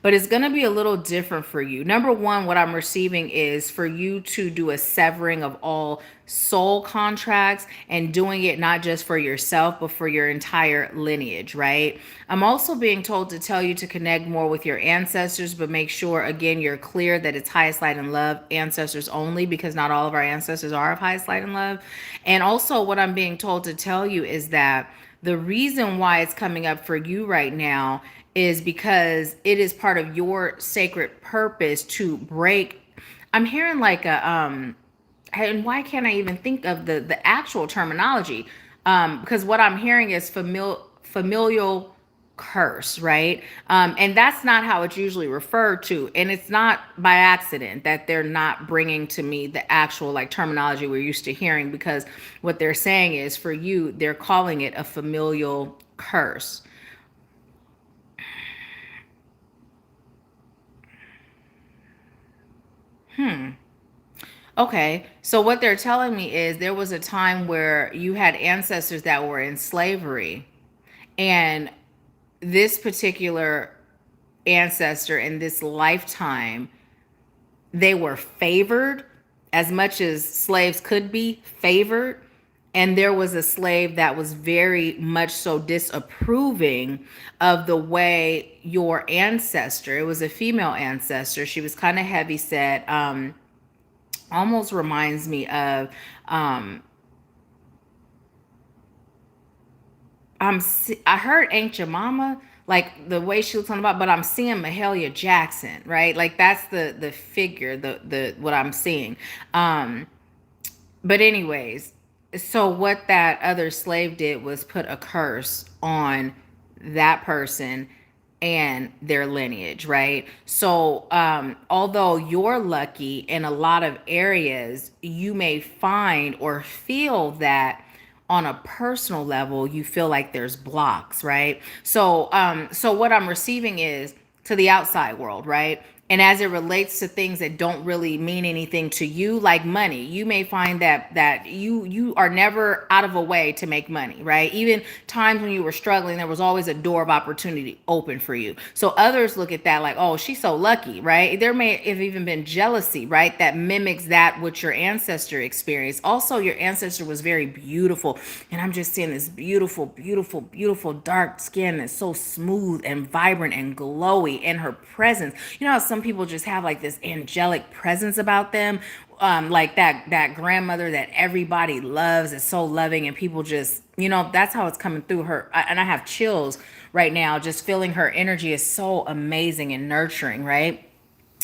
But it's going to be a little different for you. Number one, what I'm receiving is for you to do a severing of all soul contracts and doing it not just for yourself, but for your entire lineage, right? I'm also being told to tell you to connect more with your ancestors, but make sure, again, you're clear that it's highest light and love ancestors only, because not all of our ancestors are of highest light and love. And also, what I'm being told to tell you is that the reason why it's coming up for you right now is because it is part of your sacred purpose to break. I'm hearing like a and why can't I even think of the actual terminology? Because what I'm hearing is familial curse, right? And that's not how it's usually referred to, and it's not by accident that they're not bringing to me the actual like terminology we're used to hearing, because what they're saying is for you, they're calling it a familial curse. Okay, so what they're telling me is there was a time where you had ancestors that were in slavery, and this particular ancestor in this lifetime, they were favored as much as slaves could be favored. And there was a slave that was very much so disapproving of the way your ancestor, it was a female ancestor, she was kind of heavy set, almost reminds me of um I heard Ain't Your Mama, like the way she was talking about, but I'm seeing Mahalia Jackson, right? Like that's the figure, the what I'm seeing. Um but anyways, so what that other slave did was put a curse on that person and their lineage, right? So although you're lucky in a lot of areas, you may find or feel that on a personal level you feel like there's blocks, right? So what I'm receiving is to the outside world, right? And as it relates to things that don't really mean anything to you, like money, you may find that you are never out of a way to make money, right? Even times when you were struggling, there was always a door of opportunity open for you. So others look at that like, oh, she's so lucky, right? There may have even been jealousy, right? That mimics that which your ancestor experienced. Also, your ancestor was very beautiful, and I'm just seeing this beautiful, beautiful, beautiful dark skin that's so smooth and vibrant and glowy, and her presence. You know how some people just have like this angelic presence about them, like that grandmother that everybody loves, is so loving, and people just, that's how it's coming through her. And I have chills right now just feeling her energy is so amazing and nurturing, right?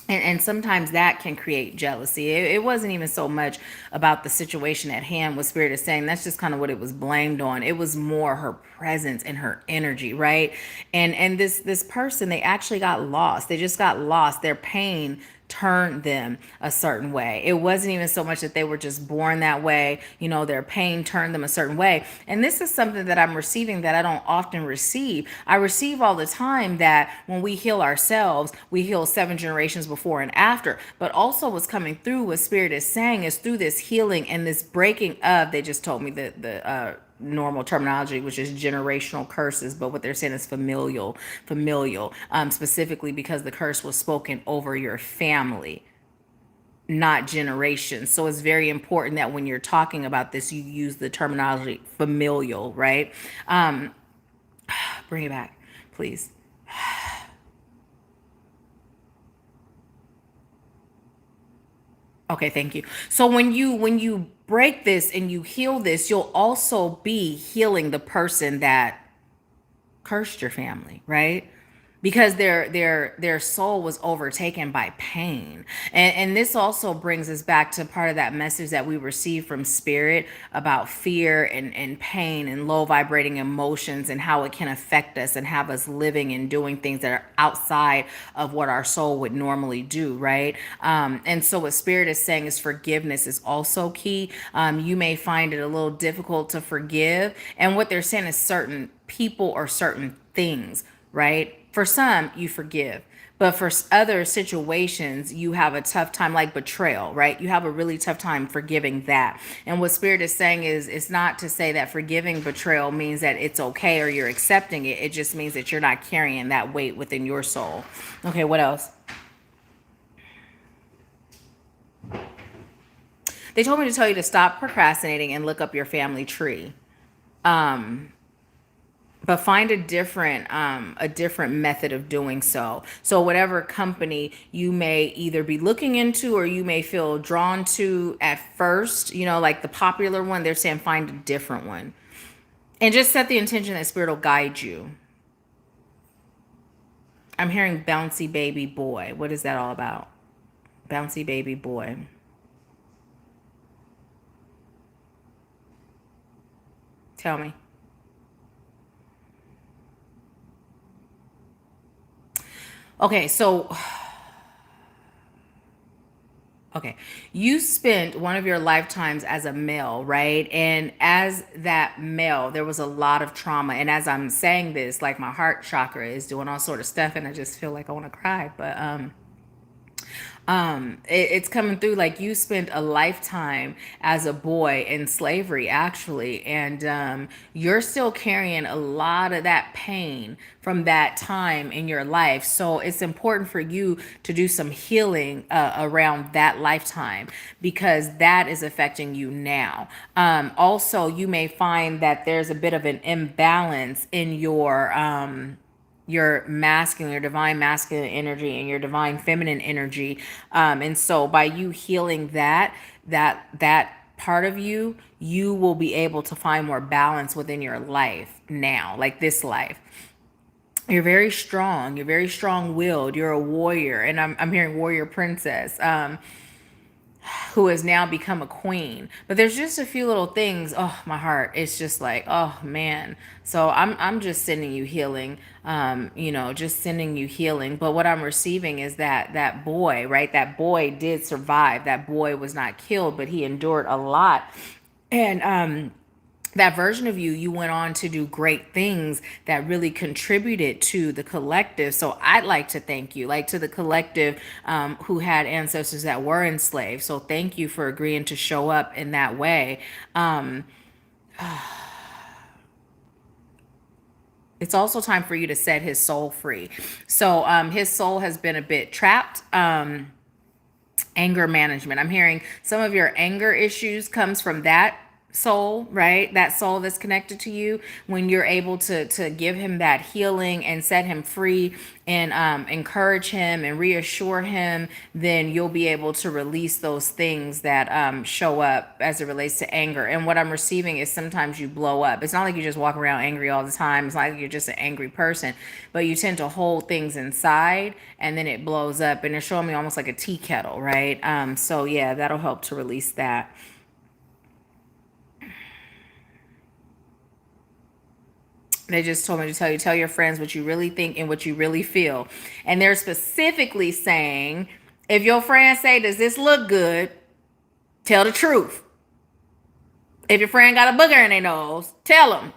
And sometimes that can create jealousy. It wasn't even so much about the situation at hand, what Spirit is saying. That's just kind of what it was blamed on. It was more her presence and her energy, right? And this person, they actually got lost. They just got lost. Their pain turned them a certain way. It wasn't even so much that they were just born that way. Their pain turned them a certain way. And this is something that I'm receiving that I don't often receive. I receive all the time that when we heal ourselves, we heal 7 generations before and after. But also what's coming through, what Spirit is saying, is through this healing and this breaking of, they just told me that the normal terminology, which is generational curses, but what they're saying is familial, specifically because the curse was spoken over your family, not generations. So it's very important that when you're talking about this, you use the terminology familial, right? Bring it back, please. Okay, thank you. So when you break this and you heal this, you'll also be healing the person that cursed your family, right? Because their soul was overtaken by pain. And this also brings us back to part of that message that we received from spirit about fear and pain and low vibrating emotions and how it can affect us and have us living and doing things that are outside of what our soul would normally do, right? And so what spirit is saying is forgiveness is also key. You may find it a little difficult to forgive, and what they're saying is certain people or certain things, right? For some, you forgive. But for other situations, you have a tough time, like betrayal, right? You have a really tough time forgiving that. And what Spirit is saying is, it's not to say that forgiving betrayal means that it's okay or you're accepting it. It just means that you're not carrying that weight within your soul. Okay, what else? They told me to tell you to stop procrastinating and look up your family tree. But find a different method of doing so. So whatever company you may either be looking into or you may feel drawn to at first, like the popular one, they're saying find a different one. And just set the intention that spirit will guide you. I'm hearing bouncy baby boy. What is that all about? Bouncy baby boy. Tell me. Okay, so okay, you spent one of your lifetimes as a male, right? And as that male, there was a lot of trauma. And as I'm saying this, like my heart chakra is doing all sort of stuff, and I just feel like I want to cry. But it's coming through like you spent a lifetime as a boy in slavery, actually, and you're still carrying a lot of that pain from that time in your life. So it's important for you to do some healing around that lifetime, because that is affecting you now. Also, you may find that there's a bit of an imbalance in your masculine, your divine masculine energy and your divine feminine energy. And so by you healing that part of you, you will be able to find more balance within your life now, like this life. You're very strong. You're very strong-willed. You're a warrior, and I'm hearing warrior princess. Who has now become a queen. But there's just a few little things. Oh, my heart. It's just like, oh man. So I'm just sending you healing. Just sending you healing. But what I'm receiving is that boy, right? That boy did survive. That boy was not killed, but he endured a lot. And that version of you went on to do great things that really contributed to the collective. So I'd like to thank you, like to the collective who had ancestors that were enslaved. So thank you for agreeing to show up in that way. It's also time for you to set his soul free. So his soul has been a bit trapped. Anger management. I'm hearing some of your anger issues comes from that soul, right? That soul that's connected to you. When you're able to give him that healing and set him free and encourage him and reassure him, then you'll be able to release those things that show up as it relates to anger. And what I'm receiving is sometimes you blow up. It's not like you just walk around angry all the time. It's not like you're just an angry person, but you tend to hold things inside and then it blows up, and it's showing me almost like a tea kettle, right? So yeah, that'll help to release that. They just told me to tell your friends what you really think and what you really feel. And they're specifically saying, if your friends say, does this look good? Tell the truth. If your friend got a booger in their nose, tell them.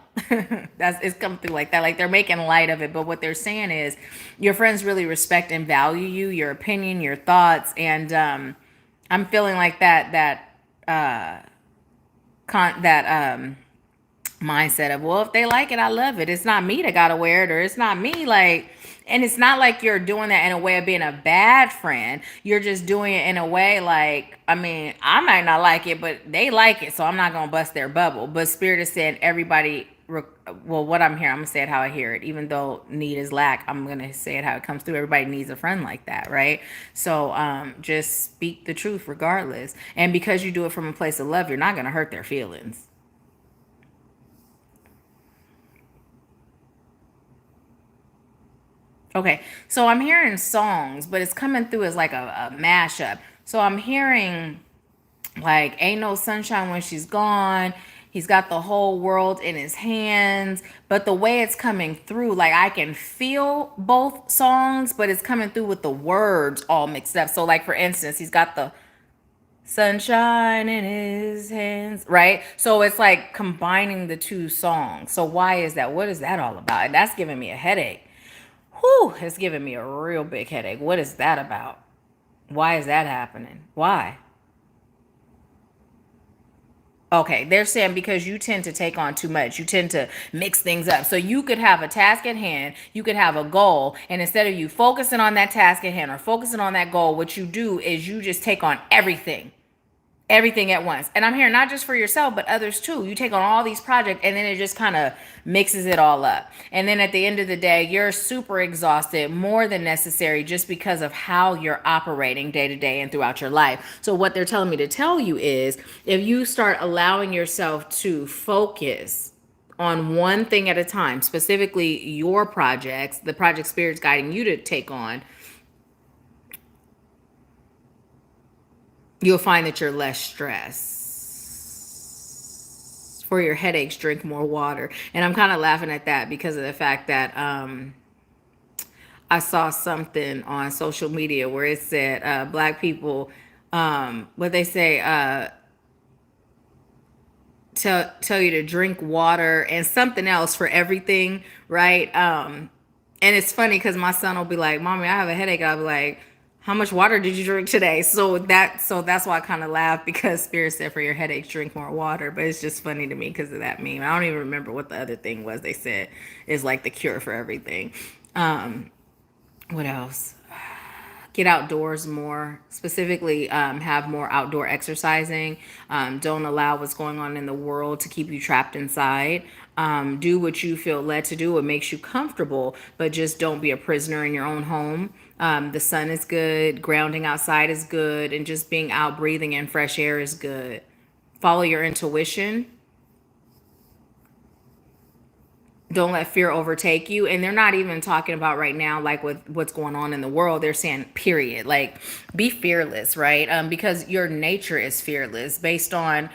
It's come through like that. Like they're making light of it. But what they're saying is your friends really respect and value you, your opinion, your thoughts. And I'm feeling like that mindset of, well, if they like it, I love it. It's not me that gotta wear it, or it's not me, like, and it's not like you're doing that in a way of being a bad friend. You're just doing it in a way like, I mean, I might not like it, but they like it, so I'm not gonna bust their bubble. But spirit is saying everybody well, what I'm hearing, I'm gonna say it how I hear it. Even though need is lack, I'm gonna say it how it comes through. Everybody needs a friend like that, right? So just speak the truth regardless. And because you do it from a place of love, you're not gonna hurt their feelings. Okay, so I'm hearing songs, but it's coming through as like a mashup. So I'm hearing like ain't no sunshine when she's gone. He's got the whole world in his hands. But the way it's coming through, like I can feel both songs, but it's coming through with the words all mixed up. So like for instance, he's got the sunshine in his hands, right? So it's like combining the two songs. So why is that? What is that all about? And that's giving me a headache. Whew, it's giving me a real big headache. What is that about? Why is that happening? Why? Okay, they're saying because you tend to take on too much. You tend to mix things up. So you could have a task at hand, you could have a goal, and instead of you focusing on that task at hand or focusing on that goal, what you do is you just take on everything at once. And I'm here not just for yourself, but others too. You take on all these projects and then it just kind of mixes it all up. And then at the end of the day, you're super exhausted, more than necessary, just because of how you're operating day to day and throughout your life. So what they're telling me to tell you is if you start allowing yourself to focus on one thing at a time, specifically your projects, the project spirit's guiding you to take on, you'll find that you're less stressed. For your headaches, drink more water. And I'm kind of laughing at that because of the fact that I saw something on social media where it said black people, what they say, tell you to drink water and something else for everything, right? And it's funny because my son will be like, "Mommy, I have a headache." I'll be like, "How much water did you drink today?" So that's why I kind of laugh because Spirit said for your headaches, drink more water. But it's just funny to me because of that meme. I don't even remember what the other thing was. They said is like the cure for everything. What else? Get outdoors more, specifically have more outdoor exercising. Don't allow what's going on in the world to keep you trapped inside. Do what you feel led to do, what makes you comfortable, but just don't be a prisoner in your own home. The sun is good, grounding outside is good, and just being out breathing in fresh air is good. Follow your intuition. Don't let fear overtake you. And they're not even talking about right now like with what's going on in the world. They're saying period, like be fearless, right? Because your nature is fearless based on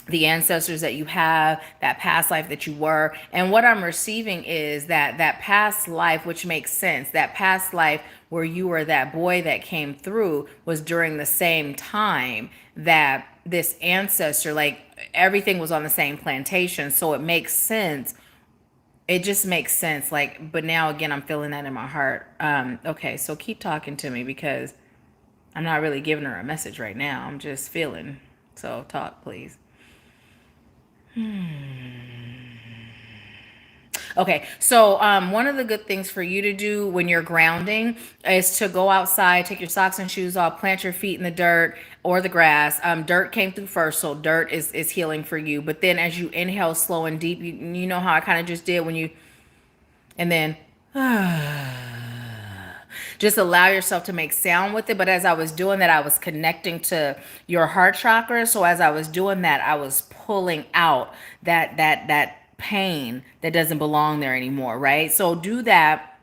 the ancestors that you have, that past life that you were. And what I'm receiving is that past life, which makes sense, that past life where you were that boy that came through was during the same time that this ancestor, like everything was on the same plantation. So it makes sense. It just makes sense. Like, but now again, I'm feeling that in my heart. Okay, so keep talking to me because I'm not really giving her a message right now. I'm just feeling. So talk, please. Okay, so one of the good things for you to do when you're grounding is to go outside, take your socks and shoes off, plant your feet in the dirt or the grass. Dirt came through first, so dirt is healing for you. But then as you inhale slow and deep, you know how I kind of just did when you, and then just allow yourself to make sound with it. But as I was doing that, I was connecting to your heart chakra. So as I was doing that, I was pulling out that pain that doesn't belong there anymore, right? So do that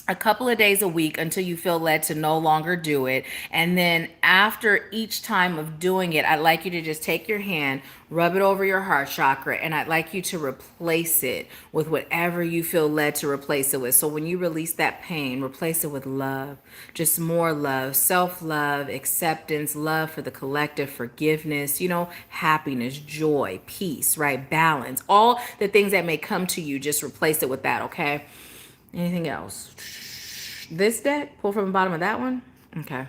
a couple of days a week until you feel led to no longer do it. And then after each time of doing it, I'd like you to just take your hand, rub it over your heart chakra, and I'd like you to replace it with whatever you feel led to replace it with. So when you release that pain, replace it with love, just more love, self-love, acceptance, love for the collective, forgiveness, happiness, joy, peace, right? Balance, all the things that may come to you, just replace it with that, okay? Anything else? This deck, pull from the bottom of that one. Okay.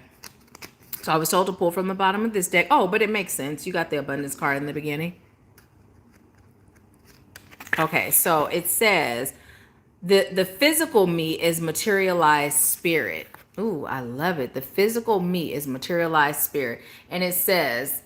So I was told to pull from the bottom of this deck. Oh, but it makes sense. You got the abundance card in the beginning. Okay, so it says the physical me is materialized spirit. Ooh, I love it. The physical me is materialized spirit. And it says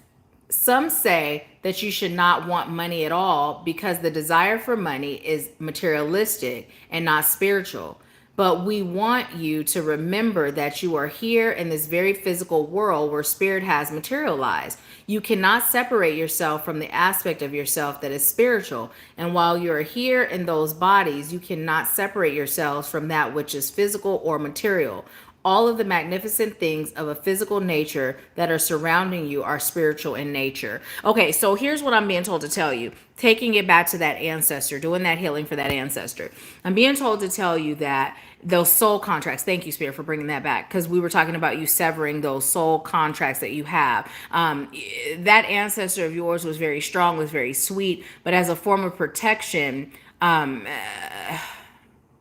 some say that you should not want money at all because the desire for money is materialistic and not spiritual. But we want you to remember that you are here in this very physical world where spirit has materialized. You cannot separate yourself from the aspect of yourself that is spiritual. And while you're here in those bodies, you cannot separate yourselves from that which is physical or material. All of the magnificent things of a physical nature that are surrounding you are spiritual in nature. Okay, so here's what I'm being told to tell you. Taking it back to that ancestor, doing that healing for that ancestor. I'm being told to tell you that those soul contracts, thank you, Spirit, for bringing that back, because we were talking about you severing those soul contracts that you have. That ancestor of yours was very strong, was very sweet, but as a form of protection,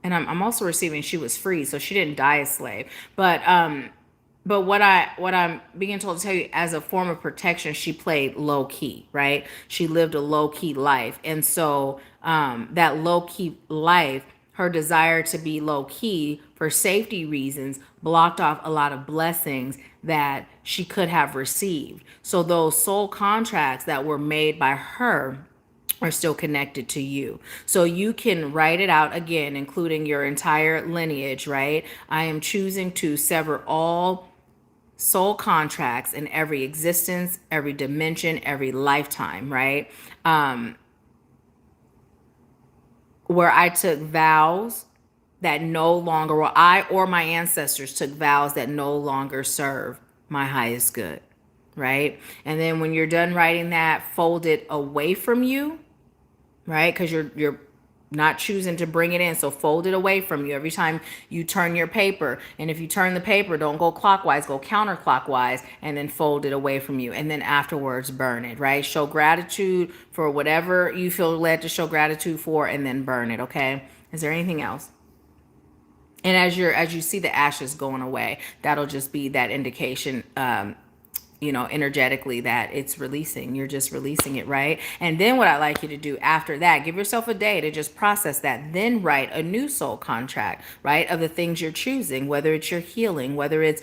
and I'm also receiving she was free, so she didn't die a slave. But what I'm being told to tell you, as a form of protection, she played low key, right? She lived a low key life, and so that low key life, her desire to be low key for safety reasons, blocked off a lot of blessings that she could have received. So those soul contracts that were made by her are still connected to you. So you can write it out again, including your entire lineage, right? I am choosing to sever all soul contracts in every existence, every dimension, every lifetime, right? Where I took vows that no longer, or I or my ancestors took vows that no longer serve my highest good, right? And then when you're done writing that, fold it away from you, right? Because you're not choosing to bring it in. So fold it away from you every time you turn your paper. And if you turn the paper, don't go clockwise, go counterclockwise, and then fold it away from you. And then afterwards, burn it, right? Show gratitude for whatever you feel led to show gratitude for, and then burn it, okay? Is there anything else? And as you see the ashes going away, that'll just be that indication, energetically, that it's releasing. You're just releasing it, right? And then what I like you to do after that, give yourself a day to just process that. Then write a new soul contract, right? Of the things you're choosing, whether it's your healing, whether it's,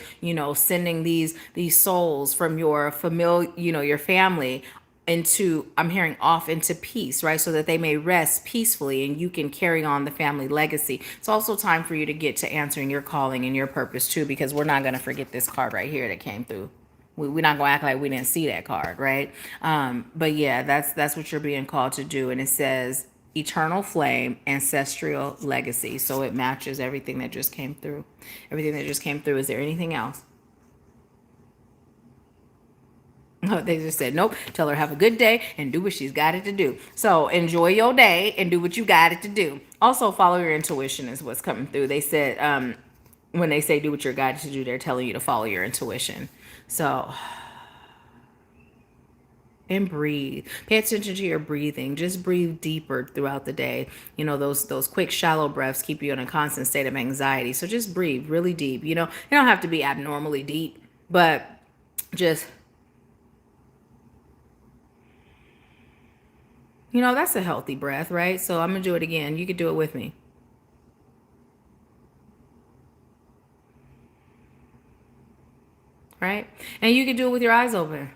sending these souls from your familiar, your family into, I'm hearing, off into peace, right? So that they may rest peacefully and you can carry on the family legacy. It's also time for you to get to answering your calling and your purpose too, because we're not going to forget this card right here that came through. We're not going to act like we didn't see that card, right? But yeah, that's what you're being called to do. And it says eternal flame, ancestral legacy. So it matches everything that just came through. Everything that just came through. Is there anything else? No, they just said, nope, tell her have a good day and do what she's got it to do. So enjoy your day and do what you got it to do. Also, follow your intuition is what's coming through. They said, when they say do what you're guided to do, they're telling you to follow your intuition. So, and breathe. Pay attention to your breathing. Just breathe deeper throughout the day. Those quick, shallow breaths keep you in a constant state of anxiety. So just breathe really deep. You don't have to be abnormally deep, but just, that's a healthy breath, right? So I'm going to do it again. You could do it with me. Right? And you can do it with your eyes open.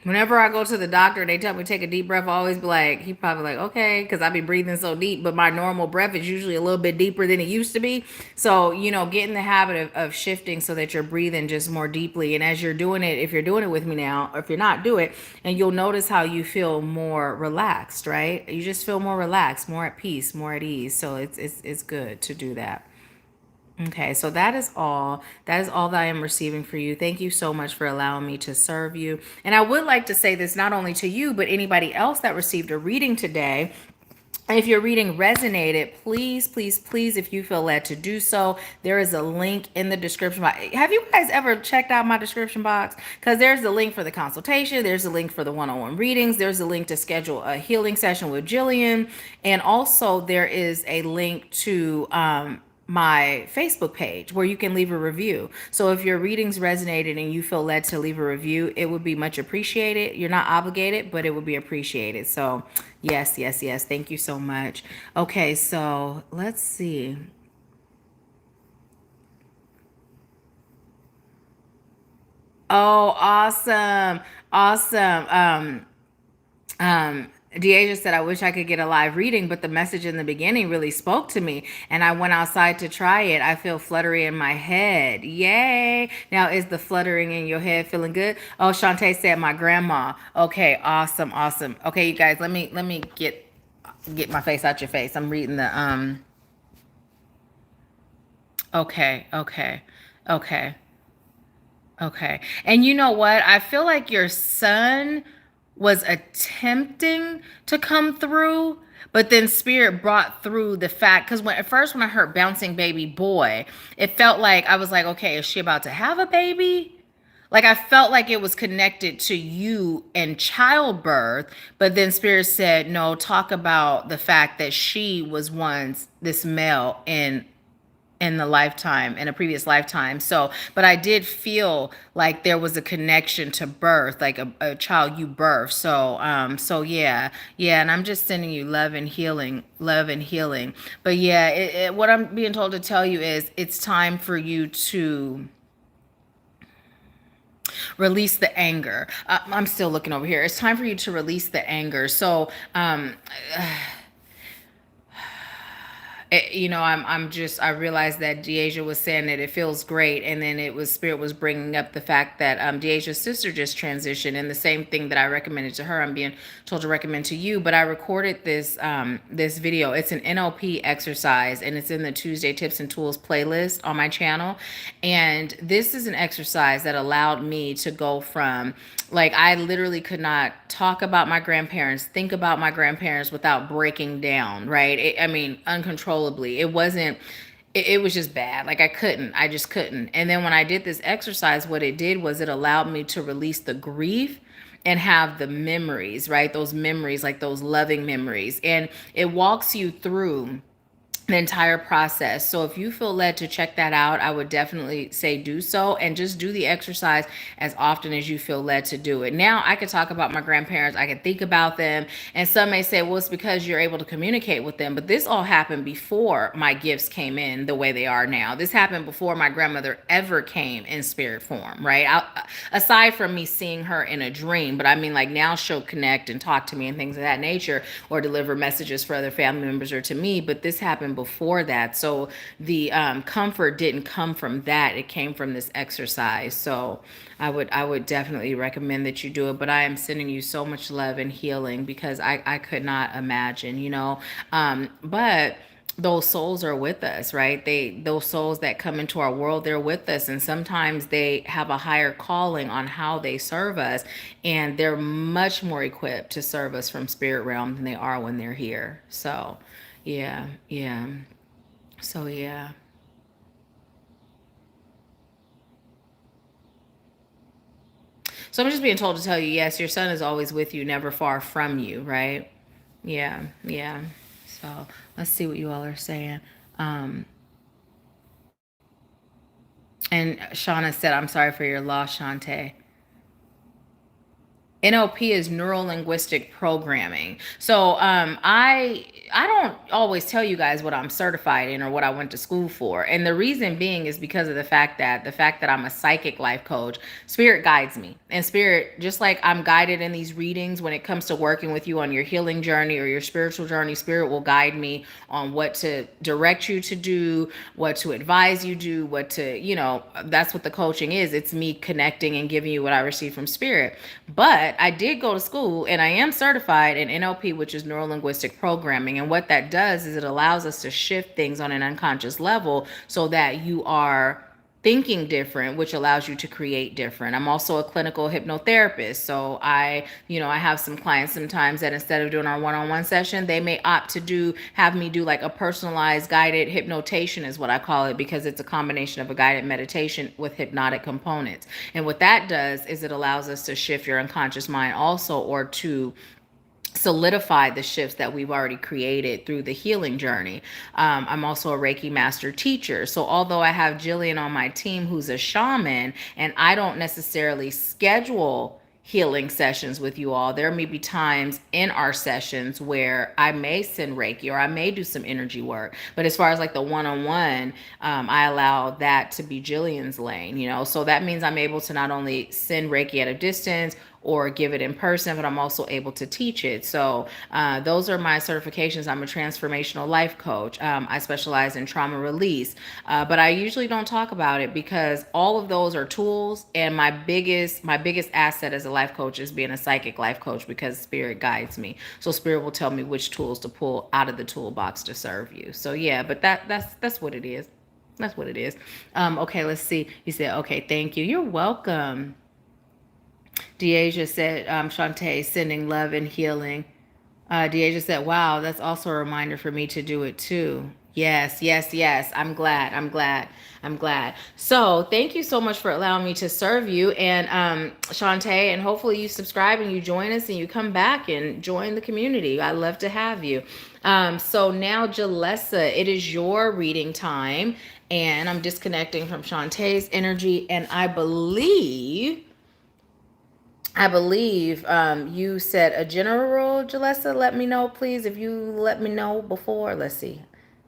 Whenever I go to the doctor, they tell me to take a deep breath. I always be like, he probably like, okay, because I be breathing so deep, but my normal breath is usually a little bit deeper than it used to be. So, get in the habit of shifting so that you're breathing just more deeply. And as you're doing it, if you're doing it with me now, or if you're not, do it. And you'll notice how you feel more relaxed, right? You just feel more relaxed, more at peace, more at ease. So it's good to do that. Okay, so that is all. That is all that I am receiving for you. Thank you so much for allowing me to serve you. And I would like to say this not only to you, but anybody else that received a reading today. If your reading resonated, please, please, please, if you feel led to do so, there is a link in the description box. Have you guys ever checked out my description box? Because there's the link for the consultation. There's a link for the one-on-one readings. There's a link to schedule a healing session with Gillian. And also there is a link to my Facebook page where you can leave a review. So if your readings resonated and you feel led to leave a review, it would be much appreciated. You're not obligated, but it would be appreciated. So yes, yes, yes. Thank you so much. Okay, so let's see. Oh, awesome. Awesome. Deasia said, I wish I could get a live reading, but the message in the beginning really spoke to me. And I went outside to try it. I feel fluttery in my head. Yay. Now, is the fluttering in your head feeling good? Oh, Shantae said, my grandma. Okay, awesome, awesome. Okay, you guys, let me get my face out your face. I'm reading the okay, okay, okay. Okay. And you know what? I feel like your son was attempting to come through, but then spirit brought through the fact because when at first when I heard bouncing baby boy, it felt like I was like, okay, is she about to have a baby? Like I felt like it was connected to you and childbirth, but then spirit said, no, talk about the fact that she was once this male in the lifetime in a previous lifetime. So but I did feel like there was a connection to birth, like a child you birth. So so yeah, yeah. And I'm just sending you love and healing, love and healing. But yeah, what I'm being told to tell you is it's time for you to release the anger. I'm still looking over here. It's time for you to release the anger. So I'm just, I realized that Deasia was saying that it feels great. And then it was, Spirit was bringing up the fact that Deasia's sister just transitioned. And the same thing that I recommended to her, I'm being told to recommend to you. But I recorded this video. It's an NLP exercise and it's in the Tuesday Tips and Tools playlist on my channel. And this is an exercise that allowed me to go from, like, I literally could not talk about my grandparents, think about my grandparents without breaking down, right? I mean, uncontrollably. It was just bad. Like I just couldn't. And then when I did this exercise, what it did was it allowed me to release the grief and have the memories, right? Those memories, like those loving memories. And it walks you through the entire process. So if you feel led to check that out, I would definitely say do so and just do the exercise as often as you feel led to do it. Now, I could talk about my grandparents, I could think about them, and some may say, well, it's because you're able to communicate with them, but this all happened before my gifts came in the way they are now. This happened before my grandmother ever came in spirit form, right? Aside from me seeing her in a dream, but I mean, like now she'll connect and talk to me and things of that nature or deliver messages for other family members or to me, but this happened before that. So the comfort didn't come from that. It came from this exercise. So I would definitely recommend that you do it. But I am sending you so much love and healing because I could not imagine, but those souls are with us, right? Those souls that come into our world, they're with us, and sometimes they have a higher calling on how they serve us, and they're much more equipped to serve us from spirit realm than they are when they're here. So yeah, yeah. So yeah. So I'm just being told to tell you, yes, your son is always with you, never far from you, right? Yeah, yeah. So let's see what you all are saying. Um, and Shauna said, I'm sorry for your loss, Shantae. NLP is neuro linguistic programming. So I don't always tell you guys what I'm certified in or what I went to school for. And the reason being is because of the fact that I'm a psychic life coach, spirit guides me. And spirit, just like I'm guided in these readings when it comes to working with you on your healing journey or your spiritual journey, spirit will guide me on what to direct you to do, what to advise you do, what to, that's what the coaching is. It's me connecting and giving you what I receive from spirit. But I did go to school and I am certified in NLP, which is neuro linguistic programming. And what that does is it allows us to shift things on an unconscious level so that you are thinking different, which allows you to create different. I'm also a clinical hypnotherapist. So I have some clients sometimes that instead of doing our one-on-one session, they may opt to have me do like a personalized guided hypnotation is what I call it, because it's a combination of a guided meditation with hypnotic components. And what that does is it allows us to shift your unconscious mind also, or to solidify the shifts that we've already created through the healing journey. I'm also a Reiki master teacher. So although I have Gillian on my team who's a shaman and I don't necessarily schedule healing sessions with you all. There may be times in our sessions where I may send Reiki or I may do some energy work. But as far as like the one-on-one, I allow that to be Gillian's lane, you know. So that means I'm able to not only send Reiki at a distance or give it in person, but I'm also able to teach it. So those are my certifications. I'm a transformational life coach. I specialize in trauma release, but I usually don't talk about it because all of those are tools. And my biggest asset as a life coach is being a psychic life coach because spirit guides me. So spirit will tell me which tools to pull out of the toolbox to serve you. So yeah, but that's what it is. That's what it is. Okay, let's see. You said, okay, thank you. You're welcome. Deasia said, Shantae, sending love and healing. Deasia said, wow, that's also a reminder for me to do it too. Yes, yes, yes. I'm glad. I'm glad. I'm glad. So thank you so much for allowing me to serve you. And Shantae, and hopefully you subscribe and you join us and you come back and join the community. I love to have you. So now, Jalessa, it is your reading time. And I'm disconnecting from Shantae's energy. And I believe you said a general, Jalessa. Let me know, please, if you let me know before. Let's see.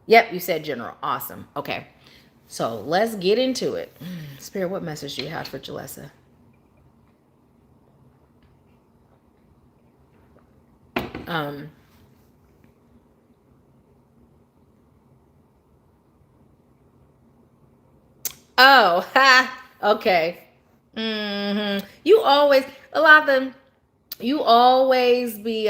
Yep, you said general. Awesome. Okay. So let's get into it. Spirit, what message do you have for Jalessa? Oh, ha. Okay. You always, a lot of them, you always be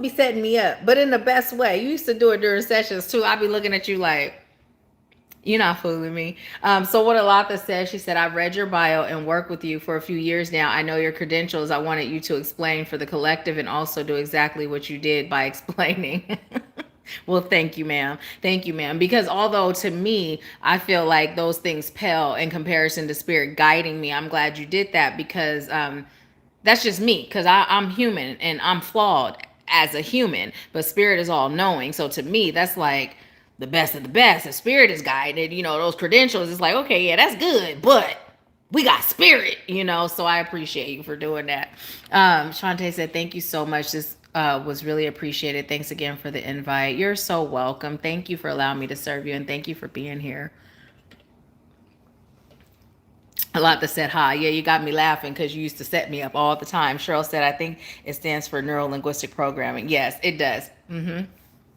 setting me up, but in the best way. You used to do it during sessions too. I'd be looking at you like, you're not fooling me. So what Alata said, she said, I've read your bio and worked with you for a few years now. I know your credentials. I wanted you to explain for the collective and also do exactly what you did by explaining. Well, thank you, ma'am. Thank you, ma'am. Because although to me, I feel like those things pale in comparison to spirit guiding me, I'm glad you did that because that's just me. Because I'm human and I'm flawed as a human, but spirit is all knowing. So to me, that's like the best of the best. If spirit is guided, you know, those credentials, it's like, okay, yeah, that's good, but we got spirit, you know, so I appreciate you for doing that. Shantae said, thank you so much. This was really appreciated. Thanks again for the invite. You're so welcome. Thank you for allowing me to serve you, and thank you for being here. A lot that said hi. Yeah, you got me laughing because you used to set me up all the time. Cheryl said, I think it stands for neuro-linguistic programming. Yes, it does.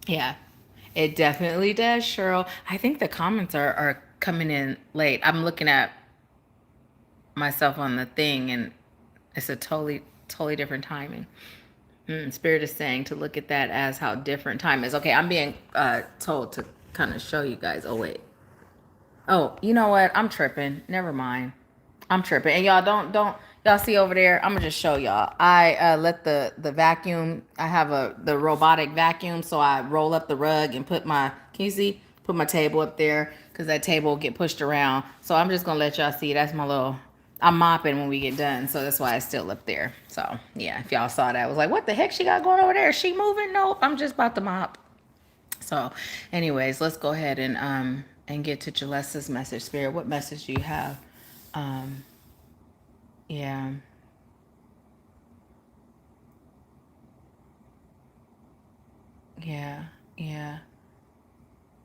Yeah, it definitely does, Cheryl. I think the comments are coming in late. I'm looking at myself on the thing, and it's a totally different timing. Spirit is saying to look at that as how different time is. Okay, I'm being told to kind of show you guys. Oh, wait. Oh, you know what? I'm tripping. Never mind. I'm tripping. And y'all don't y'all see over there? I'm gonna just show y'all. I let the vacuum. I have the robotic vacuum, so I roll up the rug and put my, can you see? Put my table up there because that table will get pushed around. So I'm just gonna let y'all see. That's my little, I'm mopping when we get done, so that's why it's still up there. So yeah, if y'all saw that, I was like, what the heck she got going over there? Is she moving? Nope, I'm just about to mop. So anyways, let's go ahead and get to Jalessa's message. Spirit, what message do you have? Yeah. Yeah. Yeah.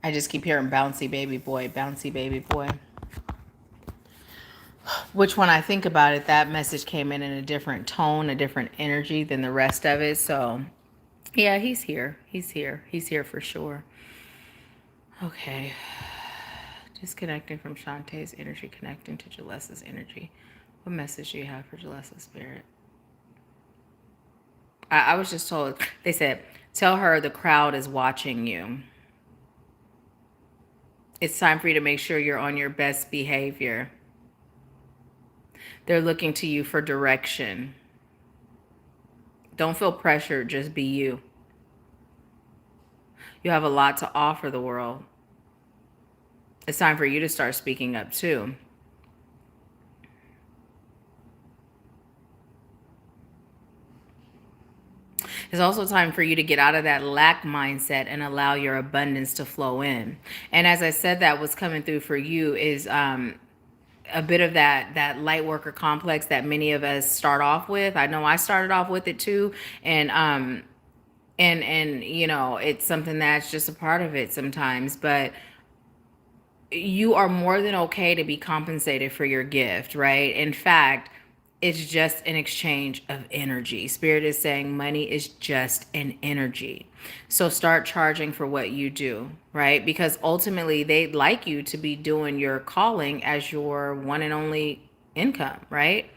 I just keep hearing bouncy baby boy, bouncy baby boy. Which when I think about it, that message came in a different tone, a different energy than the rest of it. So yeah, he's here. He's here. He's here for sure. Okay. Disconnecting from Shantae's energy, connecting to Jalessa's energy. What message do you have for Jalessa's spirit? I was just told, they said, tell her the crowd is watching you. It's time for you to make sure you're on your best behavior. They're looking to you for direction. Don't feel pressured, just be you. You have a lot to offer the world. It's time for you to start speaking up too. It's also time for you to get out of that lack mindset and allow your abundance to flow in. And as I said, that what's coming through for you is a bit of that light worker complex that many of us start off with. I know I started off with it too, and you know, it's something that's just a part of it sometimes, but you are more than okay to be compensated for your gift, right? In fact, it's just an exchange of energy. Spirit is saying money is just an energy. So start charging for what you do, right? Because ultimately they'd like you to be doing your calling as your one and only income, right?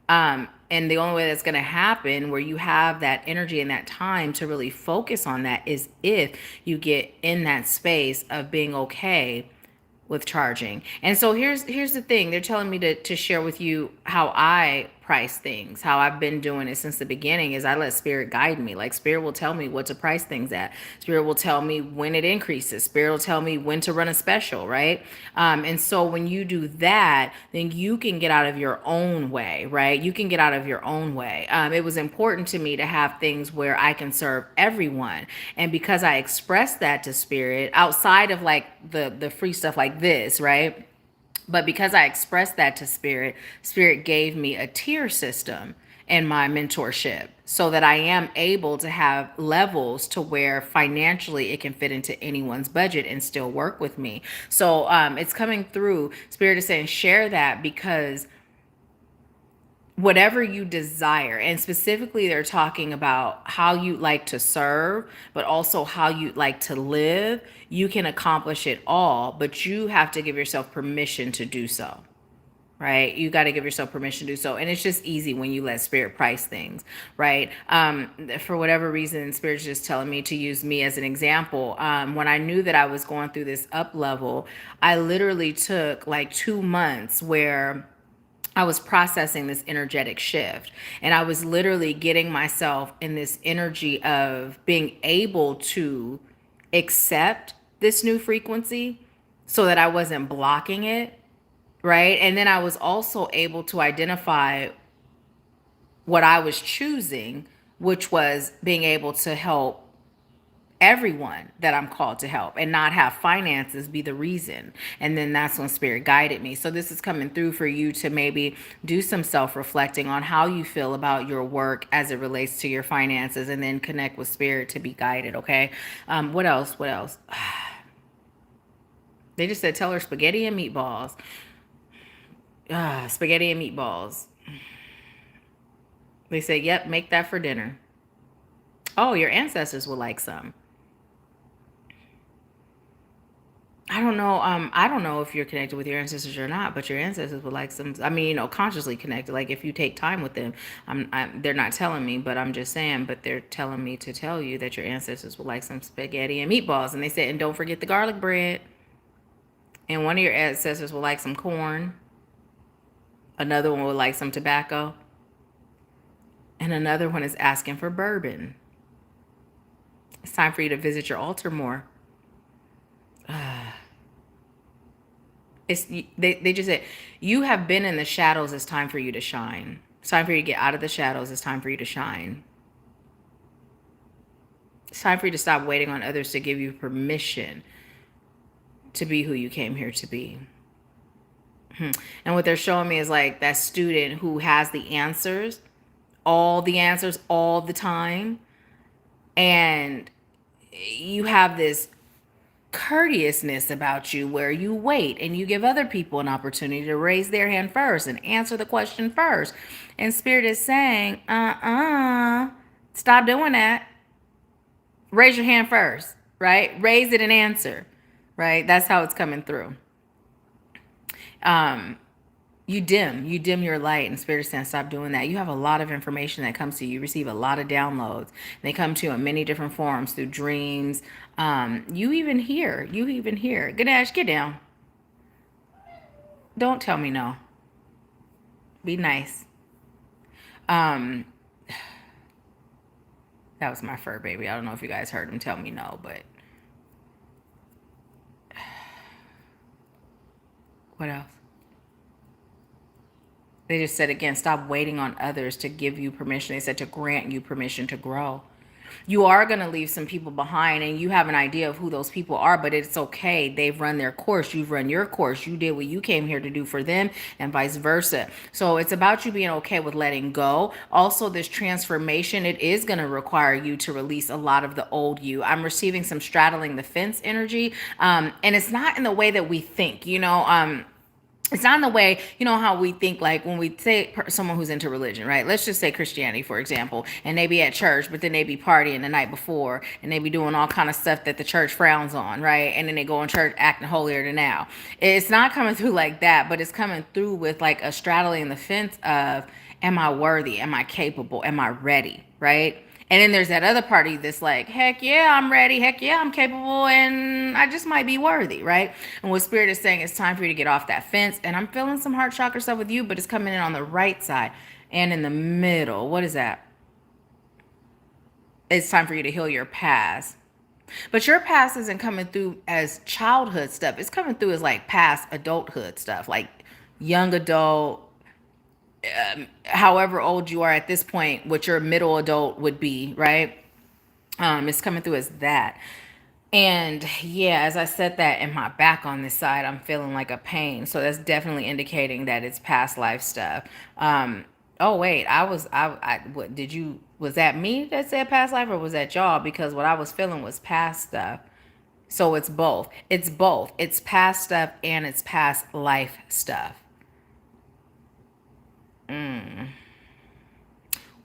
And the only way that's going to happen where you have that energy and that time to really focus on that is if you get in that space of being okay with charging. And so here's the thing. They're telling me to share with you how I price things, how I've been doing it since the beginning is I let spirit guide me. Like spirit will tell me what to price things at. Spirit will tell me when it increases. Spirit will tell me when to run a special, right? And so when you do that, then you can get out of your own way, right? You can get out of your own way. It was important to me to have things where I can serve everyone. And because I expressed that to spirit outside of like the free stuff like this, right? But because I expressed that to spirit, spirit gave me a tier system in my mentorship so that I am able to have levels to where financially it can fit into anyone's budget and still work with me. So it's coming through. Spirit is saying share that because whatever you desire, and specifically they're talking about how you like to serve, but also how you like to live, you can accomplish it all, but you have to give yourself permission to do so, right? You got to give yourself permission to do so. And it's just easy when you let spirit price things, right? For whatever reason, spirit's just telling me to use me as an example. When I knew that I was going through this up level, I literally took like 2 months where I was processing this energetic shift, and I was literally getting myself in this energy of being able to accept this new frequency so that I wasn't blocking it, right? And then I was also able to identify what I was choosing, which was being able to help everyone that I'm called to help and not have finances be the reason. And then that's when spirit guided me. So this is coming through for you to maybe do some self-reflecting on how you feel about your work as it relates to your finances, and then connect with spirit to be guided. Okay. What else? What else? They just said, tell her spaghetti and meatballs. Spaghetti and meatballs. They said, yep, make that for dinner. Oh, your ancestors will like some. I don't know if you're connected with your ancestors or not, but your ancestors would like some. I mean, you know, consciously connected. Like if you take time with them, they're not telling me, but I'm just saying. But they're telling me to tell you that your ancestors would like some spaghetti and meatballs, and they said, and don't forget the garlic bread. And one of your ancestors would like some corn. Another one would like some tobacco, and another one is asking for bourbon. It's time for you to visit your altar more. They just said, you have been in the shadows. It's time for you to shine. It's time for you to get out of the shadows. It's time for you to shine. It's time for you to stop waiting on others to give you permission to be who you came here to be. And what they're showing me is like that student who has the answers all the time. And you have this courteousness about you where you wait and you give other people an opportunity to raise their hand first and answer the question first. And spirit is saying, stop doing that. Raise your hand first, right? Raise it and answer, right? That's how it's coming through. You dim your light, and spirit is saying stop doing that. You have a lot of information that comes to you. You receive a lot of downloads. They come to you in many different forms, through dreams. You even hear. Ganesh, get down. Don't tell me no. Be nice. That was my fur baby. I don't know if you guys heard him tell me no, but what else? They just said again, stop waiting on others to give you permission. They said to grant you permission to grow. You are going to leave some people behind, and you have an idea of who those people are, but it's okay. They've run their course. You've run your course. You did what you came here to do for them, and vice versa. So it's about you being okay with letting go. Also, this transformation, it is going to require you to release a lot of the old you. I'm receiving some straddling the fence energy. And it's not in the way that we think, it's not in the way, how we think, like when we say someone who's into religion, right? Let's just say Christianity, for example, and they be at church, but then they be partying the night before, and they be doing all kind of stuff that the church frowns on, right? And then they go in church acting holier than now. It's not coming through like that, but it's coming through with like a straddling the fence of, am I worthy? Am I capable? Am I ready? Right? And then there's that other party that's like, heck yeah, I'm ready. Heck yeah, I'm capable. And I just might be worthy, right? And what Spirit is saying, it's time for you to get off that fence. And I'm feeling some heart chakra stuff with you, but it's coming in on the right side and in the middle. What is that? It's time for you to heal your past. But your past isn't coming through as childhood stuff. It's coming through as like past adulthood stuff, like young adult, however old you are at this point, what your middle adult would be, right? It's coming through as that. And yeah, as I said that in my back on this side, I'm feeling like a pain. So that's definitely indicating that it's past life stuff. Oh wait, what did you, was that me that said past life, or was that y'all? Because what I was feeling was past stuff. So it's both. It's both. It's past stuff and it's past life stuff.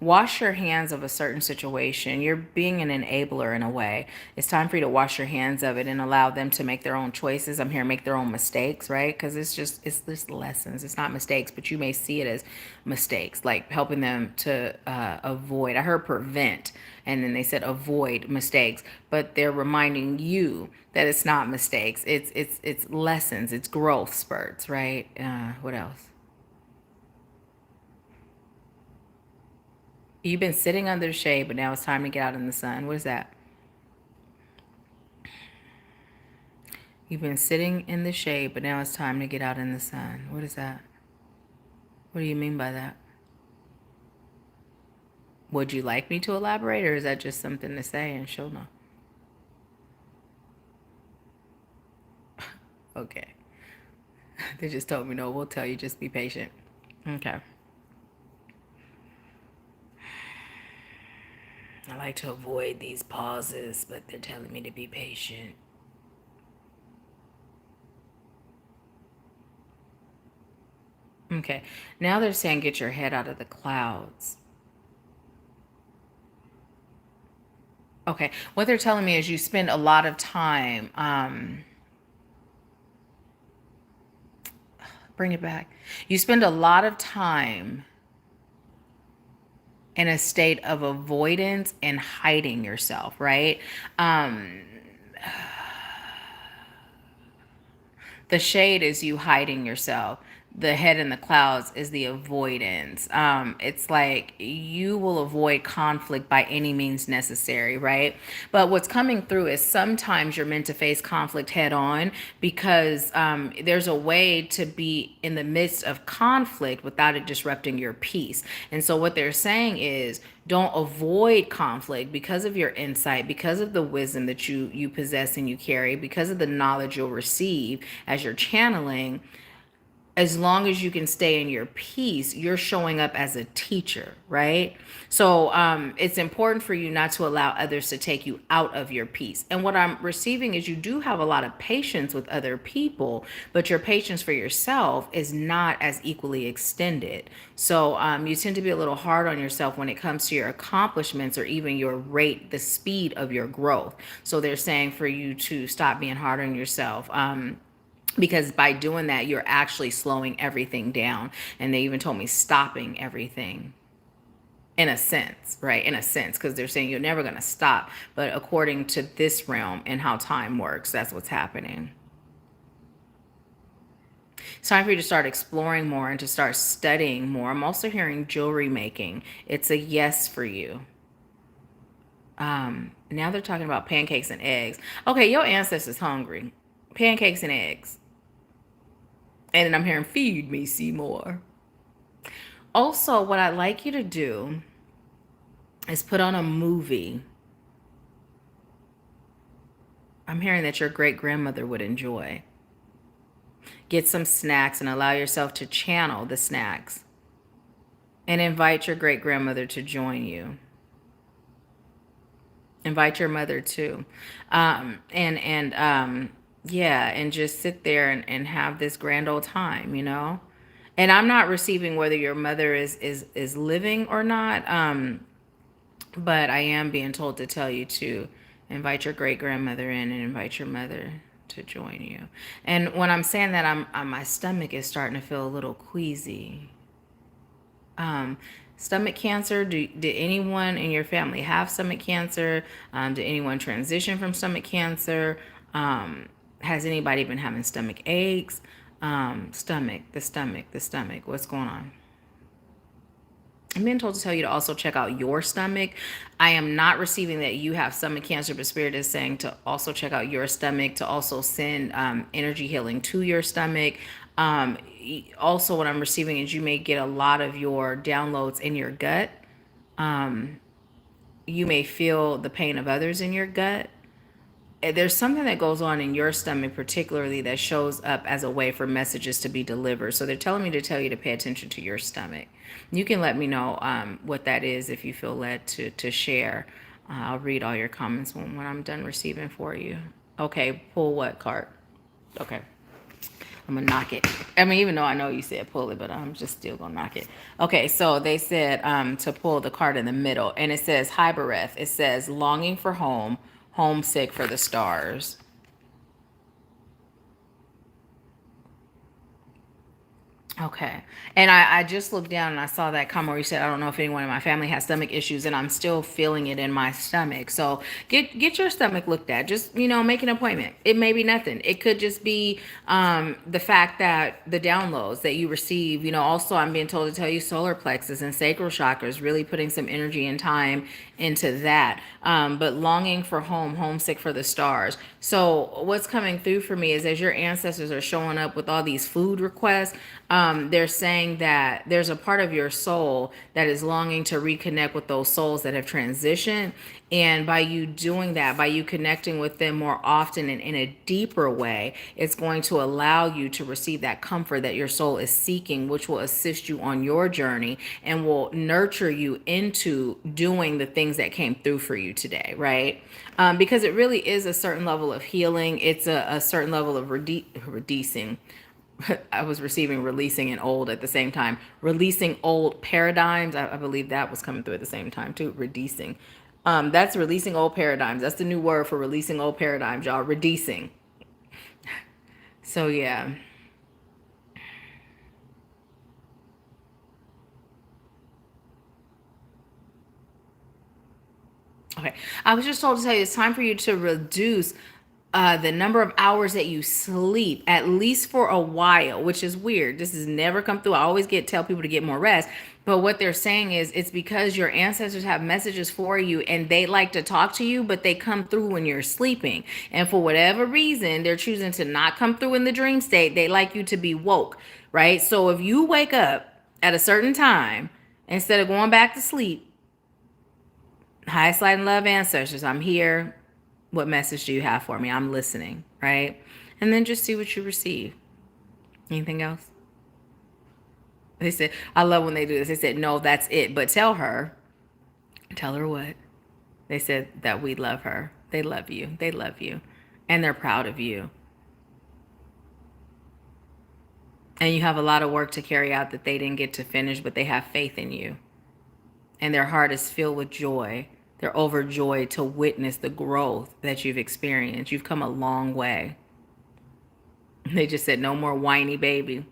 Wash your hands of a certain situation. You're being an enabler in a way. It's time for you to wash your hands of it and allow them to make their own choices. I'm here to make their own mistakes, right? Because it's just lessons. It's not mistakes, but you may see it as mistakes, like helping them to avoid. I heard prevent, and then they said avoid mistakes, but they're reminding you that it's not mistakes. It's lessons. It's growth spurts, right? What else? You've been sitting under the shade, but now it's time to get out in the sun. What is that? You've been sitting in the shade, but now it's time to get out in the sun. What is that? What do you mean by that? Would you like me to elaborate, or is that just something to say and she'll know? Okay. They just told me no, we'll tell you, just be patient. Okay. I like to avoid these pauses, but they're telling me to be patient. Okay. Now they're saying get your head out of the clouds. Okay. What they're telling me is you spend a lot of time, bring it back. You spend a lot of time in a state of avoidance and hiding yourself, right? The shade is you hiding yourself. The head in the clouds is the avoidance. It's like you will avoid conflict by any means necessary, right? But what's coming through is sometimes you're meant to face conflict head on, because there's a way to be in the midst of conflict without it disrupting your peace. And so what they're saying is, don't avoid conflict because of your insight, because of the wisdom that you possess and you carry, because of the knowledge you'll receive as you're channeling. As long as you can stay in your peace, you're showing up as a teacher, right? So it's important for you not to allow others to take you out of your peace. And what I'm receiving is you do have a lot of patience with other people, but your patience for yourself is not as equally extended. So you tend to be a little hard on yourself when it comes to your accomplishments, or even your rate, the speed of your growth. So they're saying for you to stop being hard on yourself. Because by doing that, you're actually slowing everything down. And they even told me stopping everything, in a sense, right? In a sense, because they're saying you're never going to stop. But according to this realm and how time works, that's what's happening. It's time for you to start exploring more and to start studying more. I'm also hearing jewelry making. It's a yes for you. Now they're talking about pancakes and eggs. Okay, your ancestors hungry. Pancakes and eggs. And then I'm hearing, feed me, Seymour. Also, what I'd like you to do is put on a movie I'm hearing that your great grandmother would enjoy. Get some snacks and allow yourself to channel the snacks and invite your great grandmother to join you. Invite your mother too. Yeah, and just sit there and have this grand old time, you know? And I'm not receiving whether your mother is living or not. But I am being told to tell you to invite your great grandmother in and invite your mother to join you. And when I'm saying that, my stomach is starting to feel a little queasy. Um, Stomach cancer. Did anyone in your family have stomach cancer? Did anyone transition from stomach cancer? Has anybody been having stomach aches? The stomach. What's going on? I'm being told to tell you to also check out your stomach. I am not receiving that you have stomach cancer, but Spirit is saying to also check out your stomach, to also send energy healing to your stomach. Also, what I'm receiving is you may get a lot of your downloads in your gut. You may feel the pain of others in your gut. There's something that goes on in your stomach particularly that shows up as a way for messages to be delivered. So they're telling me to tell you to pay attention to your stomach. You can let me know what that is if you feel led to share. I'll read all your comments when I'm done receiving for you. Okay, pull what card? Okay, I'm gonna knock it. I mean, even though I know you said pull it, but I'm just still gonna knock it. Okay, so they said to pull the card in the middle, and it says Hybereth. It says longing for home, homesick for the stars. Okay. And I just looked down and I saw that comment where you said, I don't know if anyone in my family has stomach issues, and I'm still feeling it in my stomach. So get your stomach looked at. Just, make an appointment. It may be nothing. It could just be the fact that the downloads that you receive, also I'm being told to tell you solar plexus and sacral chakras, really putting some energy and time into that. But longing for home, homesick for the stars. So what's coming through for me is as your ancestors are showing up with all these food requests, they're saying that there's a part of your soul that is longing to reconnect with those souls that have transitioned. And by you doing that, by you connecting with them more often and in a deeper way, it's going to allow you to receive that comfort that your soul is seeking, which will assist you on your journey and will nurture you into doing the things that came through for you today, right? Because it really is a certain level of healing. It's a certain level of reducing. I was receiving releasing and old at the same time. Releasing old paradigms. I believe that was coming through at the same time too. Reducing. That's releasing old paradigms. That's the new word for releasing old paradigms, y'all. Reducing. So yeah. Okay. I was just told to tell you it's time for you to reduce the number of hours that you sleep, at least for a while, which is weird. This has never come through. I always tell people to get more rest. But what they're saying is it's because your ancestors have messages for you and they like to talk to you, but they come through when you're sleeping. And for whatever reason, they're choosing to not come through in the dream state. They like you to be woke, right? So if you wake up at a certain time, instead of going back to sleep, highest light and love ancestors, I'm here. What message do you have for me? I'm listening, right? And then just see what you receive. Anything else? They said, I love when they do this. They said, no, that's it. But tell her what? They said that we love her. They love you. They love you. And they're proud of you. And you have a lot of work to carry out that they didn't get to finish, but they have faith in you. And their heart is filled with joy. They're overjoyed to witness the growth that you've experienced. You've come a long way. They just said, no more whiny baby.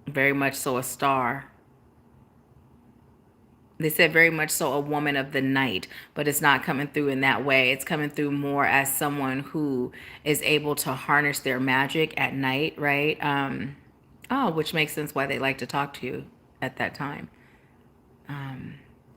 Very much so a star. They said very much so a woman of the night, but it's not coming through in that way. It's coming through more as someone who is able to harness their magic at night, right? Which makes sense why they like to talk to you at that time.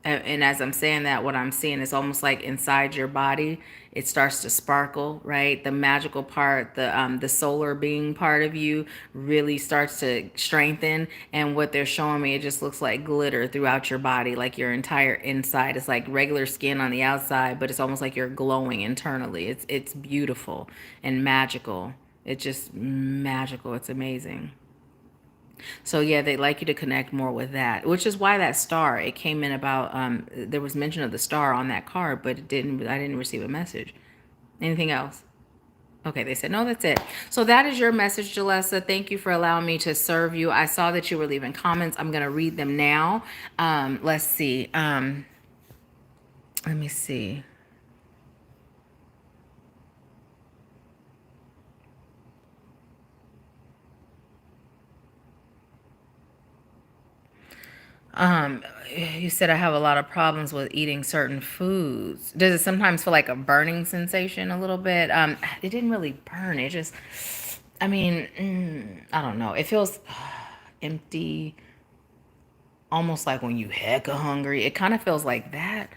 And as I'm saying that, what I'm seeing is almost like inside your body, it starts to sparkle, right? The magical part, the solar being part of you really starts to strengthen. And what they're showing me, it just looks like glitter throughout your body, like your entire inside. It's like regular skin on the outside, but it's almost like you're glowing internally. It's beautiful and magical. It's just magical. It's amazing. So yeah, they'd like you to connect more with that, which is why that star, it came in about, there was mention of the star on that card, but I didn't receive a message. Anything else? Okay, they said, no, that's it. So that is your message, Jalessa. Thank you for allowing me to serve you. I saw that you were leaving comments. I'm going to read them now. Let's see. Let me see. Um, you said I have a lot of problems with eating certain foods. Does it sometimes feel like a burning sensation a little bit? It didn't really burn. It just, I mean, I don't know. It feels empty, almost like when you hecka hungry. It kind of feels like that.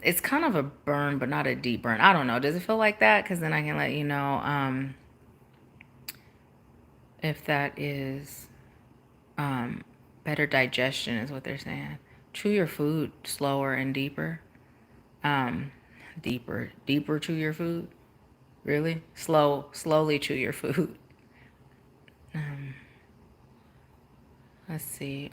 It's kind of a burn, but not a deep burn. I don't know. Does it feel like that? Because then I can let you know if that is better digestion is what they're saying. Chew your food slower and deeper. Deeper chew your food. Really? Slowly chew your food. Let's see.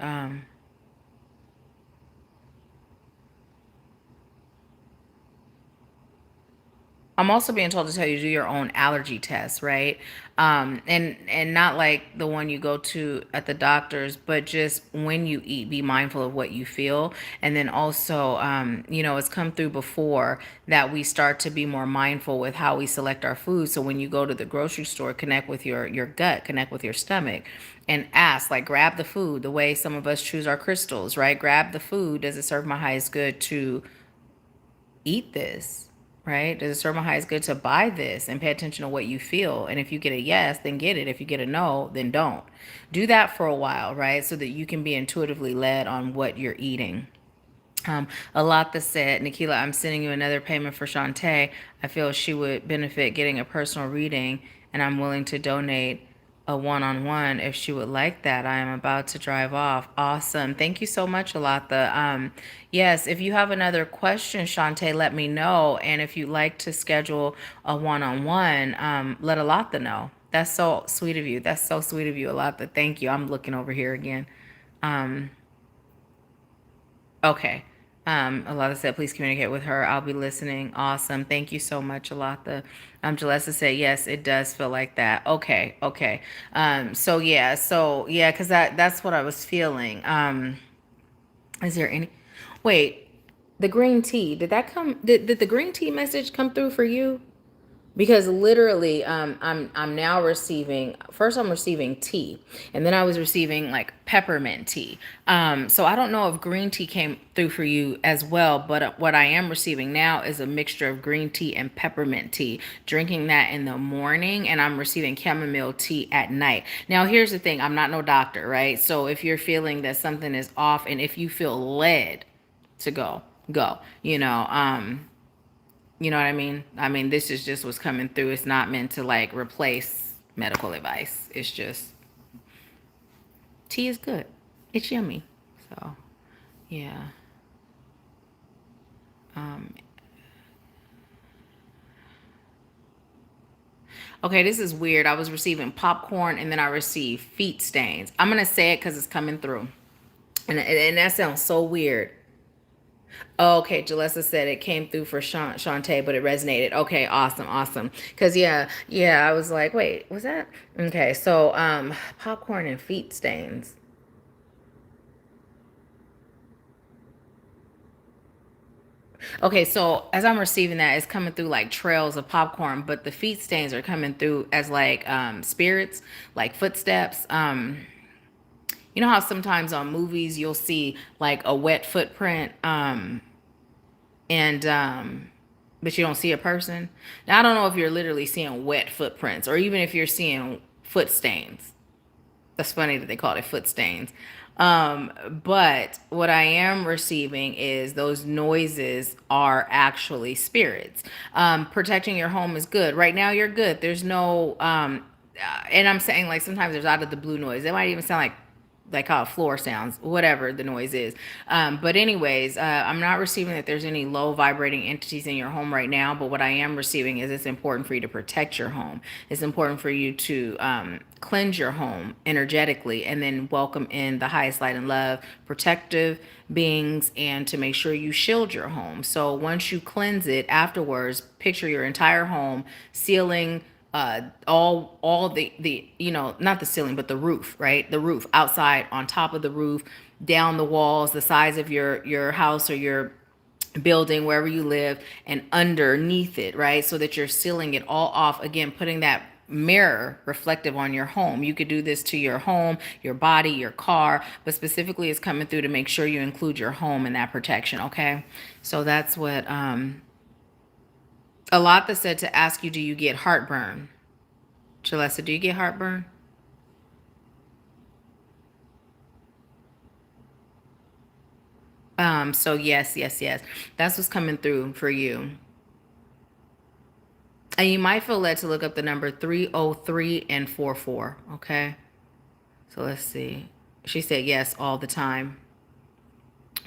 I'm also being told to tell you to do your own allergy test, right? And not like the one you go to at the doctor's, but just when you eat, be mindful of what you feel. And then also, it's come through before that we start to be more mindful with how we select our food. So when you go to the grocery store, connect with your gut, connect with your stomach, and ask, like, grab the food the way some of us choose our crystals, right? Grab the food. Does it serve my highest good to eat this, right? Does it serve my highest good to buy this, and pay attention to what you feel? And if you get a yes, then get it. If you get a no, then don't. Do that for a while, right? So that you can be intuitively led on what you're eating. A lot that said, Nahkila, I'm sending you another payment for Shantae. I feel she would benefit getting a personal reading, and I'm willing to donate a one-on-one if she would like that. I am about to drive off. Awesome. Thank you so much, Alatha. Yes, if you have another question, Shantae, let me know. And if you'd like to schedule a one-on-one, let Alatha know. That's so sweet of you. That's so sweet of you, Alatha. Thank you. I'm looking over here again. Okay. Alata said, please communicate with her. I'll be listening. Awesome. Thank you so much, Alata. Jalessa said, yes, it does feel like that. Okay. Okay. So yeah, because that's what I was feeling. Is there any, wait, the green tea, did that come, did the green tea message come through for you? Because literally, I'm now receiving, first I'm receiving tea, and then I was receiving like peppermint tea. So I don't know if green tea came through for you as well, but what I am receiving now is a mixture of green tea and peppermint tea, drinking that in the morning, and I'm receiving chamomile tea at night. Now here's the thing, I'm not no doctor, right? So if you're feeling that something is off, and if you feel led to go, you know what I mean? I mean, this is just what's coming through. It's not meant to like replace medical advice. It's just tea is good. It's yummy. So, yeah. Um, okay, this is weird. I was receiving popcorn and then I received feet stains. I'm going to say it because it's coming through. And that sounds so weird. Oh, okay, Jalessa said it came through for Shantae, but it resonated. Okay, awesome, awesome. Cause yeah, I was like, wait, was that? Okay, so popcorn and feet stains. Okay, so as I'm receiving that, it's coming through like trails of popcorn, but the feet stains are coming through as like spirits, like footsteps. You know how sometimes on movies you'll see like a wet footprint, and but you don't see a person. Now I don't know if you're literally seeing wet footprints or even if you're seeing foot stains. That's funny that they call it foot stains. But what I am receiving is those noises are actually spirits. Protecting your home is good. Right now, you're good. There's no, and I'm saying like sometimes there's out of the blue noise. It might even sound like how a floor sounds, whatever the noise is. But anyways, I'm not receiving that there's any low vibrating entities in your home right now. But what I am receiving is it's important for you to protect your home. It's important for you to cleanse your home energetically and then welcome in the highest light and love, protective beings, and to make sure you shield your home. So once you cleanse it afterwards, picture your entire home, ceiling, all the not the ceiling but the roof, right? The roof, outside, on top of the roof, down the walls, the size of your house or your building, wherever you live, and underneath it, right? So that you're sealing it all off, again putting that mirror reflective on your home. You could do this to your home, your body, your car, but specifically it's coming through to make sure you include your home in that protection. Okay, so that's what a lot that said to ask you, do you get heartburn? Jalessa, do you get heartburn? So yes, yes, yes. That's what's coming through for you. And you might feel led to look up the number 303 and 44. Okay. So let's see. She said yes all the time.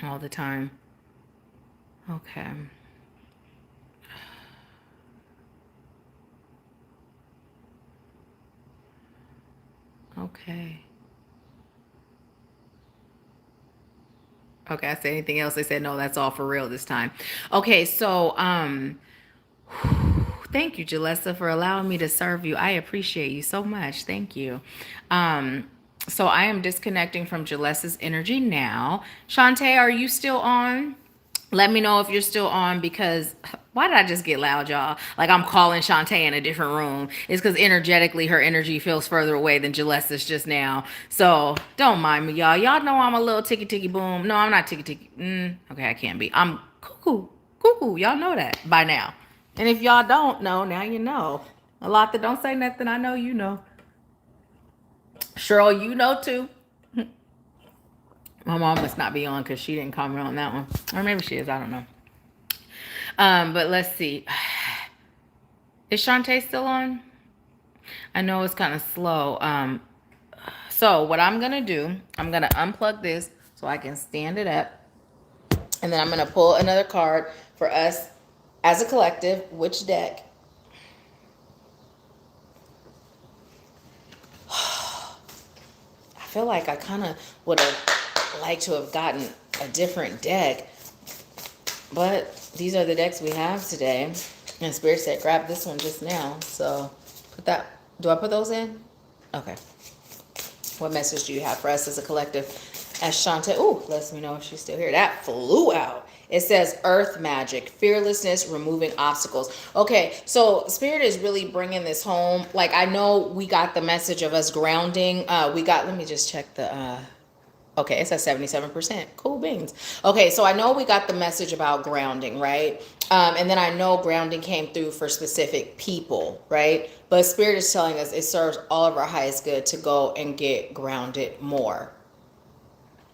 All the time. Okay. Okay. Okay, I said anything else? They said no, that's all for real this time. Okay, so thank you, Jalessa, for allowing me to serve you. I appreciate you so much. Thank you. So I am disconnecting from Jalessa's energy now. Shantae, are you still on? Let me know if you're still on, because why did I just get loud, y'all? Like I'm calling Shantae in a different room. It's because energetically her energy feels further away than Jalessa's just now. So don't mind me, y'all. Y'all know I'm a little ticky ticky boom. No, I'm not ticky ticky. Okay, I can't be. I'm cuckoo, cuckoo. Y'all know that by now. And if y'all don't know, now you know. A lot that don't say nothing, I know you know. Cheryl, you know too. My mom must not be on because she didn't comment on that one. Or maybe she is, I don't know. But let's see. Is Shantae still on? I know it's kind of slow. So what I'm going to do, I'm going to unplug this so I can stand it up. And then I'm going to pull another card for us as a collective. Which deck? I feel like I kind of would have liked to have gotten a different deck. But these are the decks we have today. And Spirit said, grab this one just now. So put that, do I put those in? Okay. What message do you have for us as a collective? As Shantae, ooh, lets me know if she's still here. That flew out. It says earth magic, fearlessness, removing obstacles. Okay, so Spirit is really bringing this home. Like, I know we got the message of us grounding. Let me just check the, okay, it's at 77%. Cool beans. Okay, so I know we got the message about grounding, right? And then I know grounding came through for specific people, right? But Spirit is telling us it serves all of our highest good to go and get grounded more.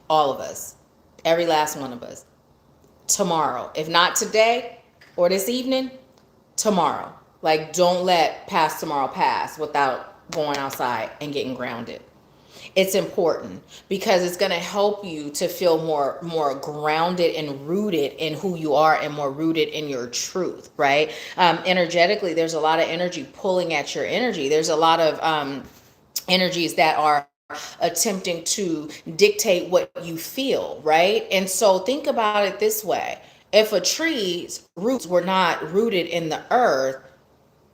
All of us. Every last one of us. Tomorrow. If not today or this evening, tomorrow. Like, don't let past tomorrow pass without going outside and getting grounded. It's important because it's going to help you to feel more grounded and rooted in who you are and more rooted in your truth, right? Energetically, there's a lot of energy pulling at your energy. There's a lot of energies that are attempting to dictate what you feel, right? And so think about it this way. If a tree's roots were not rooted in the earth,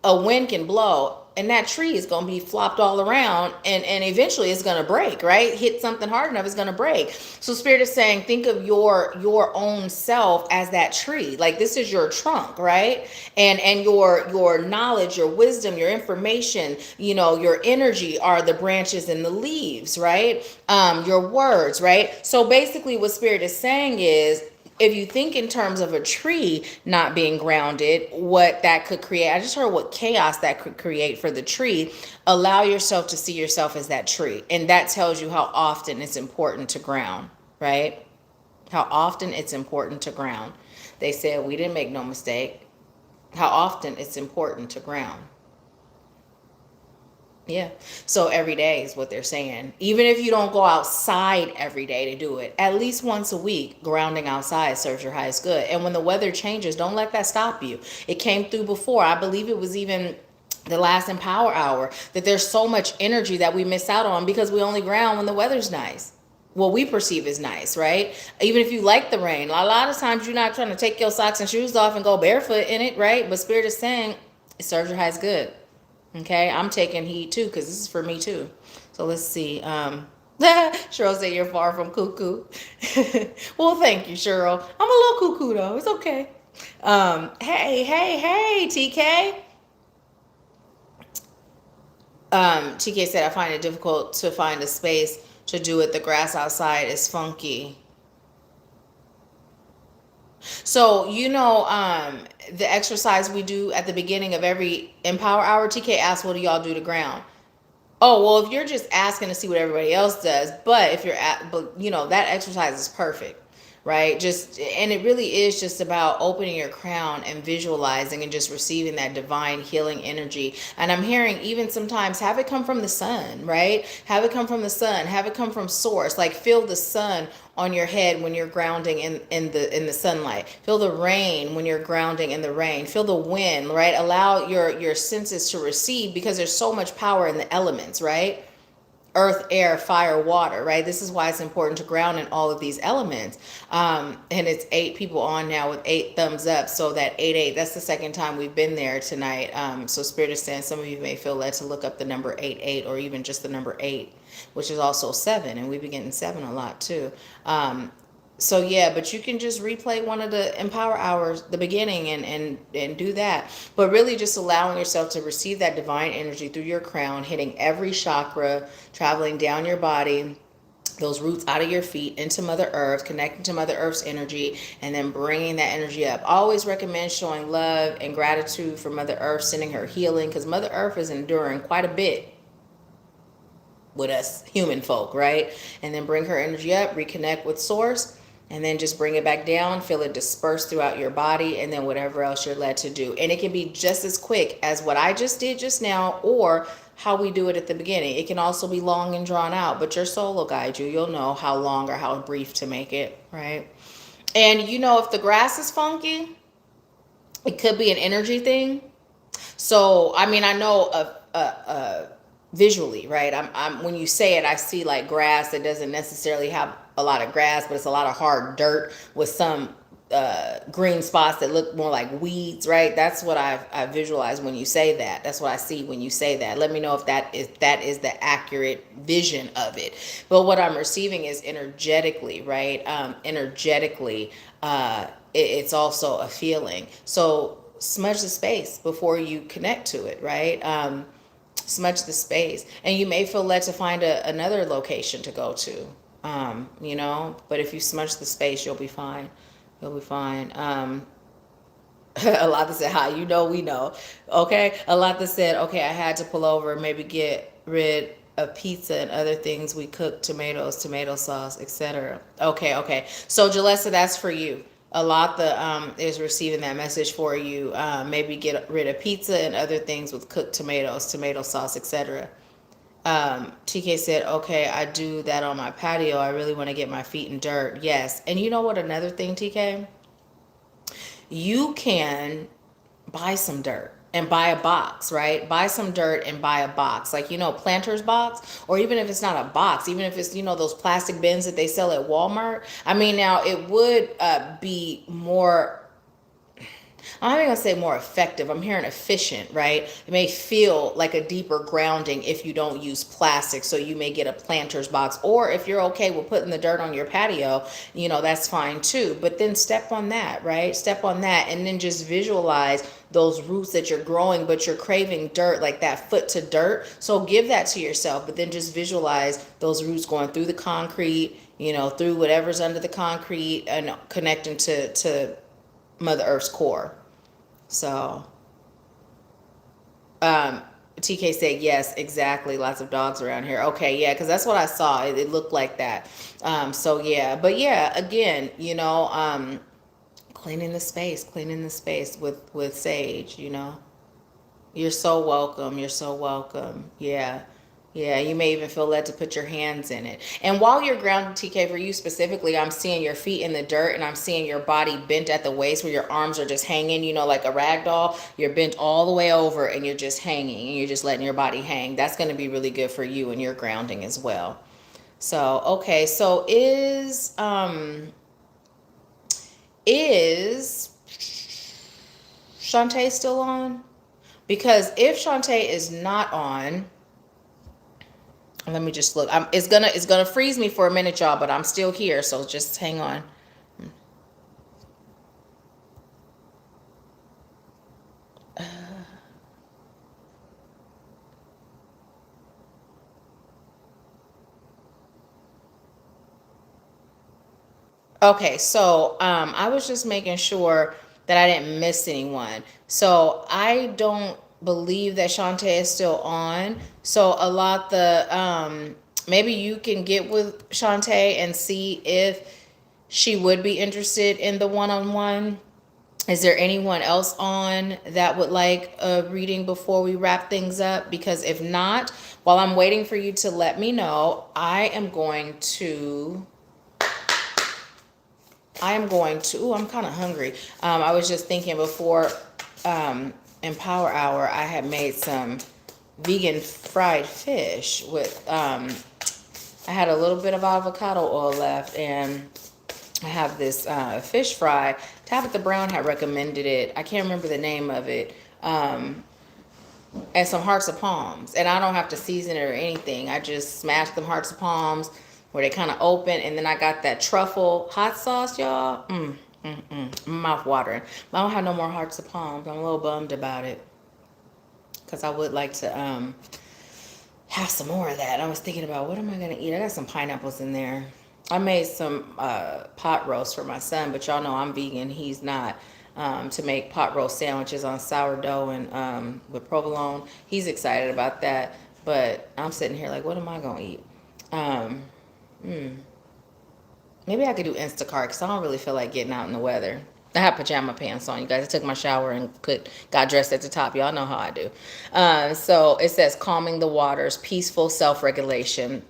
a wind can blow and that tree is going to be flopped all around and eventually it's going to break, right? Hit something hard enough, it's going to break. So Spirit is saying, think of your own self as that tree. Like, this is your trunk, right? And your knowledge, your wisdom, your information, your energy are the branches and the leaves, right? Your words, right? So basically what Spirit is saying is, if you think in terms of a tree not being grounded, what that could create, I just heard what chaos that could create for the tree. Allow yourself to see yourself as that tree. And that tells you how often it's important to ground, right? How often it's important to ground. They said we didn't make no mistake. How often it's important to ground. Yeah. So every day is what they're saying. Even if you don't go outside every day to do it, at least once a week, grounding outside serves your highest good. And when the weather changes, don't let that stop you. It came through before. I believe it was even the last Empower Hour that there's so much energy that we miss out on because we only ground when the weather's nice. What we perceive as nice, right? Even if you like the rain, a lot of times you're not trying to take your socks and shoes off and go barefoot in it, right? But Spirit is saying it serves your highest good. Okay, I'm taking heed too because this is for me too. So let's see. Cheryl said you're far from cuckoo. Well, thank you, Cheryl. I'm a little cuckoo though. It's okay. Hey, TK. TK said I find it difficult to find a space to do it. The grass outside is funky. So, the exercise we do at the beginning of every Empower Hour, TK asks, what do y'all do to ground? Oh, well, if you're just asking to see what everybody else does, but if you're that exercise is perfect, right? And it really is just about opening your crown and visualizing and just receiving that divine healing energy. And I'm hearing even sometimes have it come from the sun, right? Have it come from the sun, have it come from source, like feel the sun on your head when you're grounding in the sunlight. Feel the rain when you're grounding in the rain. Feel the wind, right? Allow your senses to receive because there's so much power in the elements, right? Earth, air, fire, water, right? This is why it's important to ground in all of these elements. And it's 8 people on now with 8 thumbs up. So that 8, that's the second time we've been there tonight. So Spirit is saying some of you may feel led to look up the number 8 or even just the number 8, which is also 7. And we've been getting 7 a lot too. So yeah, but you can just replay one of the Empower Hours, the beginning, and do that. But really just allowing yourself to receive that divine energy through your crown, hitting every chakra, traveling down your body, those roots out of your feet into Mother Earth, connecting to Mother Earth's energy, and then bringing that energy up. I always recommend showing love and gratitude for Mother Earth, sending her healing, because Mother Earth is enduring quite a bit with us human folk, right? And then bring her energy up, reconnect with source, and then just bring it back down, feel it disperse throughout your body, and then whatever else you're led to do. And it can be just as quick as what I just did just now, or how we do it at the beginning. It can also be long and drawn out, but your soul will guide you. You'll know how long or how brief to make it, right? And if the grass is funky, it could be an energy thing. So, I mean, I know visually, right? I'm when you say it, I see like grass that doesn't necessarily have a lot of grass, but it's a lot of hard dirt with some green spots that look more like weeds, right? That's what I visualize when you say that. That's what I see when you say that. Let me know if that is the accurate vision of it. But what I'm receiving is energetically, right? Energetically, it's also a feeling. So smudge the space before you connect to it, right? Smudge the space, and you may feel led to find another location to go to, but if you smudge the space, you'll be fine. You'll be fine. A lot that said, hi, we know. Okay. A lot that said, okay, I had to pull over, maybe get rid of pizza and other things we cook, tomatoes, tomato sauce, etc. Okay. So Jalessa, that's for you. A lot that is receiving that message for you. Maybe get rid of pizza and other things with cooked tomatoes, tomato sauce, etc. TK said, okay, I do that on my patio. I really want to get my feet in dirt. Yes. And you know what? Another thing, TK, you can buy some dirt and buy a box, right? Buy some dirt and buy a box, like, planter's box, or even if it's not a box, even if it's, those plastic bins that they sell at Walmart. I mean, now it would be more, I'm not going to say more effective. I'm hearing efficient, right? It may feel like a deeper grounding if you don't use plastic. So you may get a planter's box, or if you're okay with putting the dirt on your patio, that's fine too. But then step on that, right? Step on that, and then just visualize those roots that you're growing, but you're craving dirt, like that foot to dirt. So give that to yourself, but then just visualize those roots going through the concrete, through whatever's under the concrete and connecting to Mother Earth's core. So, TK said, yes, exactly. Lots of dogs around here. Okay, yeah, because that's what I saw. It looked like that. So yeah, but yeah, again, cleaning the space with sage. You're so welcome. You're so welcome. Yeah. Yeah, you may even feel led to put your hands in it. And while you're grounded, TK, for you specifically, I'm seeing your feet in the dirt and I'm seeing your body bent at the waist where your arms are just hanging, like a rag doll. You're bent all the way over and you're just hanging and you're just letting your body hang. That's going to be really good for you and your grounding as well. So, okay. So is Shantae still on? Because if Shantae is not on, let me just look. It's gonna freeze me for a minute, y'all, but I'm still here, so just hang on. Okay, so I was just making sure that I didn't miss anyone. So I don't believe that Shantae is still on. So a lot maybe you can get with Shantae and see if she would be interested in the one-on-one. Is there anyone else on that would like a reading before we wrap things up? Because if not, while I'm waiting for you to let me know, I am going to, I'm kind of hungry. I was just thinking before in Power Hour, I had made some vegan fried fish with, I had a little bit of avocado oil left and I have this fish fry. Tabitha Brown had recommended it. I can't remember the name of it. And some hearts of palms. And I don't have to season it or anything. I just smashed them hearts of palms where they kind of open. And then I got that truffle hot sauce, y'all. Mouth watering. I don't have no more hearts of palms. I'm a little bummed about it. Because I would like to have some more of that. I was thinking about what am I going to eat? I got some pineapples in there. I made some pot roast for my son, but y'all know I'm vegan. He's not. To make pot roast sandwiches on sourdough and with provolone. He's excited about that, but I'm sitting here like, what am I going to eat? Maybe I could do Instacart because I don't really feel like getting out in the weather. I have pajama pants on, you guys. I took my shower and got dressed at the top. Y'all know how I do. So it says calming the waters, peaceful self-regulation.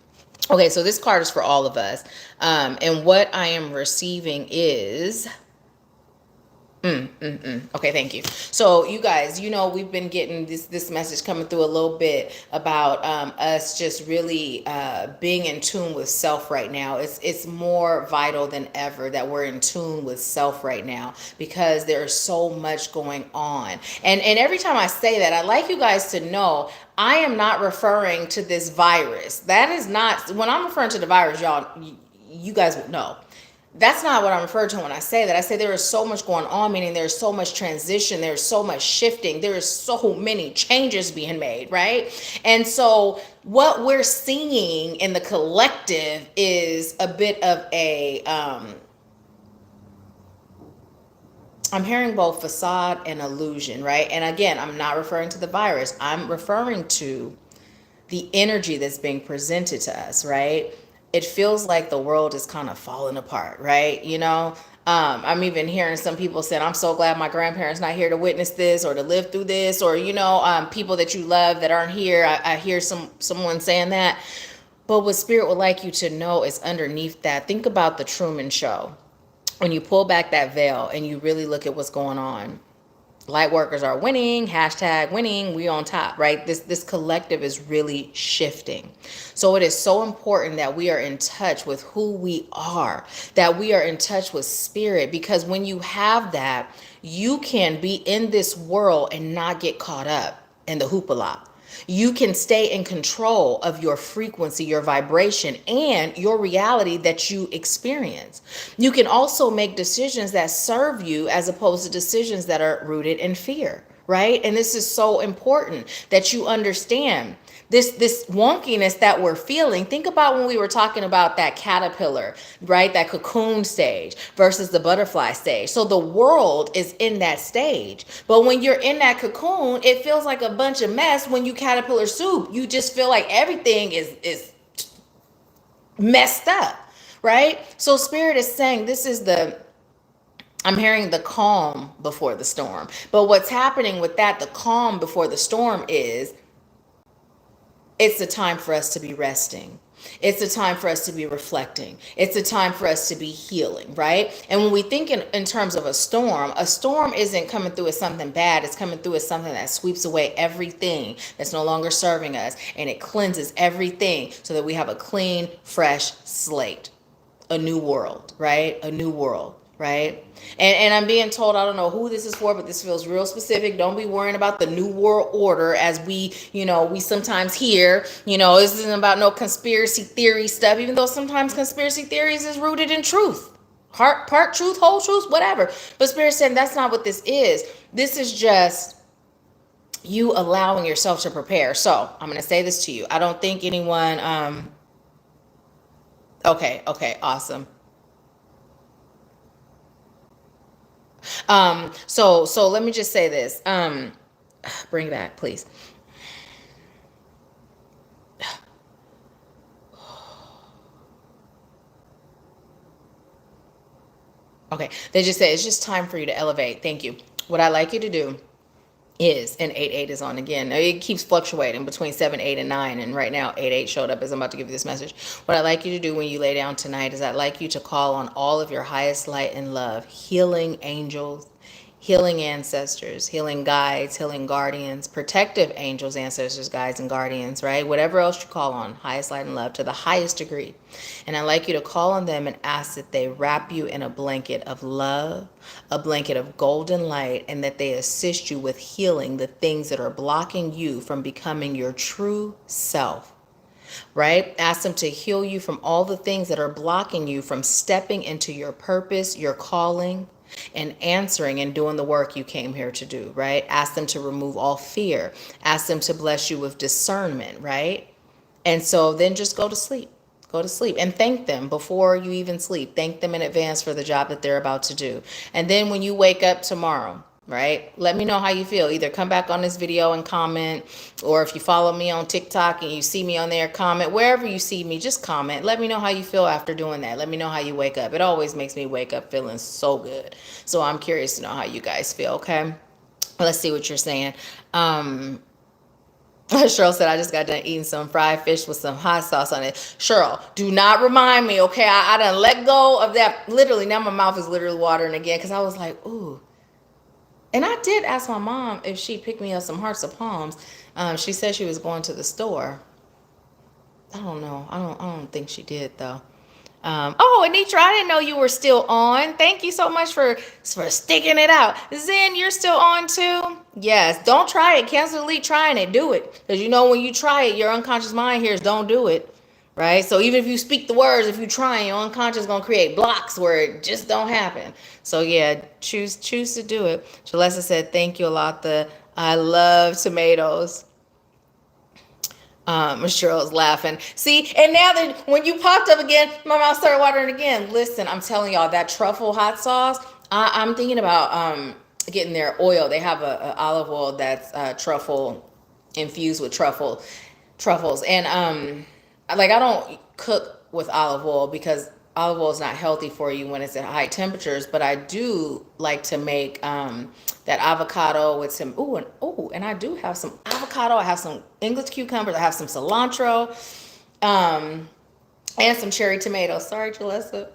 Okay, so this card is for all of us. And what I am receiving is... Okay, thank you. So you guys, we've been getting this message coming through a little bit about us just really being in tune with self right now. It's more vital than ever that we're in tune with self right now because there is so much going on. And every time I say that, I'd like you guys to know I am not referring to this virus. That is not, when I'm referring to the virus, y'all, you guys would know. That's not what I'm referring to when I say that. I say there is so much going on, meaning there's so much transition, there's so much shifting, there is so many changes being made, right? And so what we're seeing in the collective is a bit of a, I'm hearing both facade and illusion, right? And again, I'm not referring to the virus. I'm referring to the energy that's being presented to us, right? It feels like the world is kind of falling apart, right? I'm even hearing some people saying, I'm so glad my grandparents not here to witness this or to live through this, or, people that you love that aren't here. I hear someone saying that. But what Spirit would like you to know is underneath that, think about the Truman Show. When you pull back that veil and you really look at what's going on, light workers are winning, hashtag winning, we on top, right? This collective is really shifting. So it is so important that we are in touch with who we are, that we are in touch with spirit, because when you have that, you can be in this world and not get caught up in the hoopla. You can stay in control of your frequency, your vibration, and your reality that you experience. You can also make decisions that serve you as opposed to decisions that are rooted in fear, right? And this is so important that you understand this wonkiness that we're feeling. Think about when we were talking about that caterpillar, right? That cocoon stage versus the butterfly stage. So the world is in that stage. But when you're in that cocoon, it feels like a bunch of mess. When you caterpillar soup, you just feel like everything is messed up, right? So Spirit is saying this is I'm hearing the calm before the storm. But what's happening with that, the calm before the storm, is it's a time for us to be resting. It's a time for us to be reflecting. It's a time for us to be healing, right? And when we think in terms of a storm isn't coming through as something bad. It's coming through as something that sweeps away everything that's no longer serving us. And it cleanses everything so that we have a clean, fresh slate. A new world, right? A new world, right? And I'm being told, I don't know who this is for, but this feels real specific. Don't be worrying about the new world order as we sometimes hear, this isn't about no conspiracy theory stuff, even though sometimes conspiracy theories is rooted in truth. Part truth, whole truth, whatever. But Spirit said that's not what this is. This is just you allowing yourself to prepare. So I'm going to say this to you. I don't think anyone, okay, awesome. So let me just say this. Bring it back, please. Okay, they just said it's just time for you to elevate. Thank you. What I like you to do is, and 8-8 is on again. It keeps fluctuating between 7, 8, and 9, and right now 8-8 showed up as I'm about to give you this message. What I'd like you to do when you lay down tonight is I'd like you to call on all of your highest light and love, healing angels, healing ancestors, healing guides, healing guardians, protective angels, ancestors, guides, and guardians, right? Whatever else you call on, highest light and love to the highest degree. And I'd like you to call on them and ask that they wrap you in a blanket of love, a blanket of golden light, and that they assist you with healing the things that are blocking you from becoming your true self. Right? Ask them to heal you from all the things that are blocking you from stepping into your purpose, your calling, and answering and doing the work you came here to do, right? Ask them to remove all fear. Ask them to bless you with discernment, right? And so then just go to sleep. Go to sleep and thank them before you even sleep. Thank them in advance for the job that they're about to do. And then when you wake up tomorrow, right, let me know how you feel. Either come back on this video and comment, or if you follow me on TikTok and you see me on there, comment. Wherever you see me, just comment. Let me know how you feel after doing that. Let me know how you wake up. It always makes me wake up feeling so good. So I'm curious to know how you guys feel, okay? Let's see what you're saying. Cheryl said, I just got done eating some fried fish with some hot sauce on it. Cheryl, do not remind me, okay? I done let go of that. Literally, now my mouth is literally watering again because I was like, ooh. And I did ask my mom if she'd pick me up some hearts of palms. She said she was going to the store. I don't know. I don't think she did though. Oh, Anitra, I didn't know you were still on. Thank you so much for sticking it out. Zen, you're still on too? Yes. Don't try it. Cancel delete trying it. Do it. Because when you try it, your unconscious mind hears don't do it. Right? So even if you speak the words, if you try, your unconscious is going to create blocks where it just don't happen. So yeah, choose to do it. Jalessa said, thank you a lot. I love tomatoes. Cheryl's laughing. See, and now that when you popped up again, my mouth started watering again. Listen, I'm telling y'all, that truffle hot sauce, I'm thinking about getting their oil. They have a olive oil that's truffle infused with truffles. And like I don't cook with olive oil because olive oil is not healthy for you when it's at high temperatures, but I do like to make that avocado with some and I do have some avocado, I have some English cucumbers, I have some cilantro, and some cherry tomatoes. Sorry, Jalessa,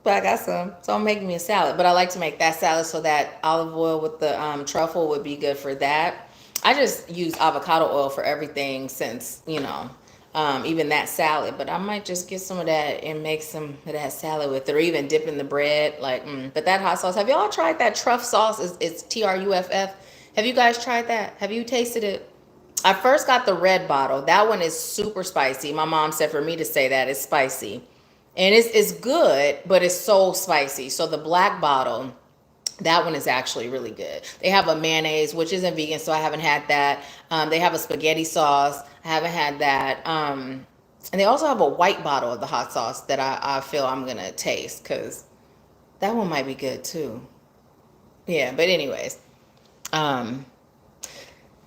but I got some. So I'm making me a salad, but I like to make that salad so that olive oil with the truffle would be good for that. I just use avocado oil for everything since, even that salad, but I might just get some of that and make some of that salad with it, or even dip in the bread. But that hot sauce, have y'all tried that truff sauce? It's TRUFF. Have you guys tried that? Have you tasted it? I first got the red bottle. That one is super spicy. My mom said for me to say that it's spicy, and it's good, but it's so spicy. So the black bottle That one is actually really good. They have a mayonnaise, which isn't vegan, so I haven't had that. They have a spaghetti sauce. I haven't had that. And they also have a white bottle of the hot sauce that I feel I'm going to taste because that one might be good too. Yeah, but anyways. Um,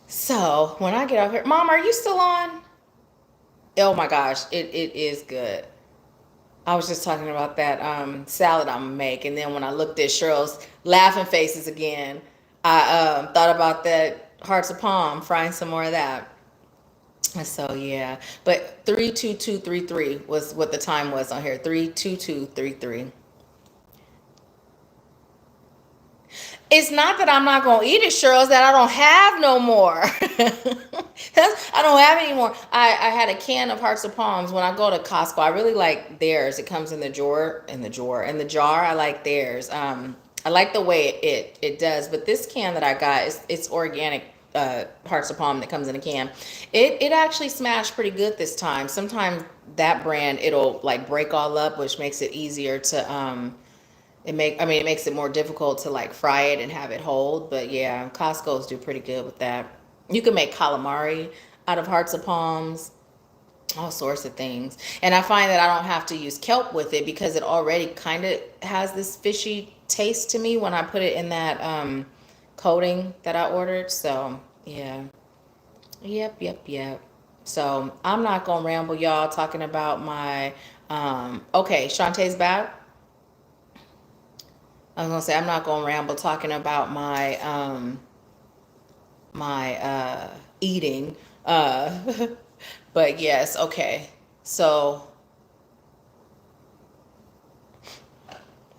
so when I get off here, Mom, are you still on? Oh my gosh, it is good. I was just talking about that salad I'm gonna make, and then when I looked at Cheryl's laughing faces again, I thought about that hearts of palm, frying some more of that. So yeah, but 32233 was what the time was on here. 32233. It's not that I'm not gonna eat it, Cheryl. It's that I don't have no more. I don't have any more. I had a can of Hearts of Palms when I go to Costco. I really like theirs. It comes in the drawer, in the jar. I like theirs. I like the way it does. But this can that I got is it's organic. Hearts of Palm that comes in a can. It actually smashed pretty good this time. Sometimes that brand it'll like break all up, which makes it easier to it makes it more difficult to like fry it and have it hold. But yeah, Costco's do pretty good with that. You can make calamari out of hearts of palms, all sorts of things. And I find that I don't have to use kelp with it because it already kind of has this fishy taste to me when I put it in that coating that I ordered. So yeah. Yep. So I'm not gonna ramble y'all talking about my okay, Shantae's back. I was gonna say I'm not gonna ramble talking about my eating. Uh but yes, okay. So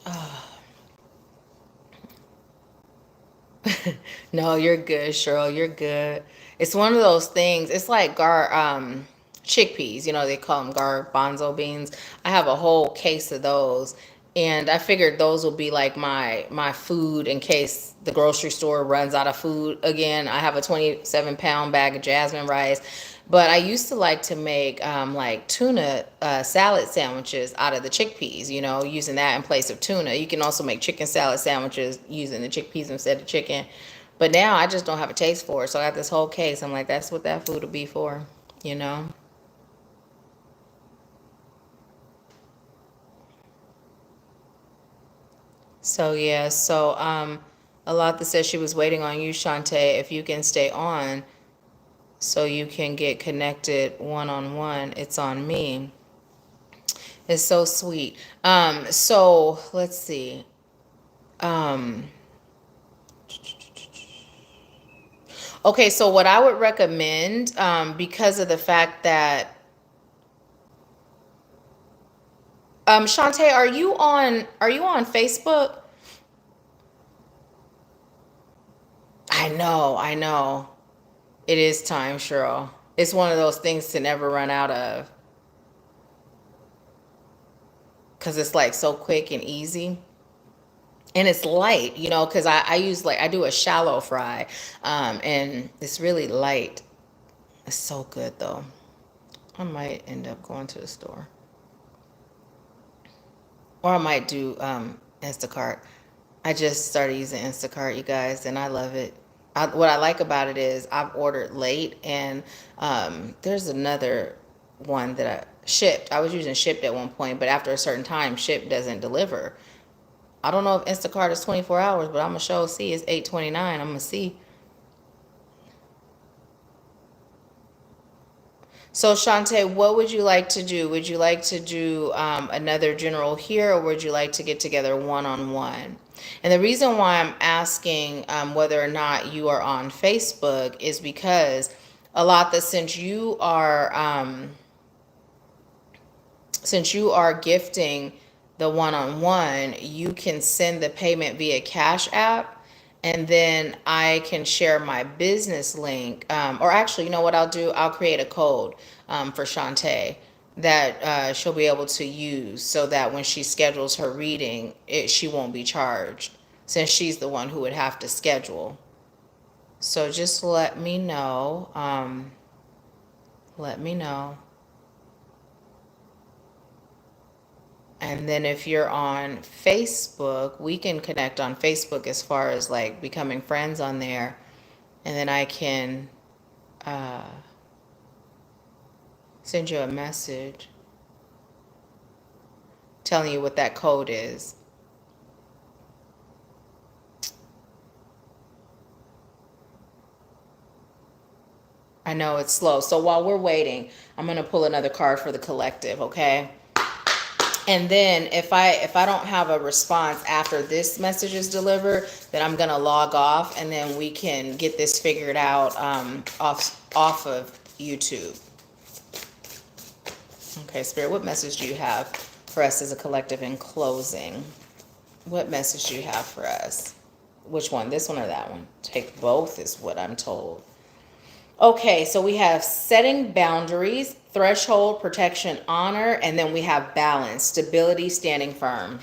uh, no, you're good, Cheryl. You're good. It's one of those things. It's like chickpeas. You know, they call them garbanzo beans. I have a whole case of those, and I figured those will be like my food in case the grocery store runs out of food again. I have a 27-pound bag of jasmine rice. But I used to like to make like tuna salad sandwiches out of the chickpeas, you know, using that in place of tuna. You can also make chicken salad sandwiches using the chickpeas instead of chicken. But now I just don't have a taste for it. So I got this whole case. I'm like, that's what that food will be for, you know? So yeah, so Alata says she was waiting on you, Shantae, if you can stay on so you can get connected one on one. It's on me. It's so sweet. So let's see. Um, okay, so what I would recommend, because of the fact that, Shantae, are you on Facebook? I know. It is time, Cheryl. It's one of those things to never run out of because it's like so quick and easy. And it's light, you know, because I use like I do a shallow fry, and it's really light. It's so good though. I might end up going to the store, or I might do Instacart. I just started using Instacart, you guys, and I love it. What I like about it is I've ordered late, and there's another one that I shipped. I was using shipped at one point, but after a certain time, ship doesn't deliver. I don't know if Instacart is 24 hours, but I'm gonna show see it's 8:29. I'm gonna see. So Shantae, what would you like to do? Would you like to do another general here, or would you like to get together one on one? And the reason why I'm asking whether or not you are on Facebook is because a lot that since you are gifting the one-on-one, you can send the payment via Cash App, and then I can share my business link. Or actually, you know what I'll do? I'll create a code for Shantae that she'll be able to use so that when she schedules her reading, she won't be charged since she's the one who would have to schedule. So just let me know. Let me know. And then if you're on Facebook, we can connect on Facebook as far as like becoming friends on there. And then I can send you a message telling you what that code is. I know it's slow. So while we're waiting, I'm going to pull another card for the collective, okay? And then if I don't have a response after this message is delivered, then I'm going to log off, and then we can get this figured out off of YouTube. Okay, Spirit, what message do you have for us as a collective in closing? What message do you have for us? Which one? This one or that one? Take both is what I'm told. Okay, so we have setting boundaries, threshold, protection, honor, and then we have balance, stability, standing firm.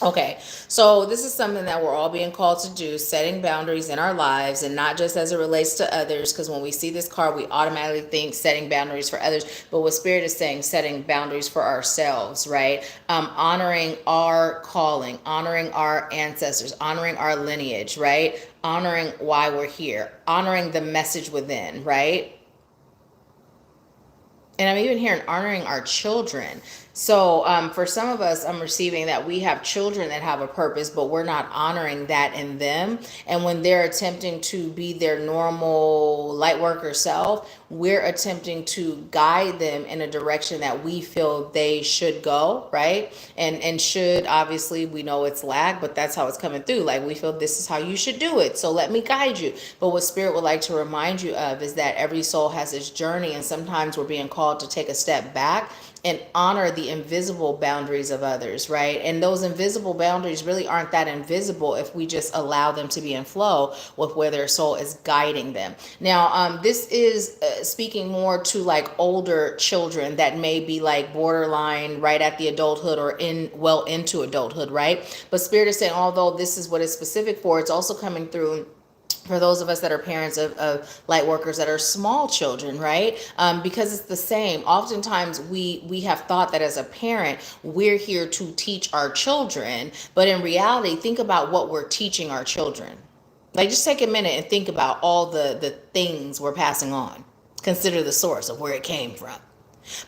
Okay, so this is something that we're all being called to do, setting boundaries in our lives, and not just as it relates to others, because when we see this card, we automatically think setting boundaries for others, but what Spirit is saying, setting boundaries for ourselves, right? Honoring our calling, honoring our ancestors, honoring our lineage, right? Honoring why we're here, honoring the message within, right? And I'm even hearing honoring our children. So for some of us, I'm receiving that we have children that have a purpose, but we're not honoring that in them. And when they're attempting to be their normal light worker self, we're attempting to guide them in a direction that we feel they should go, right? And should, obviously, we know it's lag, but that's how it's coming through. Like, we feel this is how you should do it, so let me guide you. But what Spirit would like to remind you of is that every soul has its journey, and sometimes we're being called to take a step back and honor the invisible boundaries of others, right? And those invisible boundaries really aren't that invisible if we just allow them to be in flow with where their soul is guiding them. Now, this is speaking more to like older children that may be like borderline right at the adulthood or into adulthood, right? But Spirit is saying, although this is what it's specific for, it's also coming through for those of us that are parents of light workers that are small children, right? Because it's the same. Oftentimes we have thought that as a parent, we're here to teach our children. But in reality, think about what we're teaching our children. Like, just take a minute and think about all the things we're passing on. Consider the source of where it came from.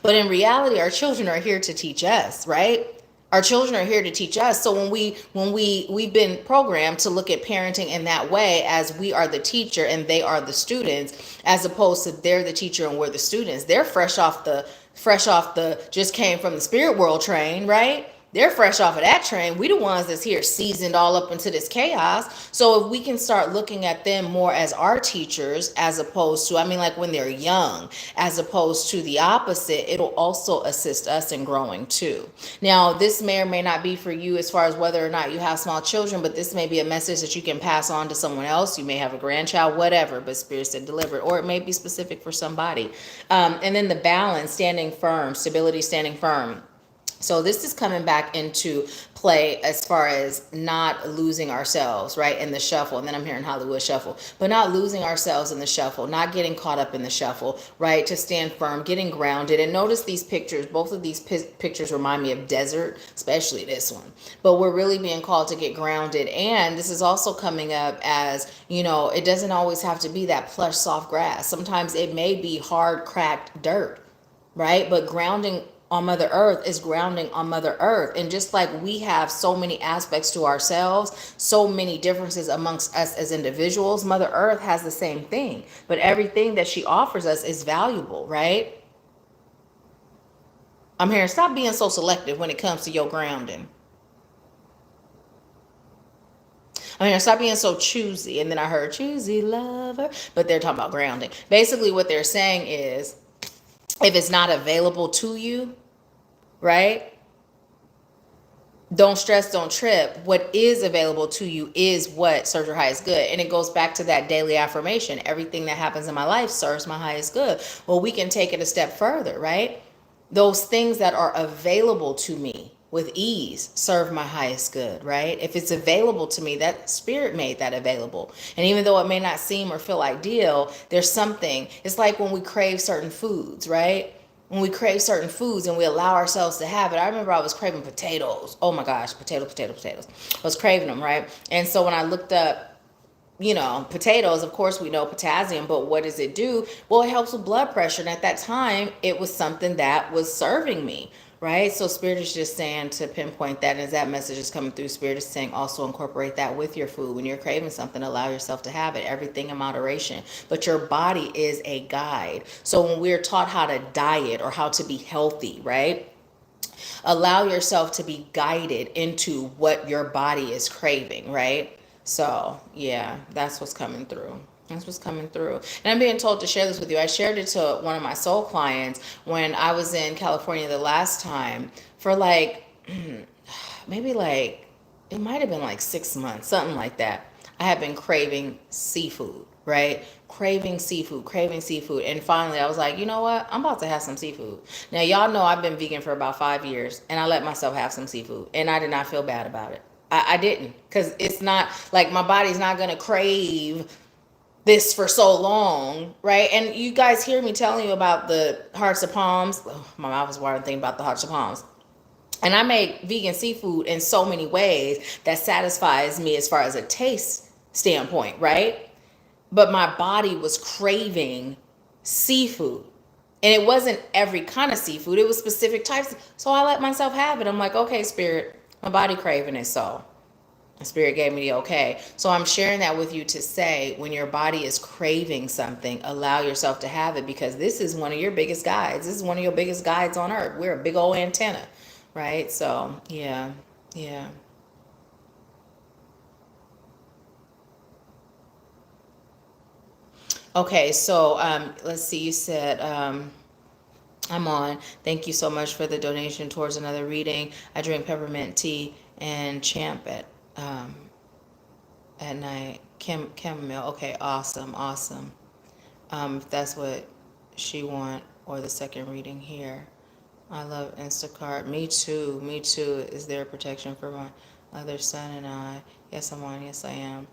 But in reality, our children are here to teach us, right? Our children are here to teach us. So we've been programmed to look at parenting in that way, as we are the teacher and they are the students, as opposed to they're the teacher and we're the students. They're fresh off the just came from the spirit world train, right? They're fresh off of that train. We the ones that's here seasoned all up into this chaos. So if we can start looking at them more as our teachers, as opposed to, I mean, like when they're young, as opposed to the opposite, it'll also assist us in growing too. Now, this may or may not be for you as far as whether or not you have small children, but this may be a message that you can pass on to someone else. You may have a grandchild, whatever, but Spirit said delivered, or it may be specific for somebody. And then the balance, standing firm, stability, standing firm. So this is coming back into play as far as not losing ourselves, right, in the shuffle. And then I'm hearing Hollywood shuffle, but not losing ourselves in the shuffle, not getting caught up in the shuffle, right, to stand firm, getting grounded. And notice these pictures, both of these pictures remind me of desert, especially this one. But we're really being called to get grounded. And this is also coming up as, you know, it doesn't always have to be that plush, soft grass. Sometimes it may be hard, cracked dirt, right? But grounding on Mother Earth is grounding on Mother Earth. And just like we have so many aspects to ourselves, so many differences amongst us as individuals, Mother Earth has the same thing. But everything that she offers us is valuable, right? I'm hearing, stop being so selective when it comes to your grounding. I mean, stop being so choosy. And then I heard choosy lover, but they're talking about grounding. Basically what they're saying is, if it's not available to you, right? Don't stress, don't trip. What is available to you is what serves your highest good. And it goes back to that daily affirmation. Everything that happens in my life serves my highest good. Well, we can take it a step further, right? Those things that are available to me with ease serve my highest good, right? If it's available to me, that Spirit made that available. And even though it may not seem or feel ideal, there's something. It's like when we crave certain foods, right? when we crave certain foods and we allow ourselves to have it. I remember I was craving potatoes. Oh my gosh, potatoes. I was craving them, right? And so when I looked up, potatoes, of course we know potassium, but what does it do? Well, it helps with blood pressure. And at that time, it was something that was serving me, right? So Spirit is just saying to pinpoint that. And as that message is coming through, Spirit is saying also incorporate that with your food. When you're craving something, allow yourself to have it. Everything in moderation. But your body is a guide. So when we're taught how to diet or how to be healthy, right? Allow yourself to be guided into what your body is craving, right? So, yeah, that's what's coming through. That's what's coming through. And I'm being told to share this with you. I shared it to one of my soul clients when I was in California the last time for like, maybe like, it might have been like 6 months, something like that. I have been craving seafood, right? Craving seafood. And finally, I was like, you know what? I'm about to have some seafood. Now, y'all know I've been vegan for about 5 years, and I let myself have some seafood, and I did not feel bad about it. I didn't, because it's not like my body's not going to crave this for so long, right? And you guys hear me telling you about the hearts of palms. Oh, my mouth is watering thinking about the hearts of palms. And I make vegan seafood in so many ways that satisfies me as far as a taste standpoint, right? But my body was craving seafood. And it wasn't every kind of seafood, it was specific types. So I let myself have it. I'm like, okay, Spirit, my body craving it. So the Spirit gave me the okay. So I'm sharing that with you to say when your body is craving something, allow yourself to have it, because this is one of your biggest guides. This is one of your biggest guides on earth. We're a big old antenna, right? So, yeah, yeah. Okay, so let's see. You said I'm on. Thank you so much for the donation towards another reading. I drink peppermint tea and champ at night. Chamomile. Okay, awesome. If that's what she want, or the second reading here. I love Instacart. Me too. Is there protection for my other son and I? Yes, I'm on. Yes, I am.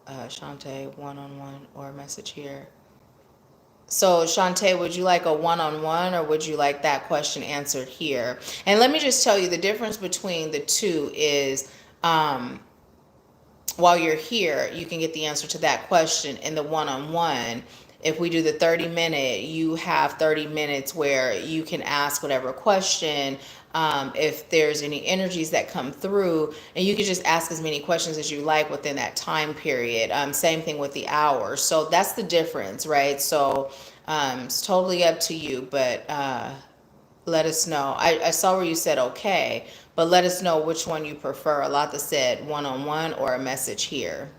Shantae, one-on-one or a message here. So, Shantae, would you like a one-on-one, or would you like that question answered here? And let me just tell you the difference between the two is, while you're here, you can get the answer to that question. In the one-on-one, if we do the 30-minute, you have 30 minutes where you can ask whatever question. If there's any energies that come through, and you can just ask as many questions as you like within that time period. Same thing with the hour. So that's the difference, right? So it's totally up to you, but let us know. I saw where you said okay, but let us know which one you prefer. A lot that said one-on-one or a message here.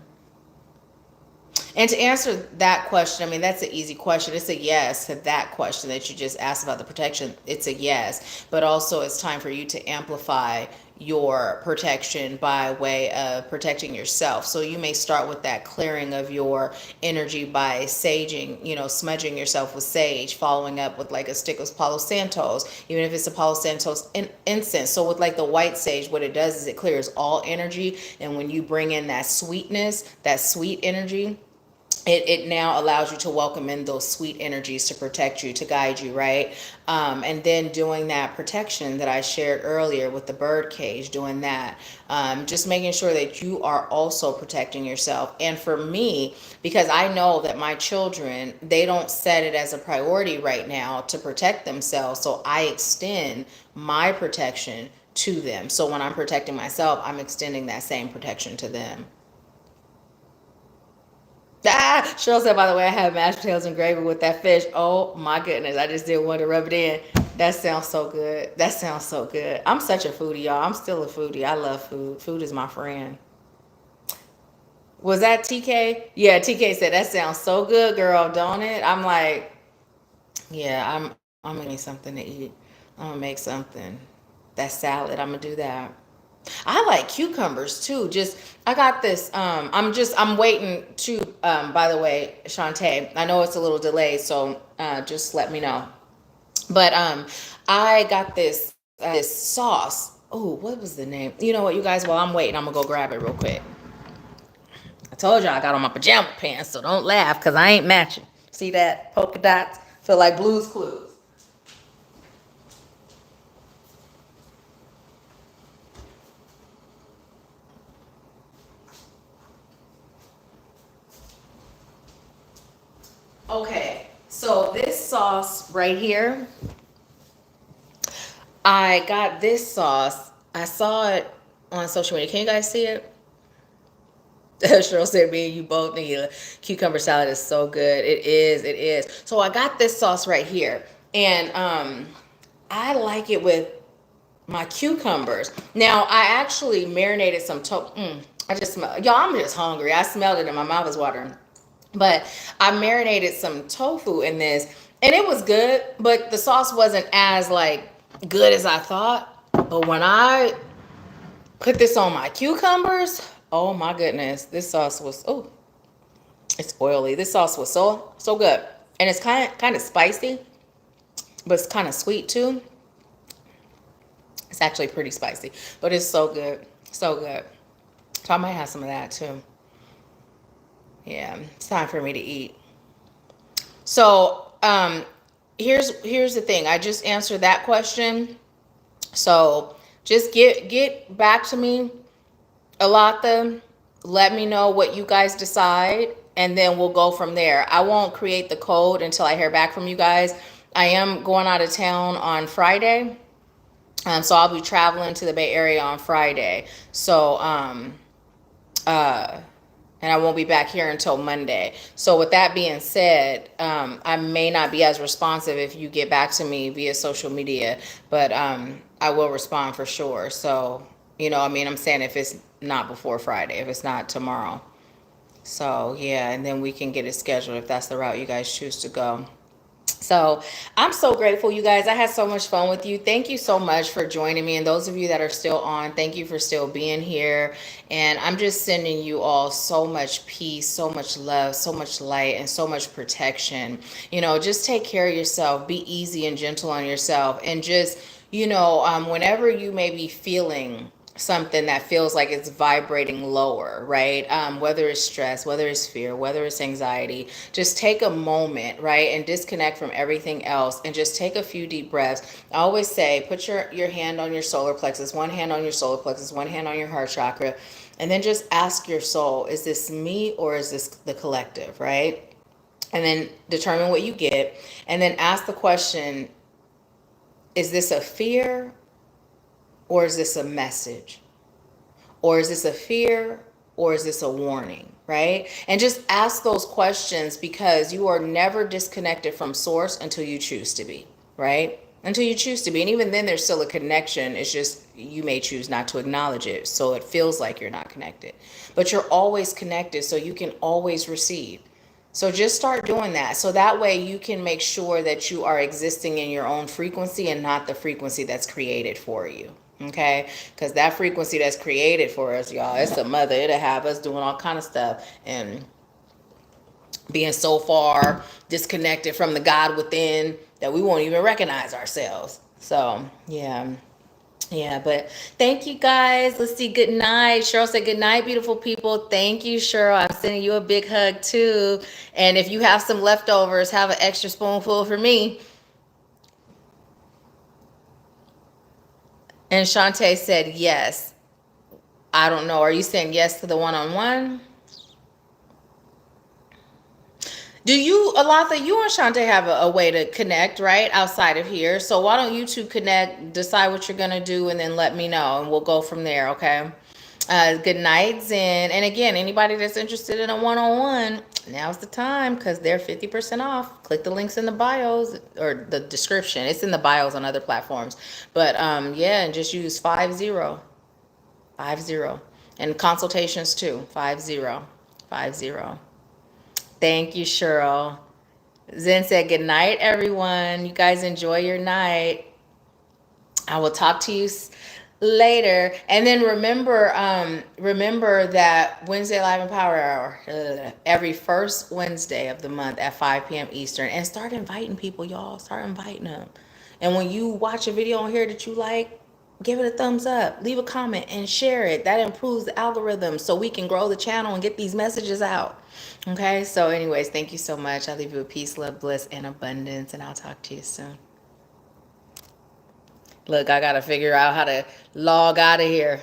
And to answer that question, I mean, that's an easy question. It's a yes to that question that you just asked about the protection. It's a yes. But also, it's time for you to amplify your protection by way of protecting yourself. So you may start with that clearing of your energy by saging, smudging yourself with sage, following up with like a stick of Palo Santos, even if it's a Palo Santos incense. So with like the white sage, what it does is it clears all energy. And when you bring in that sweetness, that sweet energy, it now allows you to welcome in those sweet energies to protect you, to guide you, right? And then doing that protection that I shared earlier with the bird cage, doing that, just making sure that you are also protecting yourself. And for me, because I know that my children, they don't set it as a priority right now to protect themselves, so I extend my protection to them. So when I'm protecting myself, I'm extending that same protection to them. Cheryl said, by the way, I have mashed potatoes and gravy with that fish. Oh my goodness. I just didn't want to rub it in. That sounds so good. That sounds so good. I'm such a foodie, y'all. I'm still a foodie. I love food. Food is my friend. Was that TK? Yeah, TK said, that sounds so good, girl, don't it? I'm like, yeah, I'm gonna need something to eat. I'm gonna make something. That salad, I'm gonna do that. I like cucumbers too. Just I got this. I'm waiting to. By the way, Shantae, I know it's a little delayed, so just let me know. But I got this sauce. Oh, what was the name? You know what, you guys? While I'm waiting, I'm gonna go grab it real quick. I told y'all I got on my pajama pants, so don't laugh because I ain't matching. See that polka dots? Feel like Blue's Clues. Okay, so this sauce right here, I got this sauce. I saw it on social media. Can you guys see it? Cheryl said, me and you both need a cucumber salad is so good. It is, it is. So I got this sauce right here. And I like it with my cucumbers. Now, I actually marinated some I just smell, y'all, I'm just hungry. I smelled it and my mouth is watering. But I marinated some tofu in this and it was good, but the sauce wasn't as like good as I thought. But when I put this on my cucumbers, oh my goodness, this sauce was, oh, it's oily. This sauce was so good. And it's kind of spicy, but it's kind of sweet too. It's actually pretty spicy, but it's so good. So good. So I might have some of that too. Yeah, it's time for me to eat. So, here's the thing. I just answered that question. So just get back to me, Alatha. Let me know what you guys decide, and then we'll go from there. I won't create the code until I hear back from you guys. I am going out of town on Friday. So I'll be traveling to the Bay Area on Friday. So, and I won't be back here until Monday. So with that being said, I may not be as responsive if you get back to me via social media, but I will respond for sure. So, you know, I mean, I'm saying if it's not before Friday, if it's not tomorrow. So yeah, and then we can get it scheduled if that's the route you guys choose to go. So I'm so grateful, you guys. I had so much fun with you. Thank you so much for joining me. And those of you that are still on, thank you for still being here. And I'm just sending you all so much peace, so much love, so much light, and so much protection. You know, just take care of yourself. Be easy and gentle on yourself. And just, you know, whenever you may be feeling something that feels like it's vibrating lower, right? Whether it's stress, whether it's fear, whether it's anxiety, just take a moment, right? And disconnect from everything else and just take a few deep breaths. I always say, put your hand on your solar plexus, one hand on your solar plexus, one hand on your heart chakra, and then just ask your soul, is this me or is this the collective, right? And then determine what you get. And then ask the question, is this a fear or is this a message? Or is this a fear or is this a warning, right? And just ask those questions because you are never disconnected from source until you choose to be, right? Until you choose to be. And even then there's still a connection. It's just you may choose not to acknowledge it. So it feels like you're not connected. But you're always connected so you can always receive. So just start doing that. So that way you can make sure that you are existing in your own frequency and not the frequency that's created for you. Okay, because that frequency that's created for us, y'all, it's a mother. It'll have us doing all kind of stuff and being so far disconnected from the God within that we won't even recognize ourselves. So yeah. Yeah, but thank you guys. Let's see. Good night. Cheryl said, good night, beautiful people. Thank you, Cheryl. I'm sending you a big hug too. And if you have some leftovers, have an extra spoonful for me. And Shantae said, yes. I don't know. Are you saying yes to the one-on-one? Do you, Alatha, you and Shantae have a way to connect, right? Outside of here. So why don't you two connect, decide what you're going to do, and then let me know, and we'll go from there, okay? Good night, Zen. And again, anybody that's interested in a one-on-one, now's the time because they're 50% off. Click the links in the bios or the description. It's in the bios on other platforms. But yeah, and just use 50. And consultations too. 50. Thank you, Cheryl. Zen said, good night, everyone. You guys enjoy your night. I will talk to you later. And then remember that Wednesday Live and Power Hour, every first Wednesday of the month at 5 p.m. Eastern. And start inviting people, y'all. Start inviting them. And when you watch a video on here that you like, give it a thumbs up, leave a comment, and share it. That improves the algorithm so we can grow the channel and get these messages out. Okay, so anyways, thank you so much. I'll leave you with peace, love, bliss, and abundance, and I'll talk to you soon. Look, I got to figure out how to log out of here.